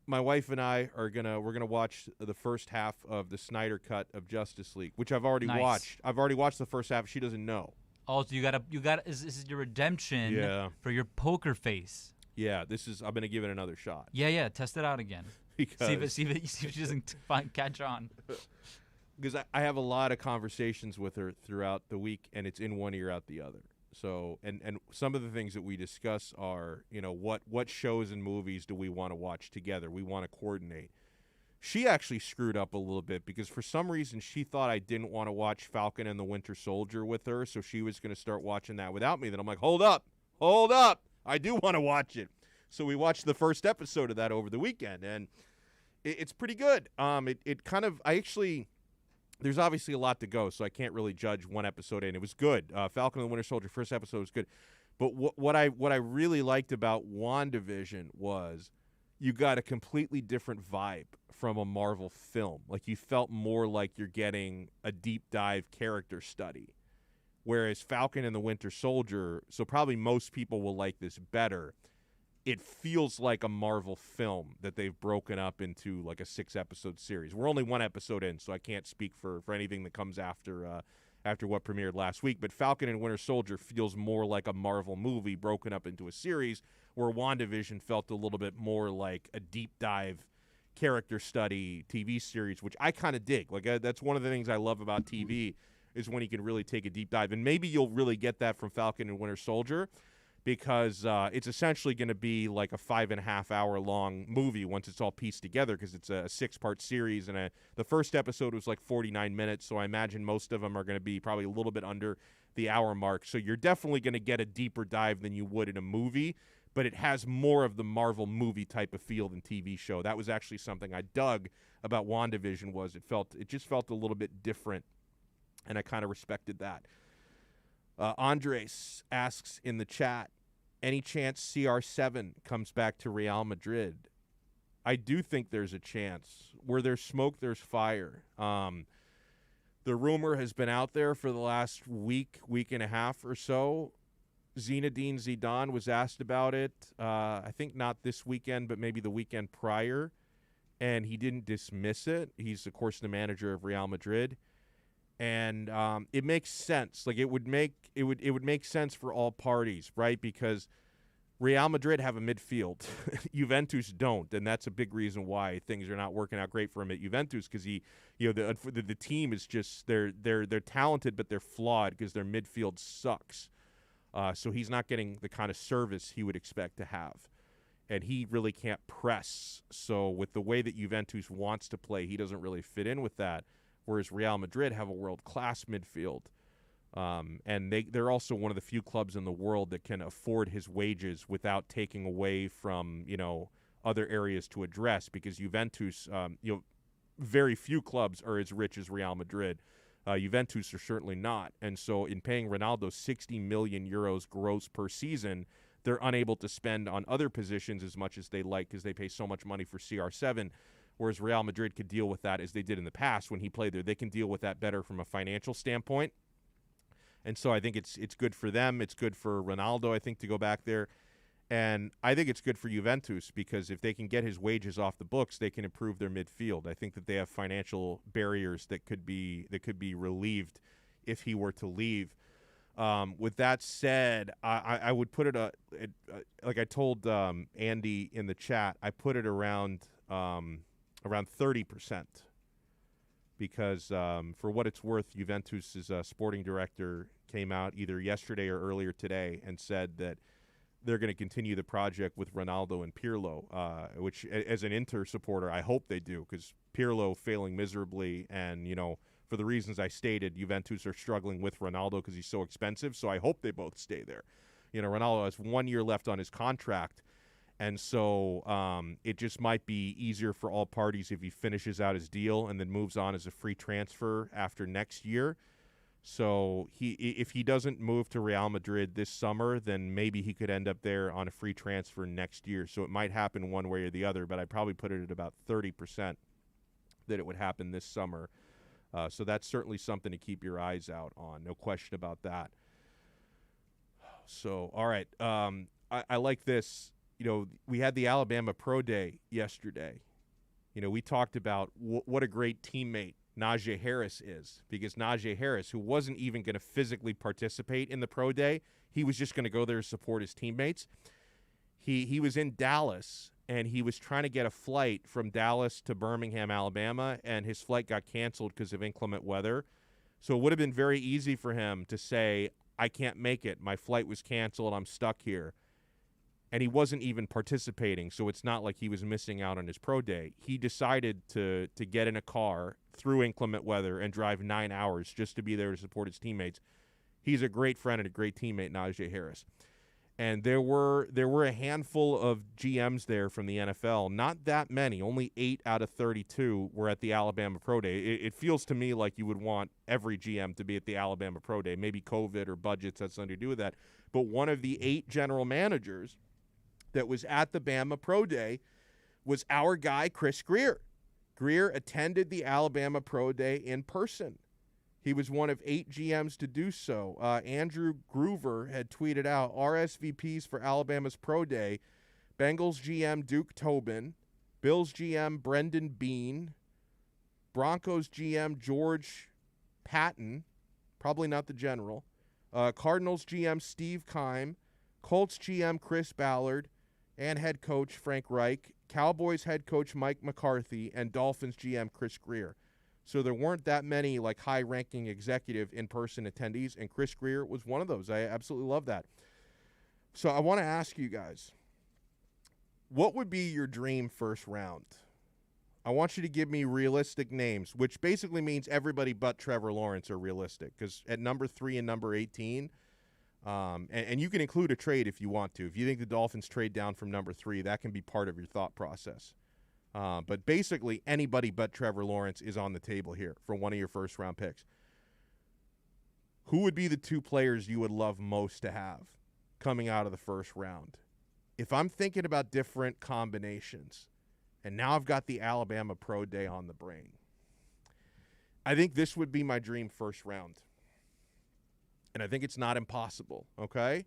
My wife and I we're gonna watch the first half of the Snyder Cut of Justice League, which I've already watched. I've already watched the first half. She doesn't know. Also, you gotta. This is your redemption for your poker face. Yeah, I'm gonna give it another shot. Yeah. Test it out again. Because see if she doesn't catch on. Because I have a lot of conversations with her throughout the week, and it's in one ear, out the other. So, and some of the things that we discuss are, what shows and movies do we want to watch together? We want to coordinate. She actually screwed up a little bit because for some reason she thought I didn't want to watch Falcon and the Winter Soldier with her, so she was going to start watching that without me. Then I'm like, hold up. I do want to watch it. So we watched the first episode of that over the weekend, and it's pretty good. There's obviously a lot to go, so I can't really judge one episode in. It was good. Falcon and the Winter Soldier, first episode was good. But what I really liked about WandaVision was you got a completely different vibe from a Marvel film. Like, you felt more like you're getting a deep dive character study. Whereas Falcon and the Winter Soldier, so probably most people will like this better, it feels like a Marvel film that they've broken up into like a 6-episode series. We're only one episode in, so I can't speak for anything that comes after what premiered last week. But Falcon and Winter Soldier feels more like a Marvel movie broken up into a series, where WandaVision felt a little bit more like a deep dive character study TV series, which I kind of dig. Like, that's one of the things I love about TV is when you can really take a deep dive. And maybe you'll really get that from Falcon and Winter Soldier, because it's essentially going to be like a 5.5-hour long movie once it's all pieced together, because it's a 6-part series, and the first episode was like 49 minutes, so I imagine most of them are going to be probably a little bit under the hour mark. So you're definitely going to get a deeper dive than you would in a movie, but it has more of the Marvel movie type of feel than TV show. That was actually something I dug about WandaVision, was it just felt a little bit different, and I kind of respected that. Andres asks in the chat, any chance CR7 comes back to Real Madrid? I do think there's a chance. Where there's smoke, there's fire. The rumor has been out there for the last week and a half or so. Zinedine Zidane was asked about it, I think not this weekend, but maybe the weekend prior, and he didn't dismiss it. He's, of course, the manager of Real Madrid. And it makes sense. Like, it would make sense for all parties, right? Because Real Madrid have a midfield, Juventus don't, and that's a big reason why things are not working out great for him at Juventus. Because the team is just they're talented, but they're flawed because their midfield sucks. So he's not getting the kind of service he would expect to have, and he really can't press. So with the way that Juventus wants to play, he doesn't really fit in with that. Whereas Real Madrid have a world-class midfield. And they're also one of the few clubs in the world that can afford his wages without taking away from, other areas to address, because Juventus, very few clubs are as rich as Real Madrid. Juventus are certainly not. And so in paying Ronaldo 60 million euros gross per season, they're unable to spend on other positions as much as they like because they pay so much money for CR7, whereas Real Madrid could deal with that as they did in the past when he played there. They can deal with that better from a financial standpoint. And so I think it's good for them. It's good for Ronaldo, I think, to go back there. And I think it's good for Juventus because if they can get his wages off the books, they can improve their midfield. I think that they have financial barriers that could be relieved if he were to leave. With that said, I would put it like I told Andy in the chat. I put it around 30% because for what it's worth, Juventus's sporting director came out either yesterday or earlier today and said that they're going to continue the project with Ronaldo and Pirlo, which as an Inter supporter, I hope they do because Pirlo failing miserably and, for the reasons I stated, Juventus are struggling with Ronaldo because he's so expensive, so I hope they both stay there. Ronaldo has 1 year left on his contract, and so it just might be easier for all parties if he finishes out his deal and then moves on as a free transfer after next year. So if he doesn't move to Real Madrid this summer, then maybe he could end up there on a free transfer next year. So it might happen one way or the other, but I'd probably put it at about 30% that it would happen this summer. So that's certainly something to keep your eyes out on. No question about that. So, all right. I like this. We had the Alabama Pro Day yesterday. We talked about what a great teammate Najee Harris is, because Najee Harris, who wasn't even going to physically participate in the Pro Day, he was just going to go there to support his teammates. He was in Dallas, and he was trying to get a flight from Dallas to Birmingham, Alabama, and his flight got canceled because of inclement weather. So it would have been very easy for him to say, I can't make it. My flight was canceled. I'm stuck here. And he wasn't even participating, so it's not like he was missing out on his pro day. He decided to get in a car through inclement weather and drive 9 hours just to be there to support his teammates. He's a great friend and a great teammate, Najee Harris. And there were a handful of GMs there from the NFL. Not that many. Only 8 out of 32 were at the Alabama Pro Day. It feels to me like you would want every GM to be at the Alabama Pro Day. Maybe COVID or budgets has something to do with that. But one of the 8 general managers that was at the Bama Pro Day was our guy, Chris Greer. Greer attended the Alabama Pro Day in person. He was one of 8 GMs to do so. Andrew Groover had tweeted out RSVPs for Alabama's Pro Day. Bengals GM Duke Tobin, Bills GM Brendan Bean, Broncos GM George Patton, probably not the general, Cardinals GM Steve Keim, Colts GM Chris Ballard, and head coach Frank Reich, Cowboys head coach Mike McCarthy, and Dolphins GM Chris Greer. So there weren't that many high-ranking executive in-person attendees, and Chris Greer was one of those. I absolutely love that. So I want to ask you guys, what would be your dream first round? I want you to give me realistic names, which basically means everybody but Trevor Lawrence are realistic, because at number 3 and number 18, and you can include a trade if you want to. If you think the Dolphins trade down from number 3, that can be part of your thought process. But basically, anybody but Trevor Lawrence is on the table here for one of your first-round picks. Who would be the 2 players you would love most to have coming out of the first round? If I'm thinking about different combinations, and now I've got the Alabama Pro Day on the brain, I think this would be my dream first round. And I think it's not impossible, okay?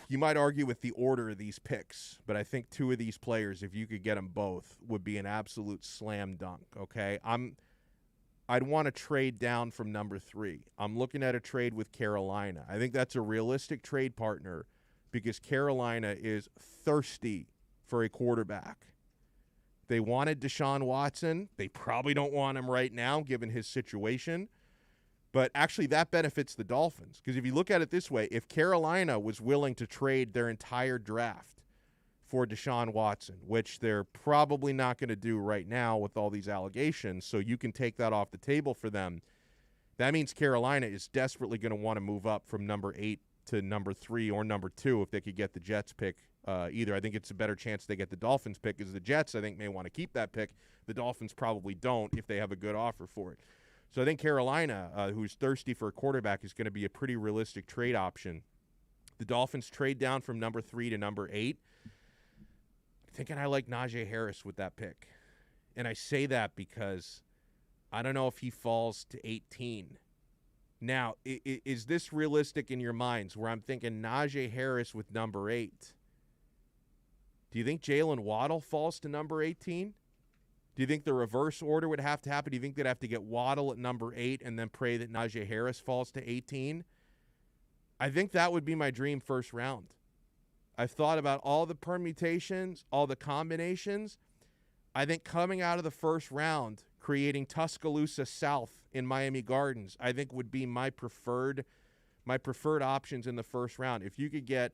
You might argue with the order of these picks, but I think 2 of these players, if you could get them both, would be an absolute slam dunk, okay? I'd want to trade down from number 3. I'm looking at a trade with Carolina. I think that's a realistic trade partner because Carolina is thirsty for a quarterback. They wanted Deshaun Watson. They probably don't want him right now given his situation. But actually, that benefits the Dolphins because if you look at it this way, if Carolina was willing to trade their entire draft for Deshaun Watson, which they're probably not going to do right now with all these allegations, so you can take that off the table for them, that means Carolina is desperately going to want to move up from number 8 to number 3 or number 2 if they could get the Jets pick either. I think it's a better chance they get the Dolphins pick because the Jets, I think, may want to keep that pick. The Dolphins probably don't if they have a good offer for it. So I think Carolina, who's thirsty for a quarterback, is going to be a pretty realistic trade option. The Dolphins trade down from number 3 to number 8. I'm thinking I like Najee Harris with that pick. And I say that because I don't know if he falls to 18. Now, is this realistic in your minds where I'm thinking Najee Harris with number 8? Do you think Jalen Waddle falls to number 18? Do you think the reverse order would have to happen? Do you think they'd have to get Waddle at number 8 and then pray that Najee Harris falls to 18? I think that would be my dream first round. I've thought about all the permutations, all the combinations. I think coming out of the first round, creating Tuscaloosa South in Miami Gardens, I think would be my preferred options in the first round. If you could get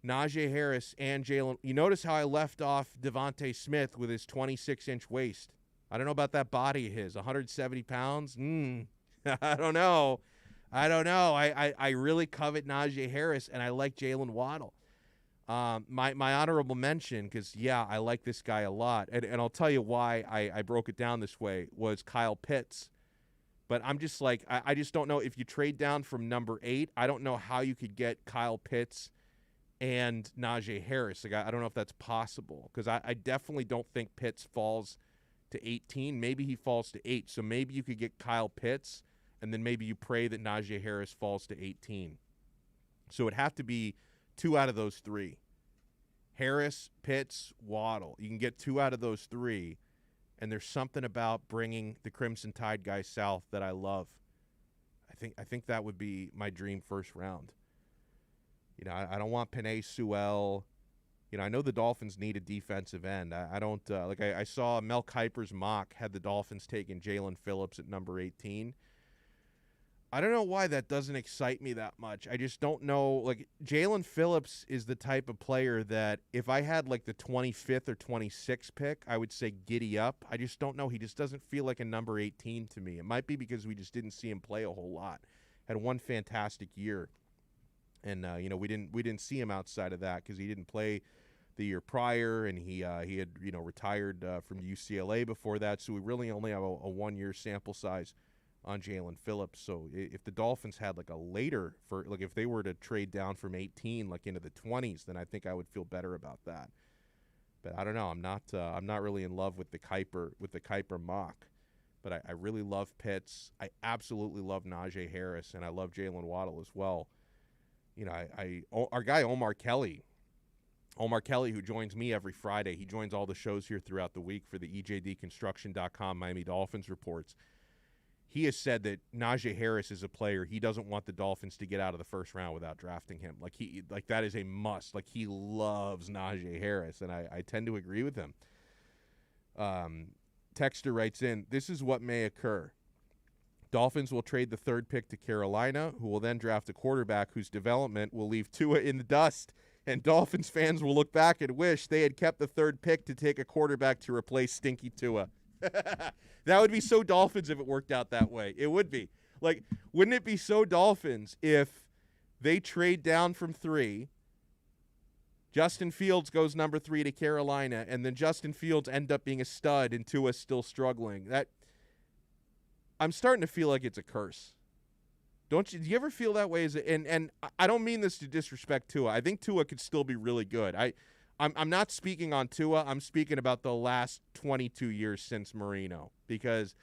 Najee Harris and Jalen, you notice how I left off Devontae Smith with his 26-inch waist. I don't know about that body of his, 170 pounds. I don't know. I really covet Najee Harris, and I like Jalen Waddle. My honorable mention, because, I like this guy a lot, and I'll tell you why I broke it down this way, was Kyle Pitts. But I'm just like, I just don't know if you trade down from number 8, I don't know how you could get Kyle Pitts and Najee Harris. Like, I don't know if that's possible, because I definitely don't think Pitts falls to 18. Maybe he falls to 8, so maybe you could get Kyle Pitts, and then maybe you pray that Najee Harris falls to 18. So it'd have to be 2 out of those 3. Harris, Pitts, Waddle. You can get 2 out of those 3, and there's something about bringing the Crimson Tide guys south that I love. I think that would be my dream first round. I don't want Penei Sewell. I know the Dolphins need a defensive end. I don't I saw Mel Kiper's mock had the Dolphins taking Jalen Phillips at number 18. I don't know why that doesn't excite me that much. I just don't know. Like, Jalen Phillips is the type of player that if I had like the 25th or 26th pick, I would say giddy up. I just don't know. He just doesn't feel like a number 18 to me. It might be because we just didn't see him play a whole lot. Had one fantastic year. And, we didn't see him outside of that because he didn't play the year prior, and he had, retired from UCLA before that. So we really only have a 1-year sample size on Jalen Phillips. So if the Dolphins had like a later, if they were to trade down from 18 like into the 20s, then I think I would feel better about that. But I don't know. I'm not really in love with the Kiper mock. But I really love Pitts. I absolutely love Najee Harris, and I love Jalen Waddle as well. Our guy Omar Kelly, who joins me every Friday, he joins all the shows here throughout the week for the EJDconstruction.com Miami Dolphins reports. He has said that Najee Harris is a player he doesn't want the Dolphins to get out of the first round without drafting him. Like that is a must. Like, he loves Najee Harris, and I tend to agree with him. Texter writes in, this is what may occur. Dolphins will trade the 3rd pick to Carolina, who will then draft a quarterback whose development will leave Tua in the dust, and Dolphins fans will look back and wish they had kept the 3rd pick to take a quarterback to replace stinky Tua. That would be so Dolphins if it worked out that way. It would be. Like, wouldn't it be so Dolphins if they trade down from 3, Justin Fields goes number 3 to Carolina, and then Justin Fields end up being a stud and Tua's still struggling? I'm starting to feel like it's a curse. Don't you? Do you ever feel that way? And I don't mean this to disrespect Tua. I think Tua could still be really good. I'm not speaking on Tua. I'm speaking about the last 22 years since Marino, because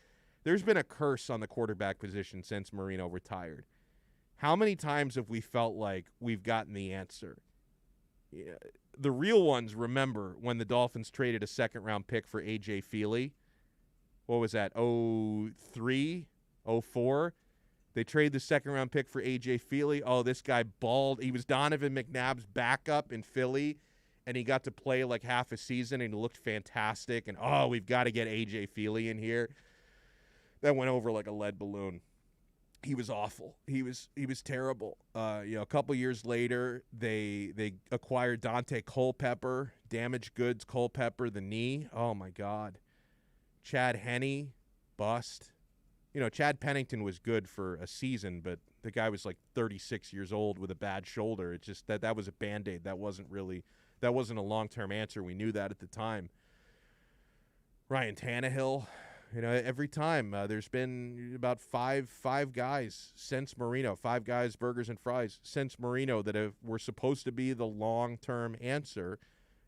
there's been a curse on the quarterback position since Marino retired. How many times have we felt like we've gotten the answer? Yeah, the real ones remember when the Dolphins traded a 2nd-round pick for A.J. Feely. What was that, 03, 04? They trade the 2nd-round pick for A.J. Feely. Oh, this guy balled. He was Donovan McNabb's backup in Philly, and he got to play like half a season, and he looked fantastic. And, we've got to get A.J. Feely in here. That went over like a lead balloon. He was awful. He was terrible. A couple years later, they acquired Dante Culpepper, damaged goods Culpepper, the knee. Oh, my God. Chad Henne, bust. Chad Pennington was good for a season, but the guy was like 36 years old with a bad shoulder. It's just that was a Band-Aid. That wasn't a long-term answer. We knew that at the time. Ryan Tannehill, You know, every time there's been about five guys since Marino, 5 guys, burgers and fries since Marino that were supposed to be the long-term answer.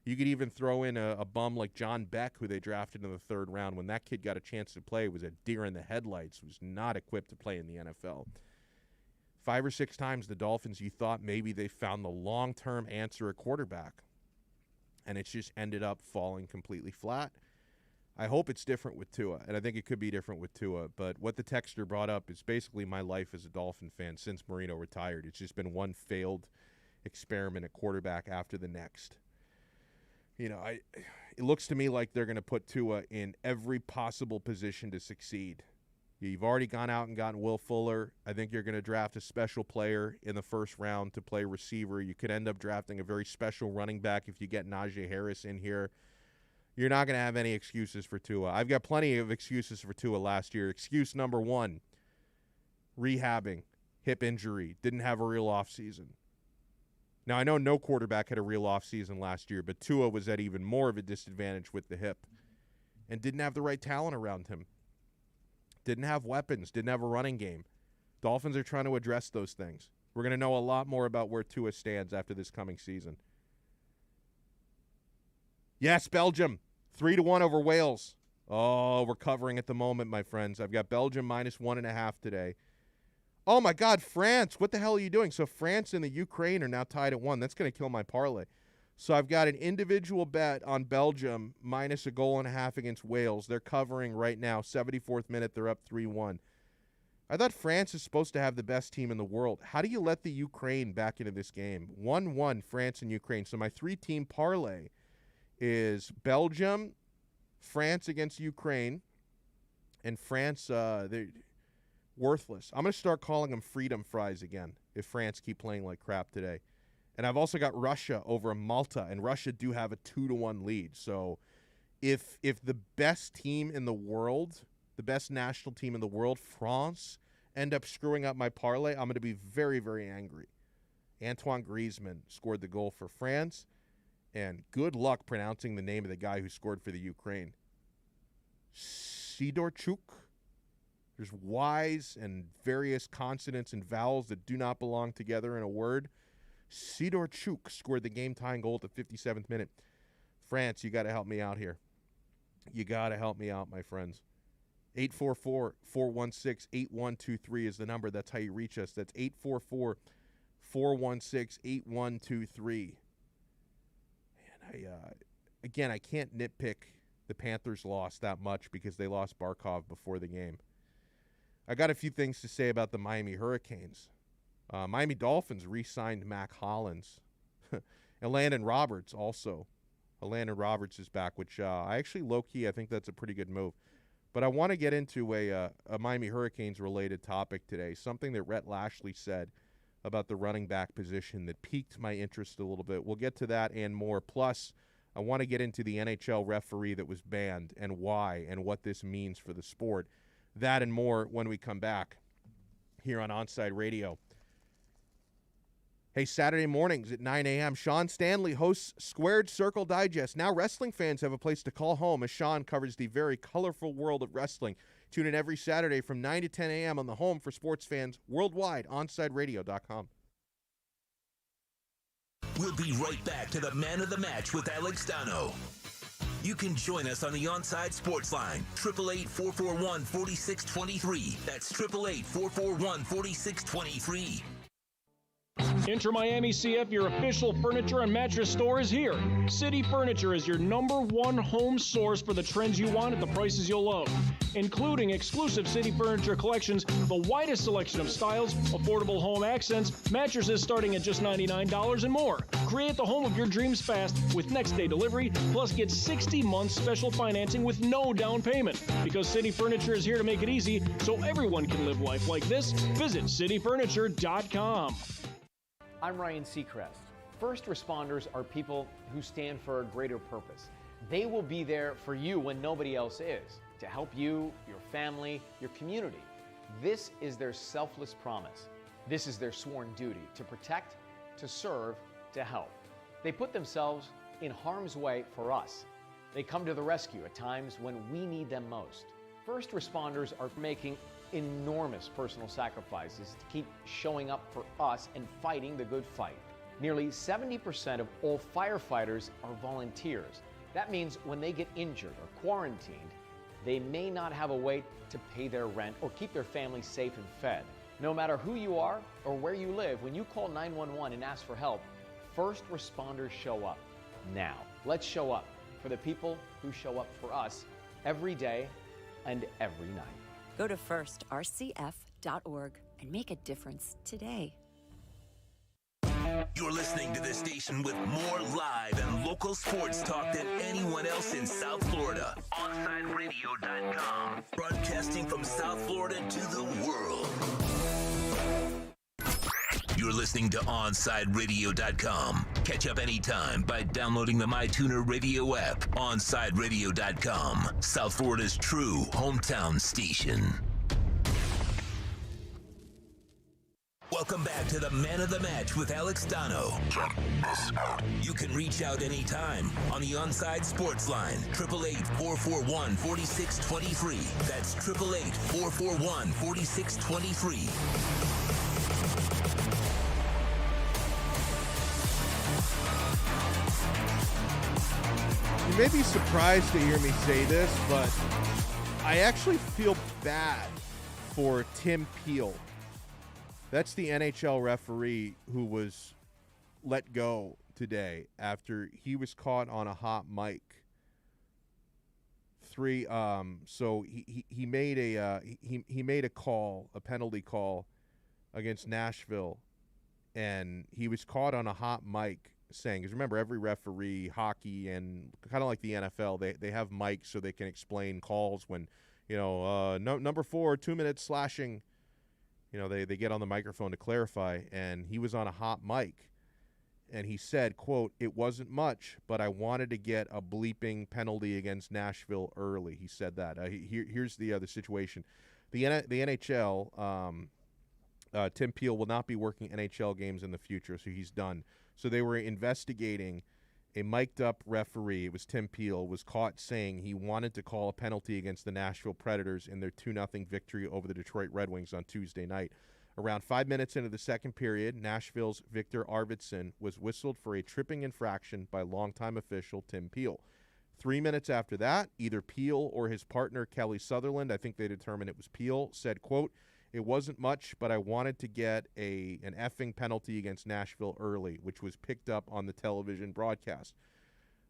You could even throw in a bum like John Beck, who they drafted in the 3rd round. When that kid got a chance to play, was a deer in the headlights, was not equipped to play in the NFL. 5 or 6 times the Dolphins, you thought maybe they found the long-term answer at quarterback, and it's just ended up falling completely flat. I hope it's different with Tua, and I think it could be different with Tua, but what the texter brought up is basically my life as a Dolphin fan since Marino retired. It's just been one failed experiment at quarterback after the next. You know, it looks to me like they're going to put Tua in every possible position to succeed. You've already gone out and gotten Will Fuller. I think you're going to draft a special player in the 1st round to play receiver. You could end up drafting a very special running back if you get Najee Harris in here. You're not going to have any excuses for Tua. I've got plenty of excuses for Tua last year. Excuse number 1, rehabbing, hip injury, didn't have a real offseason. Now, I know no quarterback had a real offseason last year, but Tua was at even more of a disadvantage with the hip and didn't have the right talent around him. Didn't have weapons, didn't have a running game. Dolphins are trying to address those things. We're going to know a lot more about where Tua stands after this coming season. Yes, Belgium, 3-1 over Wales. Oh, we're covering at the moment, my friends. I've got Belgium -1.5 today. Oh, my God, France. What the hell are you doing? So France and the Ukraine are now tied at 1. That's going to kill my parlay. So I've got an individual bet on Belgium -1.5 goals against Wales. They're covering right now. 74th minute, they're up 3-1. I thought France is supposed to have the best team in the world. How do you let the Ukraine back into this game? 1-1, France and Ukraine. So my 3-team parlay is Belgium, France against Ukraine, and France, they're worthless. I'm going to start calling them freedom fries again if France keep playing like crap today. And I've also got Russia over Malta, and Russia do have a 2-1 lead. So if the best team in the world, the best national team in the world, France, end up screwing up my parlay, I'm going to be very, very angry. Antoine Griezmann scored the goal for France, and good luck pronouncing the name of the guy who scored for the Ukraine. Sidorchuk. There's Y's and various consonants and vowels that do not belong together in a word. Sidorchuk scored the game-tying goal at the 57th minute. France, you got to help me out here. You got to help me out, my friends. 844-416-8123 is the number. That's how you reach us. That's 844-416-8123. And again, I can't nitpick the Panthers' loss that much because they lost Barkov before the game. I got a few things to say about the Miami Hurricanes. Miami Dolphins re-signed Mac Hollins. And Landon Roberts also. Landon Roberts is back, which I actually low-key, I think that's a pretty good move. But I want to get into a Miami Hurricanes-related topic today, something that Rhett Lashley said about the running back position that piqued my interest a little bit. We'll get to that and more. Plus, I want to get into the NHL referee that was banned and why and what this means for the sport. That and more when we come back here on Onside Radio. Hey, Saturday mornings at 9 a.m., Sean Stanley hosts Squared Circle Digest. Now wrestling fans have a place to call home as Sean covers the very colorful world of wrestling. Tune in every Saturday from 9 to 10 a.m. on the home for sports fans worldwide, OnsideRadio.com. We'll be right back to the Man of the Match with Alex Donno. You can join us on the Onside Sports Line, 888-441-4623. That's 888-441-4623. Enter Miami CF, your official furniture and mattress store, is here. City Furniture is your #1 home source for the trends you want at the prices you'll love, including exclusive City Furniture collections, the widest selection of styles, affordable home accents, mattresses starting at just $99 and more. Create the home of your dreams fast with next-day delivery, plus get 60 months special financing with no down payment. Because City Furniture is here to make it easy so everyone can live life like this, visit cityfurniture.com. I'm Ryan Seacrest. First responders are people who stand for a greater purpose. They will be there for you when nobody else is, to help you, your family, your community. This is their selfless promise. This is their sworn duty, to protect, to serve, to help. They put themselves in harm's way for us. They come to the rescue at times when we need them most. First responders are making enormous personal sacrifices to keep showing up for us and fighting the good fight. Nearly 70% of all firefighters are volunteers. That means when they get injured or quarantined, they may not have a way to pay their rent or keep their family safe and fed. No matter who you are or where you live, when you call 911 and ask for help, first responders show up. Now, let's show up for the people who show up for us every day and every night. Go to firstrcf.org and make a difference today. You're listening to the station with more live and local sports talk than anyone else in South Florida. OnSideRadio.com. Broadcasting from South Florida to the world. You're listening to OnSideRadio.com. Catch up anytime by downloading the MyTuner Radio app. OnSideRadio.com. South Florida's true hometown station. Welcome back to the Man of the Match with Alex Donno. Check this out. You can reach out anytime on the Onside Sports Line, 888-441-4623. That's 888-441-4623. You may be surprised to hear me say this, but I actually feel bad for Tim Peel. That's the NHL referee who was let go today after he was caught on a hot mic. So he made a call, a penalty call against Nashville, and he was caught on a hot mic saying, because remember, every referee, hockey, and kind of like the NFL, they have mics so they can explain calls when, number 4, 2 minutes slashing. They get on the microphone to clarify, and he was on a hot mic, and he said, quote, "It wasn't much, but I wanted to get a bleeping penalty against Nashville early." He said that. Here's the other situation. The NHL, Tim Peel will not be working NHL games in the future, so he's done. So they were investigating a mic'd-up referee. It was Tim Peel, was caught saying he wanted to call a penalty against the Nashville Predators in their 2-0 victory over the Detroit Red Wings on Tuesday night. Around 5 minutes into the second period, Nashville's Victor Arvidsson was whistled for a tripping infraction by longtime official Tim Peel. 3 minutes after that, either Peel or his partner Kelly Sutherland, I think they determined it was Peel, said, quote, "It wasn't much, but I wanted to get an effing penalty against Nashville early," which was picked up on the television broadcast.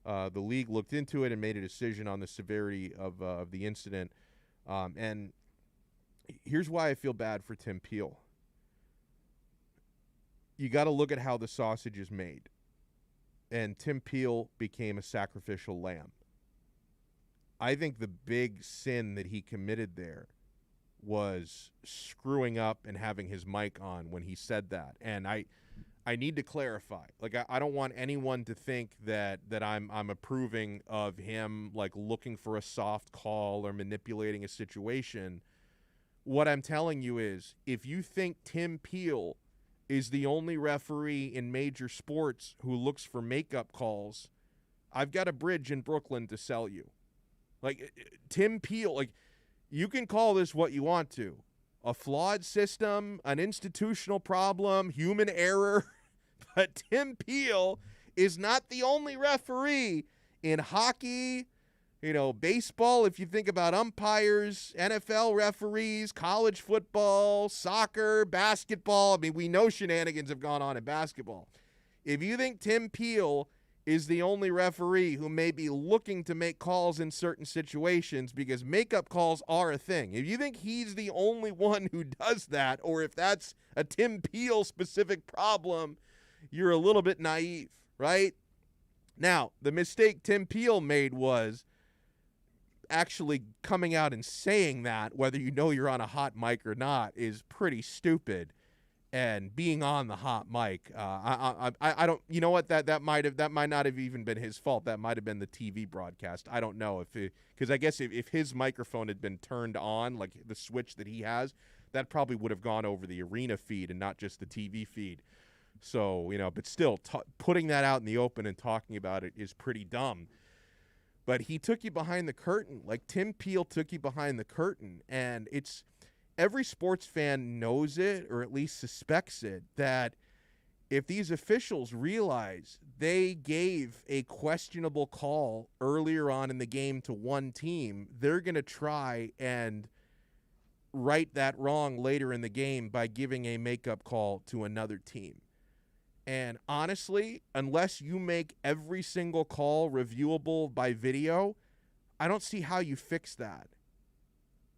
The league looked into it and made a decision on the severity of the incident. And here's why I feel bad for Tim Peel. You got to look at how the sausage is made. And Tim Peel became a sacrificial lamb. I think the big sin that he committed there was screwing up and having his mic on when he said that. And I need to clarify. Like, I don't want anyone to think that I'm approving of him, like, looking for a soft call or manipulating a situation. What I'm telling you is, if you think Tim Peel is the only referee in major sports who looks for makeup calls, I've got a bridge in Brooklyn to sell you. Like, Tim Peel, like, you can call this what you want to. A flawed system, an institutional problem, human error. But Tim Peel is not the only referee in hockey, baseball, if you think about umpires, NFL referees, college football, soccer, basketball. I mean, we know shenanigans have gone on in basketball. If you think Tim Peel is the only referee who may be looking to make calls in certain situations, because makeup calls are a thing. If you think he's the only one who does that, or if that's a Tim Peel specific problem, you're a little bit naive, right? Now, the mistake Tim Peel made was actually coming out and saying that, whether you know you're on a hot mic or not, is pretty stupid. And being on the hot mic, I don't. You know what? That might not have even been his fault. That might have been the TV broadcast. I don't know because I guess if his microphone had been turned on, like the switch that he has, that probably would have gone over the arena feed and not just the TV feed. So but still, putting that out in the open and talking about it is pretty dumb. But he took you behind the curtain. Like Tim Peel took you behind the curtain. And it's every sports fan knows it, or at least suspects it, that if these officials realize they gave a questionable call earlier on in the game to one team, they're going to try and right that wrong later in the game by giving a makeup call to another team. And honestly, unless you make every single call reviewable by video, I don't see how you fix that.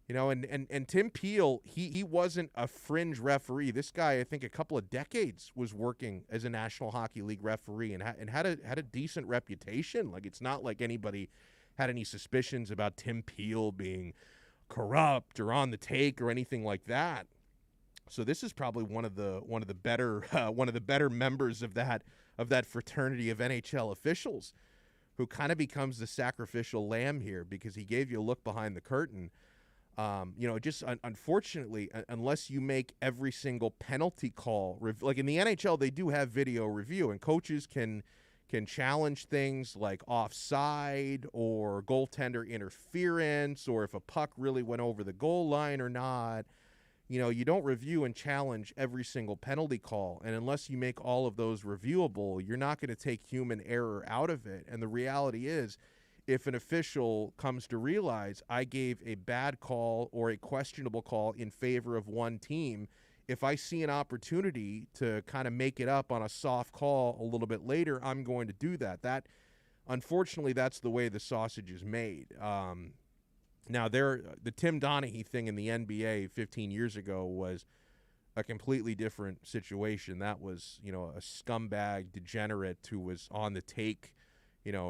You know, and Tim Peel, he wasn't a fringe referee. This guy, I think, a couple of decades was working as a National Hockey League referee and had a decent reputation. Like, it's not like anybody had any suspicions about Tim Peel being corrupt or on the take or anything like that. So this is probably one of the better members of that fraternity of NHL officials, who kind of becomes the sacrificial lamb here because he gave you a look behind the curtain. Just unfortunately, unless you make every single penalty call, like in the NHL, they do have video review, and coaches can challenge things like offside or goaltender interference, or if a puck really went over the goal line or not. You know, you don't review and challenge every single penalty call, and unless you make all of those reviewable, you're not going to take human error out of it. And the reality is, if an official comes to realize I gave a bad call or a questionable call in favor of one team, if I see an opportunity to kind of make it up on a soft call a little bit later, I'm going to do that. Unfortunately, that's the way the sausage is made. Now, the Tim Donaghy thing in the NBA 15 years ago was a completely different situation. That was, a scumbag degenerate who was on the take,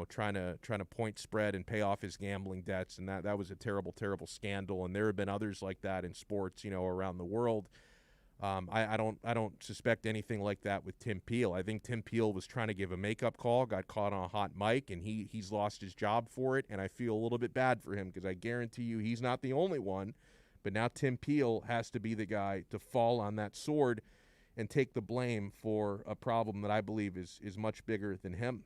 trying to point spread and pay off his gambling debts, and that was a terrible, terrible scandal. And there have been others like that in sports, around the world. I don't suspect anything like that with Tim Peel. I think Tim Peel was trying to give a makeup call, got caught on a hot mic, and he's lost his job for it. And I feel a little bit bad for him because I guarantee you he's not the only one. But now Tim Peel has to be the guy to fall on that sword and take the blame for a problem that I believe is much bigger than him.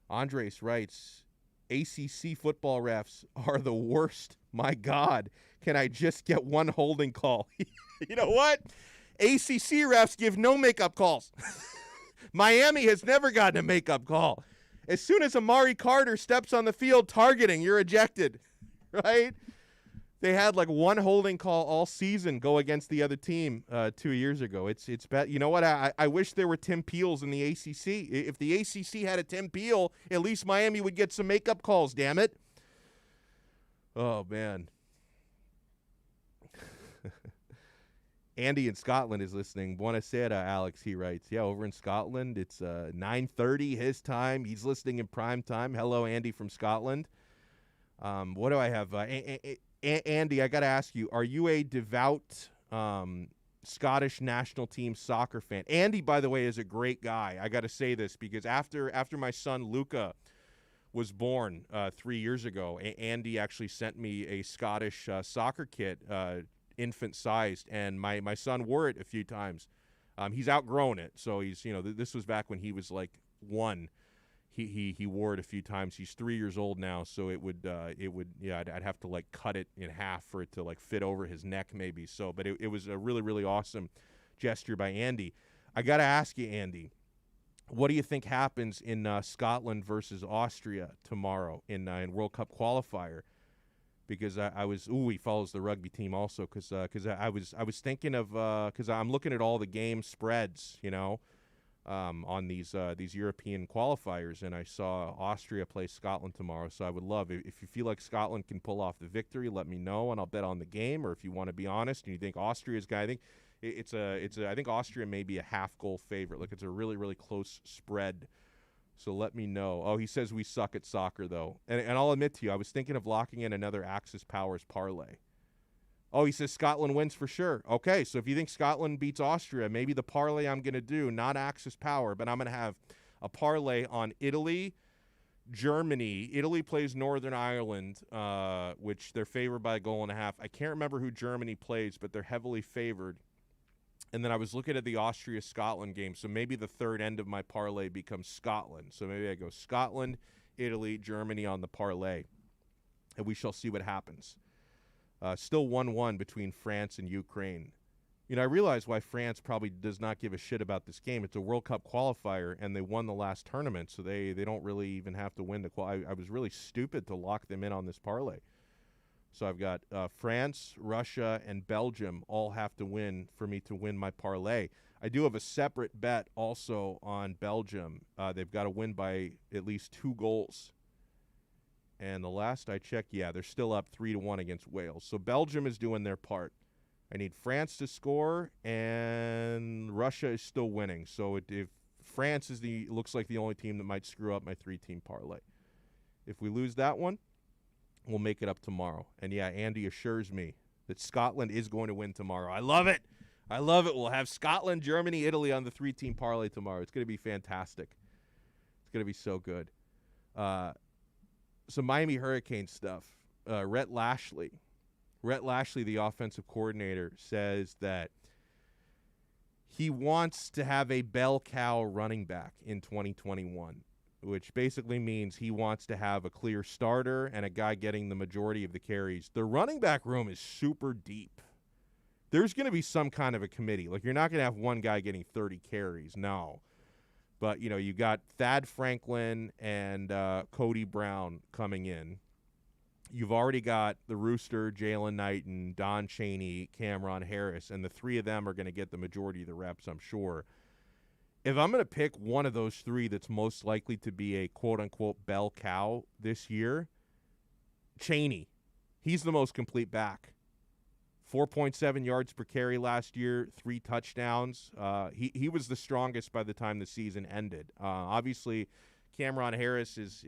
Andres writes, ACC football refs are the worst. My God, can I just get one holding call? You know what? ACC refs give no makeup calls. Miami has never gotten a makeup call. As soon as Amari Carter steps on the field targeting, you're ejected, right? They had like one holding call all season go against the other team 2 years ago. It's bad. You know what? I wish there were Tim Peels in the ACC. If the ACC had a Tim Peel, at least Miami would get some makeup calls, damn it. Oh, man. Andy in Scotland is listening. Buonasera, Alex, he writes. Yeah, over in Scotland, it's 9:30 his time. He's listening in prime time. Hello, Andy from Scotland. What do I have? Andy, I got to ask you, are you a devout Scottish national team soccer fan? Andy, by the way, is a great guy. I got to say this because after my son Luca was born 3 years ago, Andy actually sent me a Scottish soccer kit, infant-sized, and my son wore it a few times. He's outgrown it, so he's this was back when he was like 1. He wore it a few times. He's 3 years old now, so I'd have to like cut it in half for it to like fit over his neck maybe. So, but it was a really, really awesome gesture by Andy. I got to ask you, Andy, what do you think happens in Scotland versus Austria tomorrow in World Cup qualifier? Because he follows the rugby team also. Because I was thinking of because I'm looking at all the game spreads, on these European qualifiers, and I saw Austria play Scotland tomorrow. So I would love if you feel like Scotland can pull off the victory, let me know, and I'll bet on the game. Or if you want to be honest and you think Austria's guy, I think Austria may be a half-goal favorite. Like it's a really, really close spread. So let me know. Oh, he says we suck at soccer though, and I'll admit to you, I was thinking of locking in another Axis Powers parlay. Oh, he says Scotland wins for sure. Okay, so if you think Scotland beats Austria, maybe the parlay I'm going to do, not Axis Power, but I'm going to have a parlay on Italy, Germany. Italy plays Northern Ireland, which they're favored by 1.5 goals. I can't remember who Germany plays, but they're heavily favored. And then I was looking at the Austria-Scotland game, so maybe the third end of my parlay becomes Scotland. So maybe I go Scotland, Italy, Germany on the parlay, and we shall see what happens. Still 1-1 between France and Ukraine. You know, I realize why France probably does not give a shit about this game. It's a World Cup qualifier, and they won the last tournament, so they don't really even have to win the I was really stupid to lock them in on this parlay. So I've got France, Russia, and Belgium all have to win for me to win my parlay. I do have a separate bet also on Belgium. They've got to win by at least 2 goals. And the last I checked, they're still up 3-1 against Wales. So Belgium is doing their part. I need France to score, and Russia is still winning. So if France looks like the only team that might screw up my 3-team parlay. If we lose that one, we'll make it up tomorrow. And Andy assures me that Scotland is going to win tomorrow. I love it. I love it. We'll have Scotland, Germany, Italy on the 3-team parlay tomorrow. It's going to be fantastic. It's going to be so good. Some Miami Hurricane stuff. Rhett Lashley, the offensive coordinator, says that he wants to have a bell cow running back in 2021, which basically means he wants to have a clear starter and a guy getting the majority of the carries. The running back room is super deep. There's going to be some kind of a committee. Like, you're not going to have one guy getting 30 carries, no. But, you got Thad Franklin and Cody Brown coming in. You've already got the Rooster, Jalen Knighton, Don Chaney, Cameron Harris, and the 3 of them are going to get the majority of the reps, I'm sure. If I'm going to pick one of those 3 that's most likely to be a quote-unquote bell cow this year, Chaney. He's the most complete back. 4.7 yards per carry last year, 3 touchdowns. He was the strongest by the time the season ended. Obviously, Cameron Harris is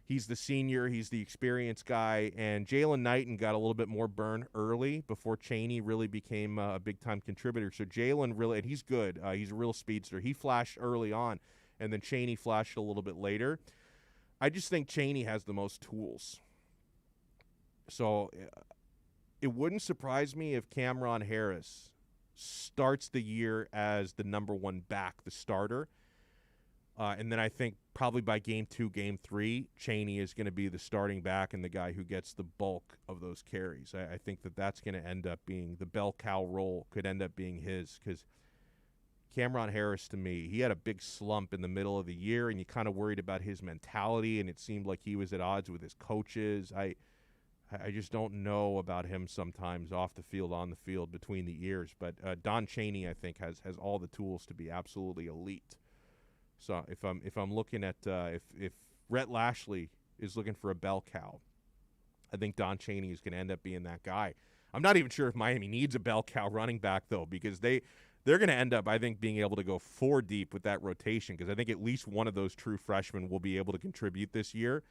he's the senior, he's the experienced guy, and Jalen Knighton got a little bit more burn early before Chaney really became a big-time contributor. So Jalen really, and he's good. He's a real speedster. He flashed early on, and then Chaney flashed a little bit later. I just think Chaney has the most tools. So it wouldn't surprise me if Cameron Harris starts the year as the number 1 back, the starter. And then I think probably by game 2, game 3, Chaney is going to be the starting back and the guy who gets the bulk of those carries. I think that's going to end up being the bell cow role, could end up being his, because Cameron Harris, to me, he had a big slump in the middle of the year, and you kind of worried about his mentality, and it seemed like he was at odds with his coaches. I just don't know about him sometimes off the field, on the field, between the ears. But Don Chaney, I think, has all the tools to be absolutely elite. So if I'm looking at if Rhett Lashley is looking for a bell cow, I think Don Chaney is going to end up being that guy. I'm not even sure if Miami needs a bell cow running back, though, because they're going to end up, I think, being able to go 4 deep with that rotation, because I think at least one of those true freshmen will be able to contribute this year.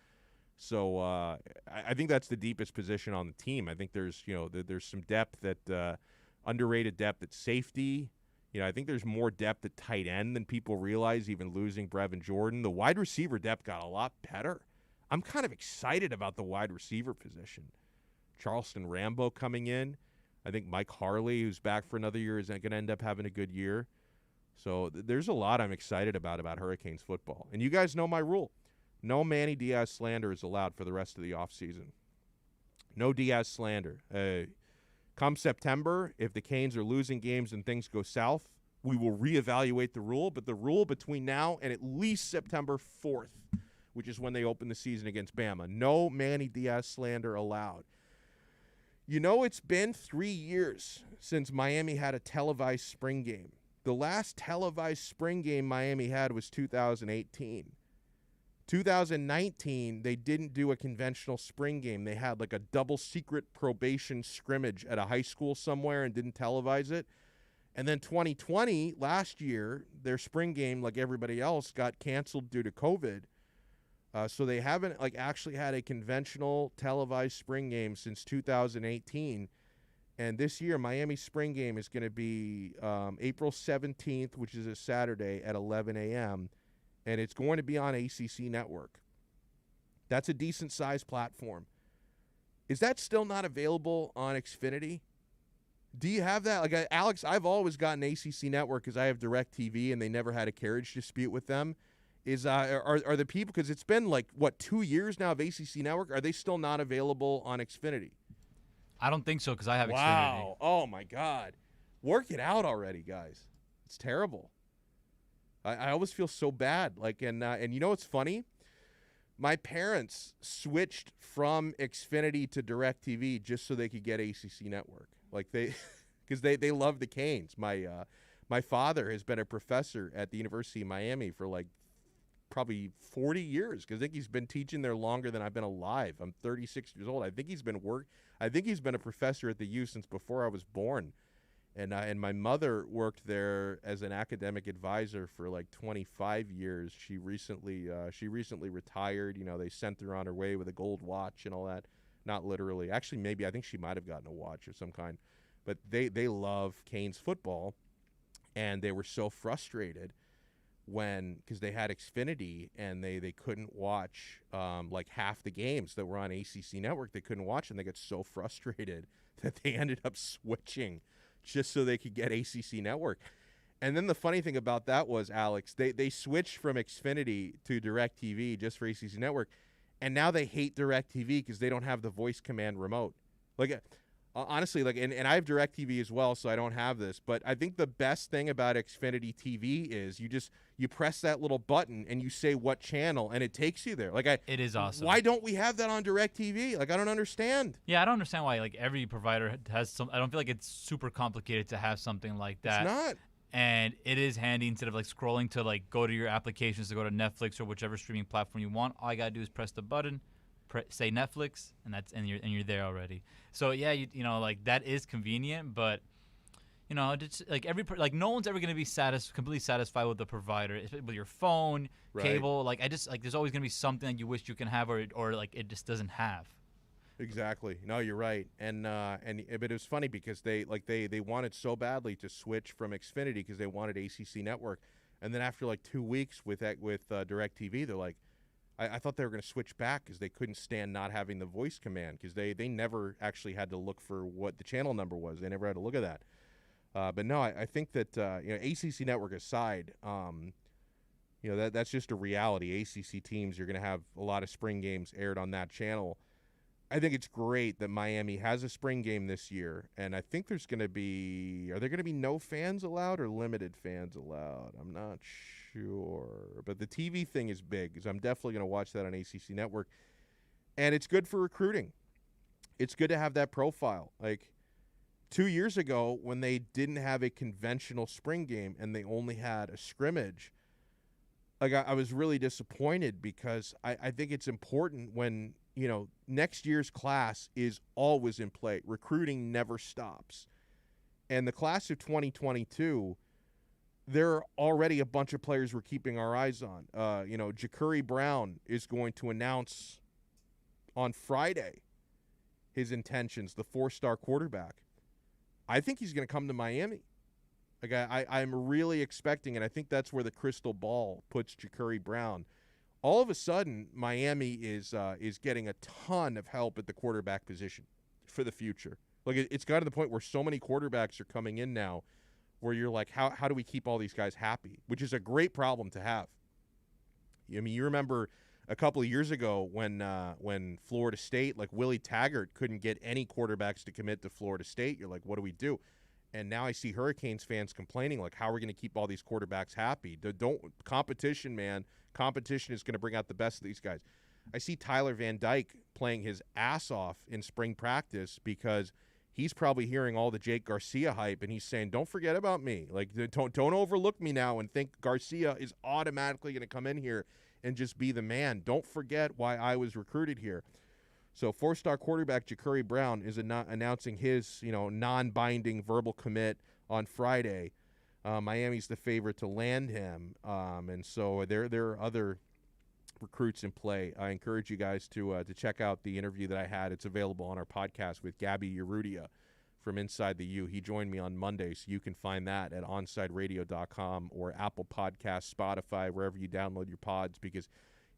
So I think that's the deepest position on the team. I think there's some depth underrated depth at safety. I think there's more depth at tight end than people realize, even losing Brevin Jordan. The wide receiver depth got a lot better. I'm kind of excited about the wide receiver position. Charleston Rambo coming in. I think Mike Harley, who's back for another year, is going to end up having a good year. So there's a lot I'm excited about Hurricanes football. And you guys know my rule. No Manny Diaz slander is allowed for the rest of the offseason. No Diaz slander. Come September, if the Canes are losing games and things go south, we will reevaluate the rule. But the rule between now and at least September 4th, which is when they open the season against Bama, no Manny Diaz slander allowed. It's been 3 years since Miami had a televised spring game. The last televised spring game Miami had was 2018. 2019, they didn't do a conventional spring game. They had like a double secret probation scrimmage at a high school somewhere and didn't televise it. And then 2020, last year, their spring game, like everybody else, got canceled due to COVID. So they haven't actually had a conventional televised spring game since 2018. And this year, Miami's spring game is going to be April 17th, which is a Saturday at 11 a.m., and it's going to be on ACC Network. That's a decent-sized platform. Is that still not available on Xfinity? Do you have that? Alex, I've always gotten ACC Network because I have DirecTV, and they never had a carriage dispute with them. Are the people, because it's been like, what, 2 years now of ACC Network? Are they still not available on Xfinity? I don't think so because I have Xfinity. Wow. Oh, my God. Work it out already, guys. It's terrible. I always feel so bad. Like, and you know what's funny? My parents switched from Xfinity to DirecTV just so they could get ACC Network. Like, because they love the Canes. My father has been a professor at the University of Miami for like probably 40 years, because I think he's been teaching there longer than I've been alive. I'm 36 years old. I think he's been a professor at the U since before I was born. And my mother worked there as an academic advisor for like 25 years. She recently retired. You know, they sent her on her way with a gold watch and all that. Not literally. Actually, maybe I think she might have gotten a watch of some kind. But they love Canes football, and they were so frustrated because they had Xfinity and they couldn't watch like half the games that were on ACC Network. They couldn't watch, and they got so frustrated that they ended up switching just so they could get ACC Network. And then the funny thing about that was, Alex, they switched from Xfinity to DirecTV just for ACC Network, and now they hate DirecTV because they don't have the voice command remote. Like, honestly, like, and I have DirecTV as well, so I don't have this, but I think the best thing about Xfinity TV is you press that little button and you say what channel, and it takes you there. Like, it is awesome. Why don't we have that on DirecTV? Like, I don't understand. Yeah, I don't understand why like every provider has some. I don't feel like it's super complicated to have something like that. It's not. And it is handy instead of like scrolling to like go to your applications to go to Netflix or whichever streaming platform you want. All you gotta do is press the button, say Netflix, and you're there already. So yeah, you know, like that is convenient, but you know, it's like no one's ever gonna be completely satisfied with the provider, with your phone, cable. Like there's always gonna be something that you wish you can have or like it just doesn't have. Exactly. No, you're right. And but it was funny because they wanted so badly to switch from Xfinity because they wanted ACC Network, and then after like 2 weeks with DirecTV, they're like, I thought they were going to switch back because they couldn't stand not having the voice command, because they never actually had to look for what the channel number was. They never had to look at that. But no, I think that you know, ACC Network aside, you know, that's just a reality. ACC teams, you're going to have a lot of spring games aired on that channel. I think it's great that Miami has a spring game this year, and I think are there going to be no fans allowed or limited fans allowed? I'm not sure, but the TV thing is big, because I'm definitely going to watch that on ACC Network, and it's good for recruiting. It's good to have that profile. Like 2 years ago, when they didn't have a conventional spring game and they only had a scrimmage, like I was really disappointed, because I think it's important when, you know, next year's class is always in play. Recruiting never stops. And the class of 2022, there are already a bunch of players we're keeping our eyes on. You know, Ja'Curry Brown is going to announce on Friday his intentions, the 4-star quarterback. I think he's going to come to Miami. Like I'm really expecting, and I think that's where the crystal ball puts Ja'Curry Brown. All of a sudden, Miami is getting a ton of help at the quarterback position for the future. Like it's got to the point where so many quarterbacks are coming in now, where you're like, how do we keep all these guys happy? Which is a great problem to have. I mean, you remember a couple of years ago when Florida State, like Willie Taggart, couldn't get any quarterbacks to commit to Florida State. You're like, what do we do? And now I see Hurricanes fans complaining, like, how are we going to keep all these quarterbacks happy? Competition, man. Competition is going to bring out the best of these guys. I see Tyler Van Dyke playing his ass off in spring practice because he's probably hearing all the Jake Garcia hype, and he's saying, don't forget about me. Like, don't overlook me now and think Garcia is automatically going to come in here and just be the man. Don't forget why I was recruited here. So 4-star quarterback Ja'Curry Brown is announcing his, you know, non-binding verbal commit on Friday. Miami's the favorite to land him, and so there are other recruits in play. I encourage you guys to check out the interview that I had. It's available on our podcast with Gabby Urrutia from Inside the U. He joined me on Monday, so you can find that at onsideradio.com or Apple Podcasts, Spotify, wherever you download your pods, because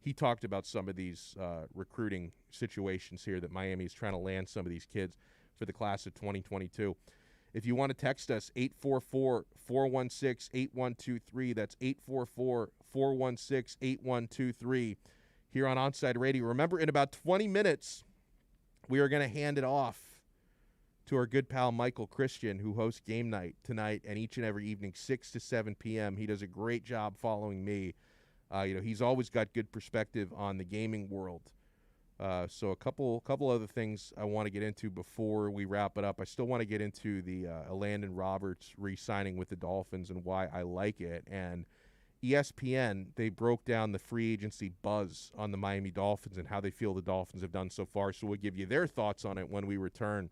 he talked about some of these recruiting situations here that Miami is trying to land some of these kids for the class of 2022. If you want to text us, 844-416-8123. That's 844-416-8123 here on Onside Radio. Remember, in about 20 minutes, we are going to hand it off to our good pal Michael Christian, who hosts Game Night tonight and each and every evening, 6 to 7 p.m. He does a great job following me. He's always got good perspective on the gaming world. So a couple other things I want to get into before we wrap it up. I still want to get into the Landon Roberts re-signing with the Dolphins and why I like it. And ESPN, they broke down the free agency buzz on the Miami Dolphins and how they feel the Dolphins have done so far. So we'll give you their thoughts on it when we return.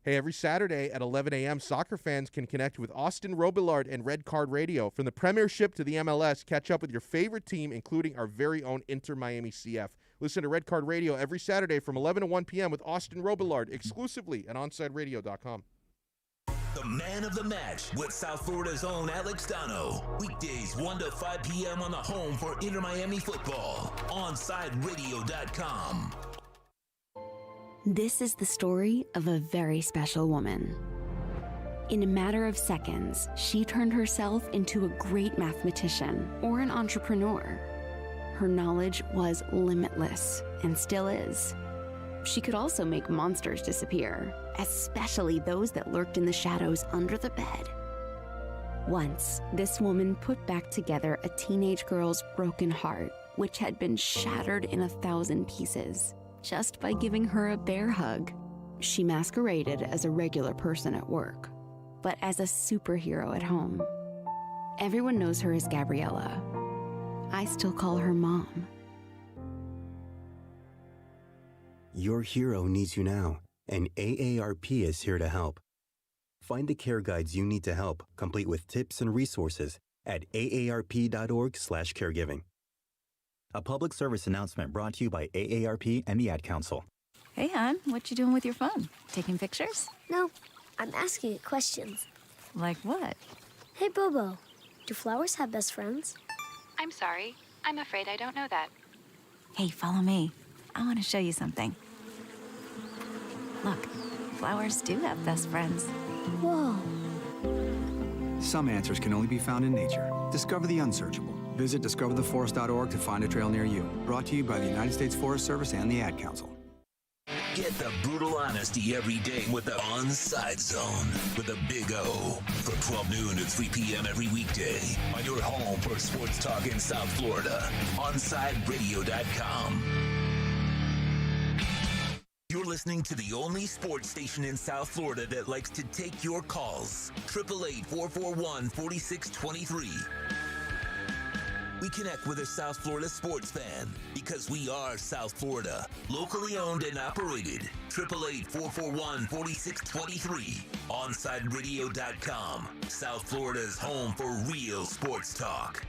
Hey, every Saturday at 11 a.m., soccer fans can connect with Austin Robillard and Red Card Radio. From the Premiership to the MLS, catch up with your favorite team, including our very own Inter Miami CF. Listen to Red Card Radio every Saturday from 11 to 1 p.m. with Austin Robillard, exclusively at OnSideRadio.com. The man of the match with South Florida's own Alex Donno. Weekdays 1 to 5 p.m. on the home for Inter Miami football. OnSideRadio.com. This is the story of a very special woman. In a matter of seconds, she turned herself into a great mathematician or an entrepreneur. Her knowledge was limitless and still is. She could also make monsters disappear, especially those that lurked in the shadows under the bed. Once, this woman put back together a teenage girl's broken heart, which had been shattered in 1,000 pieces, just by giving her a bear hug. She masqueraded as a regular person at work, but as a superhero at home. Everyone knows her as Gabriella. I still call her Mom. Your hero needs you now, and AARP is here to help. Find the care guides you need to help, complete with tips and resources at aarp.org/caregiving. A public service announcement brought to you by AARP and the Ad Council. Hey, hon, what you doing with your phone? Taking pictures? No, I'm asking it questions. Like what? Hey, Bobo, do flowers have best friends? I'm sorry. I'm afraid I don't know that. Hey, follow me. I want to show you something. Look, flowers do have best friends. Whoa. Some answers can only be found in nature. Discover the unsearchable. Visit discovertheforest.org to find a trail near you. Brought to you by the United States Forest Service and the Ad Council. Get the brutal honesty every day with the Onside Zone with a big O from 12 noon to 3 p.m. every weekday on your home for sports talk in South Florida. OnSideRadio.com. You're listening to the only sports station in South Florida that likes to take your calls. 888-441-4623. We connect with a South Florida sports fan because we are South Florida. Locally owned and operated. 888-441-4623. OnSideRadio.com. South Florida's home for real sports talk.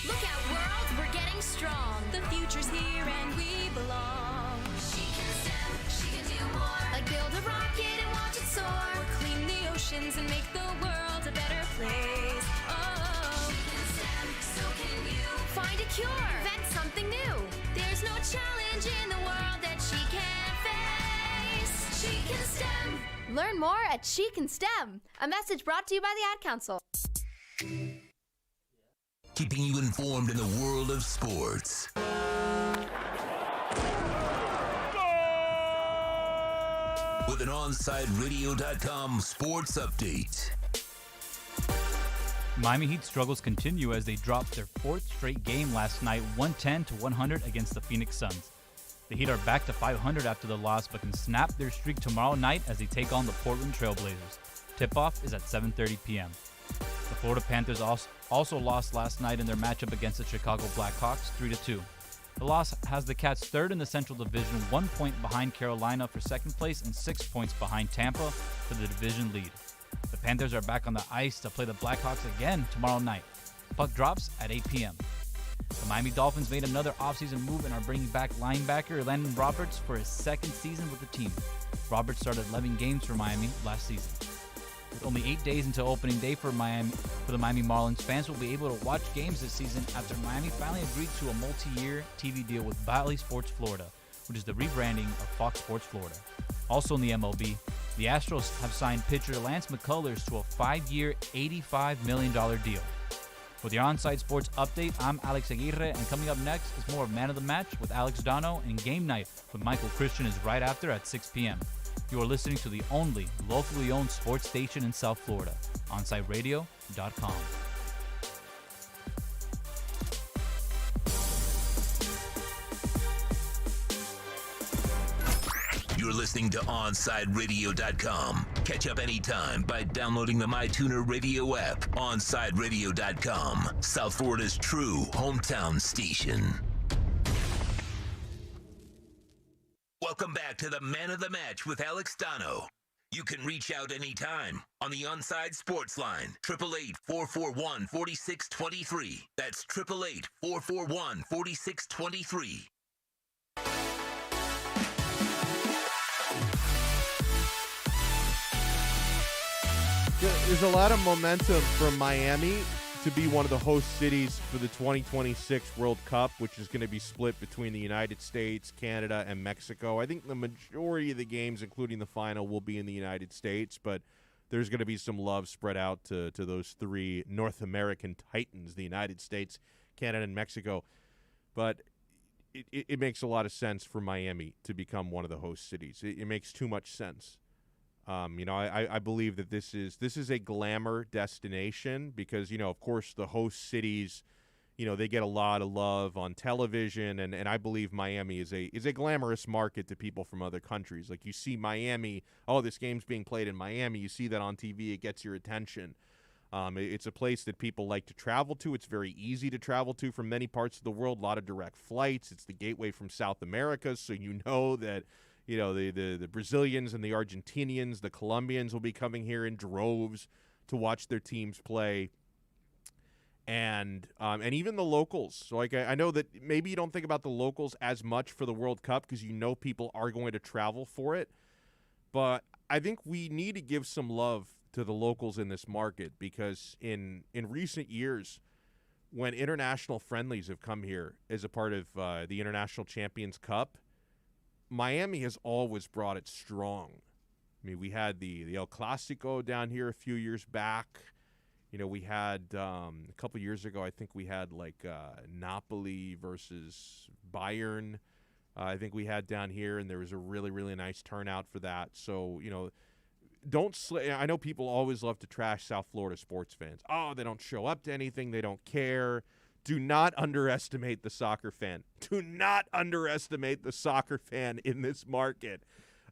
Look out, world, we're getting strong. The future's here and we belong. She can STEM, she can do more. Like build a rocket and watch it soar. Or clean the oceans and make the world a better place. Oh, she can STEM, so can you. Find a cure, invent something new. There's no challenge in the world that she can't face. She can STEM. Learn more at She Can STEM. A message brought to you by the Ad Council. Keeping you informed in the world of sports. With an OnSideRadio.com sports update. Miami Heat struggles continue as they dropped their fourth straight game last night, 110-100 against the Phoenix Suns. The Heat are back to 500 after the loss, but can snap their streak tomorrow night as they take on the Portland Trailblazers. Tip-off is at 7:30 p.m. The Florida Panthers also lost last night in their matchup against the Chicago Blackhawks, 3-2. The loss has the Cats third in the Central Division, 1 point behind Carolina for second place and 6 points behind Tampa for the division lead. The Panthers are back on the ice to play the Blackhawks again tomorrow night. Puck drops at 8 p.m. The Miami Dolphins made another offseason move and are bringing back linebacker Landon Roberts for his second season with the team. Roberts started 11 games for Miami last season. With only 8 days until opening day for the Miami Marlins, fans will be able to watch games this season after Miami finally agreed to a multi-year TV deal with Bally Sports Florida, which is the rebranding of Fox Sports Florida. Also in the MLB, the Astros have signed pitcher Lance McCullers to a 5-year, $85 million deal. With your On-Site Sports update, I'm Alex Aguirre, and coming up next is more of Man of the Match with Alex Donno, and Game Night with Michael Christian is right after at 6 p.m. You are listening to the only locally owned sports station in South Florida, OnSiteRadio.com. You're listening to OnSideRadio.com. Catch up anytime by downloading the MyTuner Radio app. OnSideRadio.com, South Florida's true hometown station. Welcome back to the Man of the Match with Alex Donno. You can reach out anytime on the Onside Sports Line, 888-441-4623. That's 888-441-4623. There's a lot of momentum from Miami to be one of the host cities for the 2026 World Cup, which is going to be split between the United States, Canada, and Mexico. I think the majority of the games, including the final, will be in the United States, but there's going to be some love spread out to those three North American titans, the United States, Canada, and Mexico. But it makes a lot of sense for Miami to become one of the host cities. It makes too much sense. I believe that this is a glamour destination because, of course, the host cities, they get a lot of love on television, and I believe Miami is a glamorous market to people from other countries. Like, you see Miami, this game's being played in Miami, you see that on TV, it gets your attention. It's a place that people like to travel to. It's very easy to travel to from many parts of the world, a lot of direct flights. It's the gateway from South America, so that the Brazilians and the Argentinians, the Colombians will be coming here in droves to watch their teams play, and even the locals. So, I know that maybe you don't think about the locals as much for the World Cup because people are going to travel for it, but I think we need to give some love to the locals in this market because in recent years, when international friendlies have come here as a part of the International Champions Cup, Miami has always brought it strong. I mean, we had the El Clasico down here a few years back. We had a couple years ago, I think we had Napoli versus Bayern. I think we had down here, and there was a really, really nice turnout for that. So, I know people always love to trash South Florida sports fans. Oh, they don't show up to anything. They don't care. Do not underestimate the soccer fan. Do not underestimate the soccer fan in this market.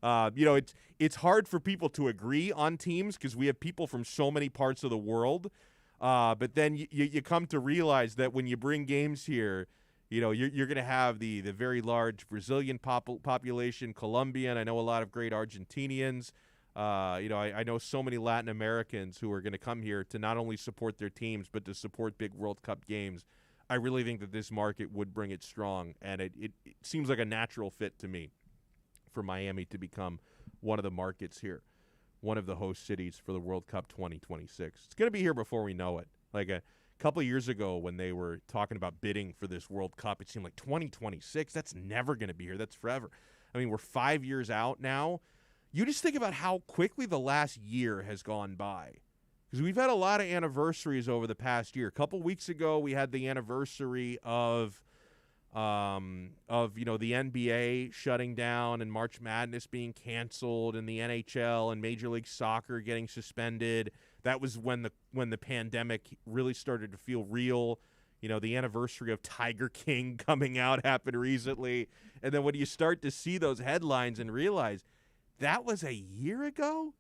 It's hard for people to agree on teams because we have people from so many parts of the world. But then you come to realize that when you bring games here, you're going to have the very large Brazilian population, Colombian. I know a lot of great Argentinians. I know so many Latin Americans who are going to come here to not only support their teams, but to support big World Cup games. I really think that this market would bring it strong, and it seems like a natural fit to me for Miami to become one of the markets here, one of the host cities for the World Cup 2026. It's going to be here before we know it. Like a couple of years ago when they were talking about bidding for this World Cup, it seemed like 2026, that's never going to be here. That's forever. I mean, we're 5 years out now. You just think about how quickly the last year has gone by. Because we've had a lot of anniversaries over the past year. A couple weeks ago, we had the anniversary of the NBA shutting down and March Madness being canceled and the NHL and Major League Soccer getting suspended. That was when the pandemic really started to feel real. The anniversary of Tiger King coming out happened recently. And then when you start to see those headlines and realize that was a year ago,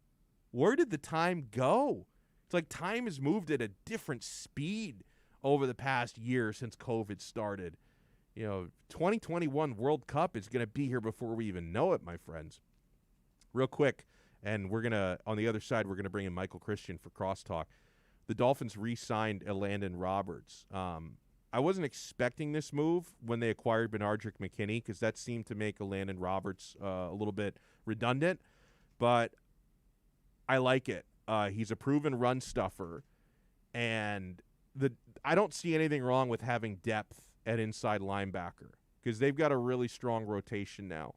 where did the time go? It's like time has moved at a different speed over the past year since COVID started. 2021 World Cup is going to be here before we even know it, my friends. Real quick, and on the other side, we're going to bring in Michael Christian for Crosstalk. The Dolphins re-signed Landon Roberts. I wasn't expecting this move when they acquired Benardrick McKinney because that seemed to make Landon Roberts a little bit redundant, but I like it. He's a proven run stuffer, and I don't see anything wrong with having depth at inside linebacker. because they've got a really strong rotation now.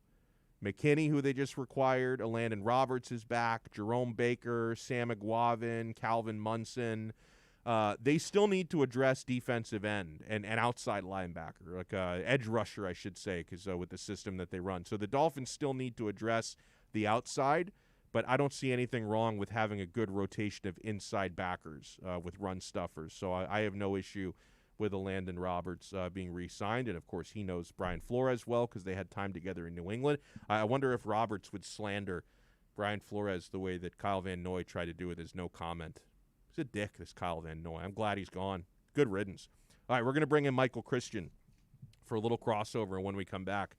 McKinney, who they just required, Landon Roberts is back, Jerome Baker, Sam McGuavin, Calvin Munson. They still need to address defensive end and outside linebacker, like edge rusher, I should say, because with the system that they run. So the Dolphins still need to address the outside, but I don't see anything wrong with having a good rotation of inside backers with run stuffers. So I have no issue with a Landon Roberts being re-signed. And, of course, he knows Brian Flores well because they had time together in New England. I wonder if Roberts would slander Brian Flores the way that Kyle Van Noy tried to do with his no comment. He's a dick, this Kyle Van Noy. I'm glad he's gone. Good riddance. All right, we're going to bring in Michael Christian for a little crossover when we come back.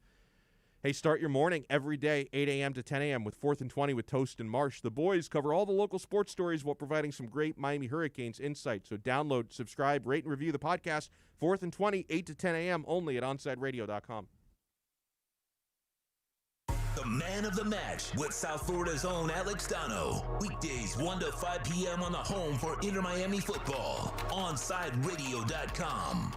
Hey, start your morning every day, 8 a.m. to 10 a.m. with 4th and 20 with Toast and Marsh. The boys cover all the local sports stories while providing some great Miami Hurricanes insight. So download, subscribe, rate, and review the podcast. 4th and 20, 8 to 10 a.m. only at OnSideRadio.com. The man of the match with South Florida's own Alex Donno. Weekdays 1 to 5 p.m. on the home for Inter Miami football. OnSideRadio.com.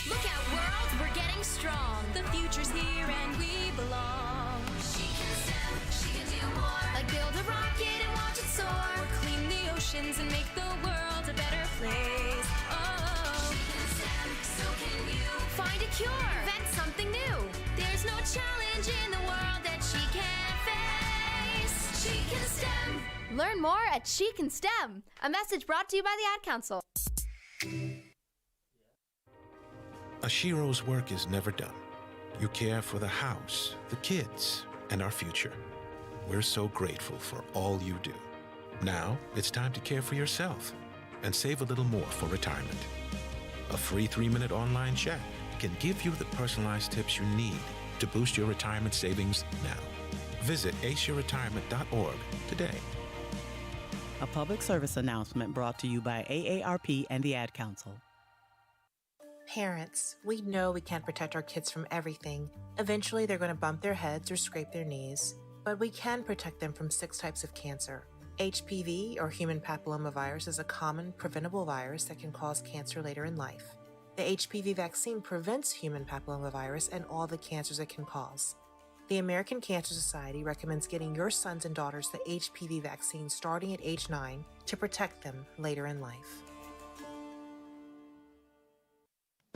Look out, world, we're getting strong. The future's here and we belong. She can STEM, she can do more. Like build a rocket and watch it soar. Or clean the oceans and make the world a better place. Oh, she can STEM, so can you. Find a cure, invent something new. There's no challenge in the world that she can't face. She can STEM. Learn more at She Can STEM. A message brought to you by the Ad Council. Ashiro's work is never done. You care for the house, the kids, and our future. We're so grateful for all you do. Now it's time to care for yourself and save a little more for retirement. A free 3-minute online chat can give you the personalized tips you need to boost your retirement savings now. Visit aceyourretirement.org today. A public service announcement brought to you by AARP and the Ad Council. Parents, we know we can't protect our kids from everything. Eventually, they're going to bump their heads or scrape their knees. But we can protect them from 6 types of cancer. HPV, or human papillomavirus, is a common, preventable virus that can cause cancer later in life. The HPV vaccine prevents human papillomavirus and all the cancers it can cause. The American Cancer Society recommends getting your sons and daughters the HPV vaccine starting at age 9 to protect them later in life.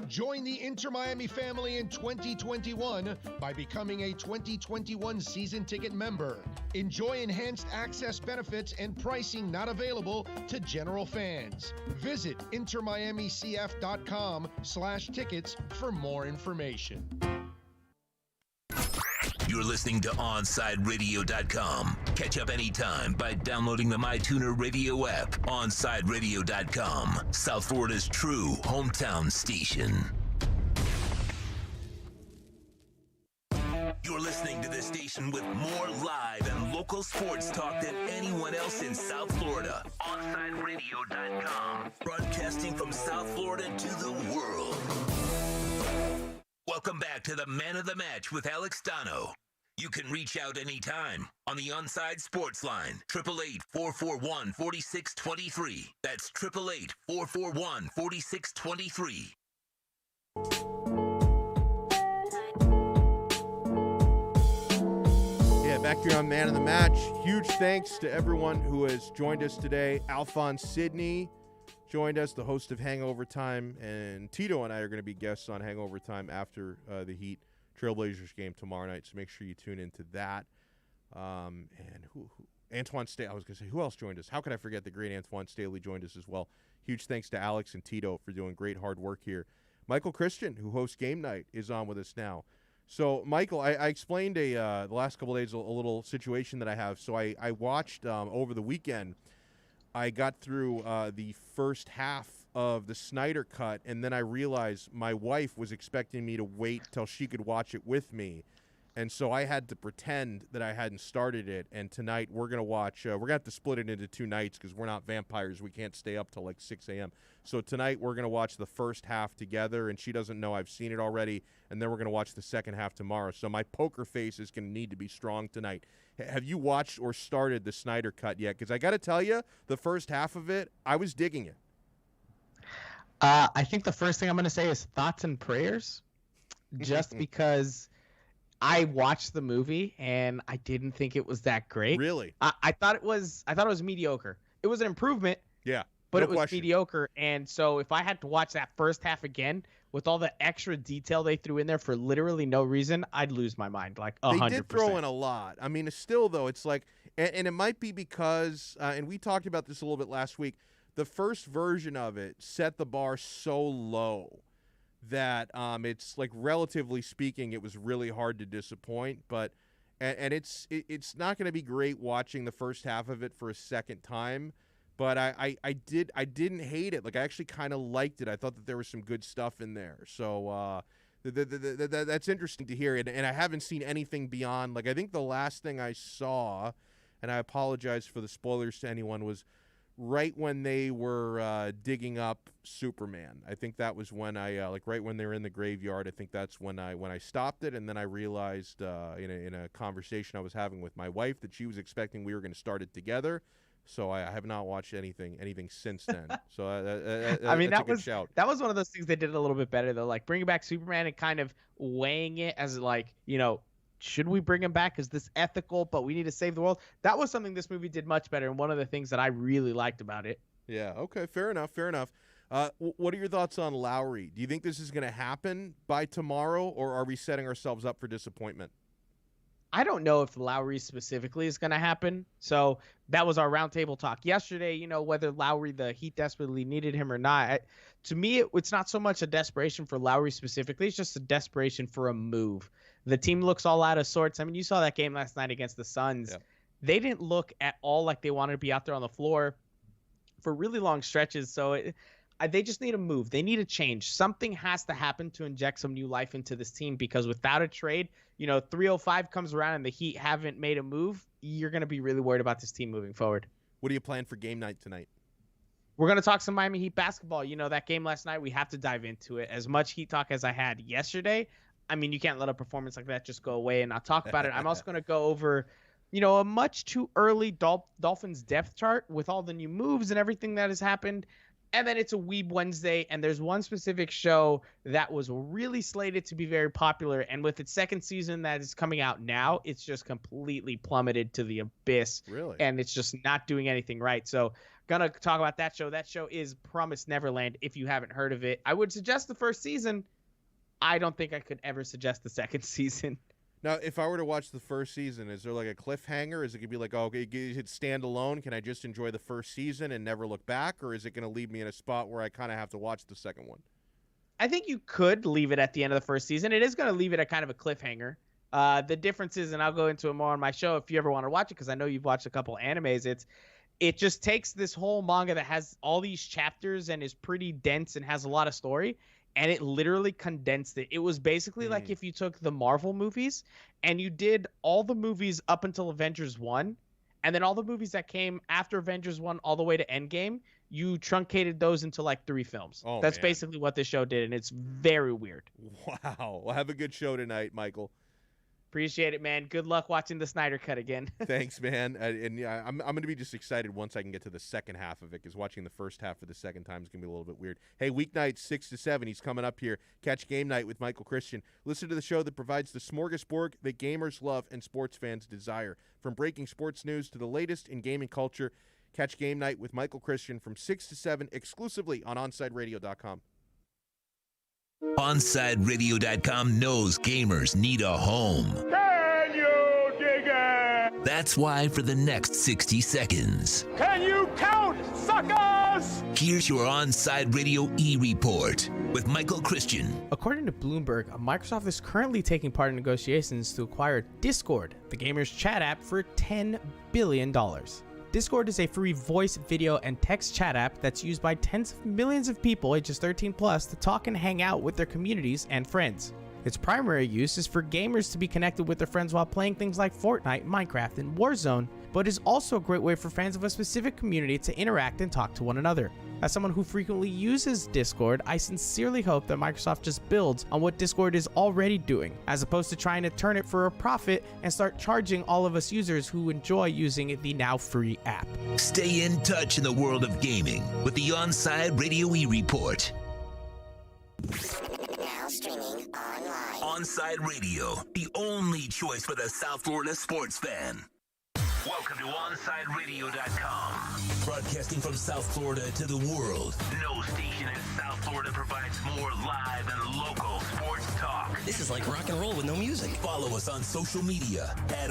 Join the Inter Miami family in 2021 by becoming a 2021 season ticket member. Enjoy enhanced access benefits and pricing not available to general fans. Visit intermiamicf.com/tickets for more information. You're listening to OnSideRadio.com. Catch up anytime by downloading the MyTuner Radio app. OnSideRadio.com, South Florida's true hometown station. You're listening to this station with more live and local sports talk than anyone else in South Florida. OnSideRadio.com, broadcasting from South Florida to the world. Welcome back to the Man of the Match with Alex Donno. You can reach out anytime on the Onside Sports Line, 888-441-4623. That's 888-441-4623. Yeah, back here on Man of the Match. Huge thanks to everyone who has joined us today. Alphonse Sidney joined us, the host of Hangover Time, and Tito and I are going to be guests on Hangover Time after the Heat Trailblazers game tomorrow night, so make sure you tune into that. And who Antoine Staley, I was going to say, who else joined us? How could I forget the great Antoine Staley joined us as well. Huge thanks to Alex and Tito for doing great hard work here. Michael Christian, who hosts Game Night, is on with us now. So, Michael, I explained the last couple of days a little situation that I have. So I watched over the weekend. I got through the first half of the Snyder Cut, and then I realized my wife was expecting me to wait till she could watch it with me. And so I had to pretend that I hadn't started it. And tonight we're going to watch, we're going to have to split it into 2 nights because we're not vampires. We can't stay up till like 6 a.m. So tonight we're going to watch the first half together, and she doesn't know I've seen it already. And then we're going to watch the second half tomorrow. So my poker face is going to need to be strong tonight. Have you watched or started the Snyder Cut yet? Because I got to tell you, the first half of it, I was digging it. I think the first thing I'm going to say is thoughts and prayers, just because I watched the movie and I didn't think it was that great. Really? I thought it was mediocre. It was an improvement. Yeah. But no it was question. mediocre. And so if I had to watch that first half again with all the extra detail they threw in there for literally no reason, I'd lose my mind. Like 100%. They did throw in a lot. I mean, still though, it's like, and it might be because, and we talked about this a little bit last week. The first version of it set the bar so low that it's like, relatively speaking, it was really hard to disappoint. But and it's not going to be great watching the first half of it for a second time. But I didn't hate it. Like, I actually kind of liked it. I thought that there was some good stuff in there. So that's interesting to hear. And I haven't seen anything beyond. Like, I think the last thing I saw, and I apologize for the spoilers to anyone, was right when they were digging up Superman. I think that was when I like right when they were in the graveyard. I think that's when I stopped it, and then I realized in a conversation I was having with my wife that she was expecting we were going to start it together. So I have not watched anything since then. So I mean, that's that a good was shout. That was one of those things they did a little bit better though, like bringing back Superman and kind of weighing it as like, should we bring him back? Is this ethical? But we need to save the world. That was something this movie did much better, and one of the things that I really liked about it. Yeah. Okay. Fair enough. What are your thoughts on Lowry? Do you think this is going to happen by tomorrow, or are we setting ourselves up for disappointment? I don't know if Lowry specifically is going to happen. So that was our roundtable talk yesterday, whether Lowry, the Heat desperately needed him or not. To me, it's not so much a desperation for Lowry specifically. It's just a desperation for a move. The team looks all out of sorts. I mean, you saw that game last night against the Suns. Yep. They didn't look at all like they wanted to be out there on the floor for really long stretches. So they just need a move. They need a change. Something has to happen to inject some new life into this team, because without a trade, 305 comes around and the Heat haven't made a move, you're going to be really worried about this team moving forward. What do you plan for game night tonight? We're going to talk some Miami Heat basketball. That game last night, we have to dive into it. As much Heat talk as I had yesterday, I mean, you can't let a performance like that just go away and not talk about it. I'm also going to go over, a much too early Dolphins depth chart with all the new moves and everything that has happened. And then it's a Weeb Wednesday, and there's one specific show that was really slated to be very popular. And with its second season that is coming out now, it's just completely plummeted to the abyss. Really? And it's just not doing anything right. So gonna talk about that show. That show is Promised Neverland, if you haven't heard of it. I would suggest the first season. I don't think I could ever suggest the second season. Now, if I were to watch the first season, is there like a cliffhanger? Is it going to be like, okay, it's stand alone? Can I just enjoy the first season and never look back? Or is it going to leave me in a spot where I kind of have to watch the second one? I think you could leave it at the end of the first season. It is going to leave it at kind of a cliffhanger. The difference is, and I'll go into it more on my show if you ever want to watch it, because I know you've watched a couple animes, it just takes this whole manga that has all these chapters and is pretty dense and has a lot of story, and it literally condensed it. It was basically like if you took the Marvel movies and you did all the movies up until Avengers 1, and then all the movies that came after Avengers 1 all the way to Endgame, you truncated those into like 3 films. That's basically what this show did, and it's very weird. Wow. Well, have a good show tonight, Michael. Appreciate it, man. Good luck watching the Snyder Cut again. Thanks, man. And yeah, I'm going to be just excited once I can get to the second half of it, because watching the first half for the second time is going to be a little bit weird. Hey, weeknights 6 to 7, he's coming up here. Catch Game Night with Michael Christian. Listen to the show that provides the smorgasbord that gamers love and sports fans desire. From breaking sports news to the latest in gaming culture, catch Game Night with Michael Christian from 6 to 7 exclusively on OnSideRadio.com. OnSideRadio.com knows gamers need a home. Can you dig it? That's why for the next 60 seconds, Can you count, suckers? here's your On-Side Radio E-Report with Michael Christian. According to Bloomberg, Microsoft is currently taking part in negotiations to acquire Discord, the gamer's chat app, for $10 billion. Discord is a free voice, video, and text chat app that's used by tens of millions of people ages 13 plus to talk and hang out with their communities and friends. Its primary use is for gamers to be connected with their friends while playing things like Fortnite, Minecraft, and Warzone, but is also a great way for fans of a specific community to interact and talk to one another. As someone who frequently uses Discord, I sincerely hope that Microsoft just builds on what Discord is already doing, as opposed to trying to turn it for a profit and start charging all of us users who enjoy using the now free app. Stay in touch in the world of gaming with the On-Side Radio E-Report. Now streaming online. Onside Radio, the only choice for the South Florida sports fan. Welcome to OnsideRadio.com. Broadcasting from South Florida to the world. No station in South Florida provides more live and local sports talk. This is like rock and roll with no music. Follow us on social media at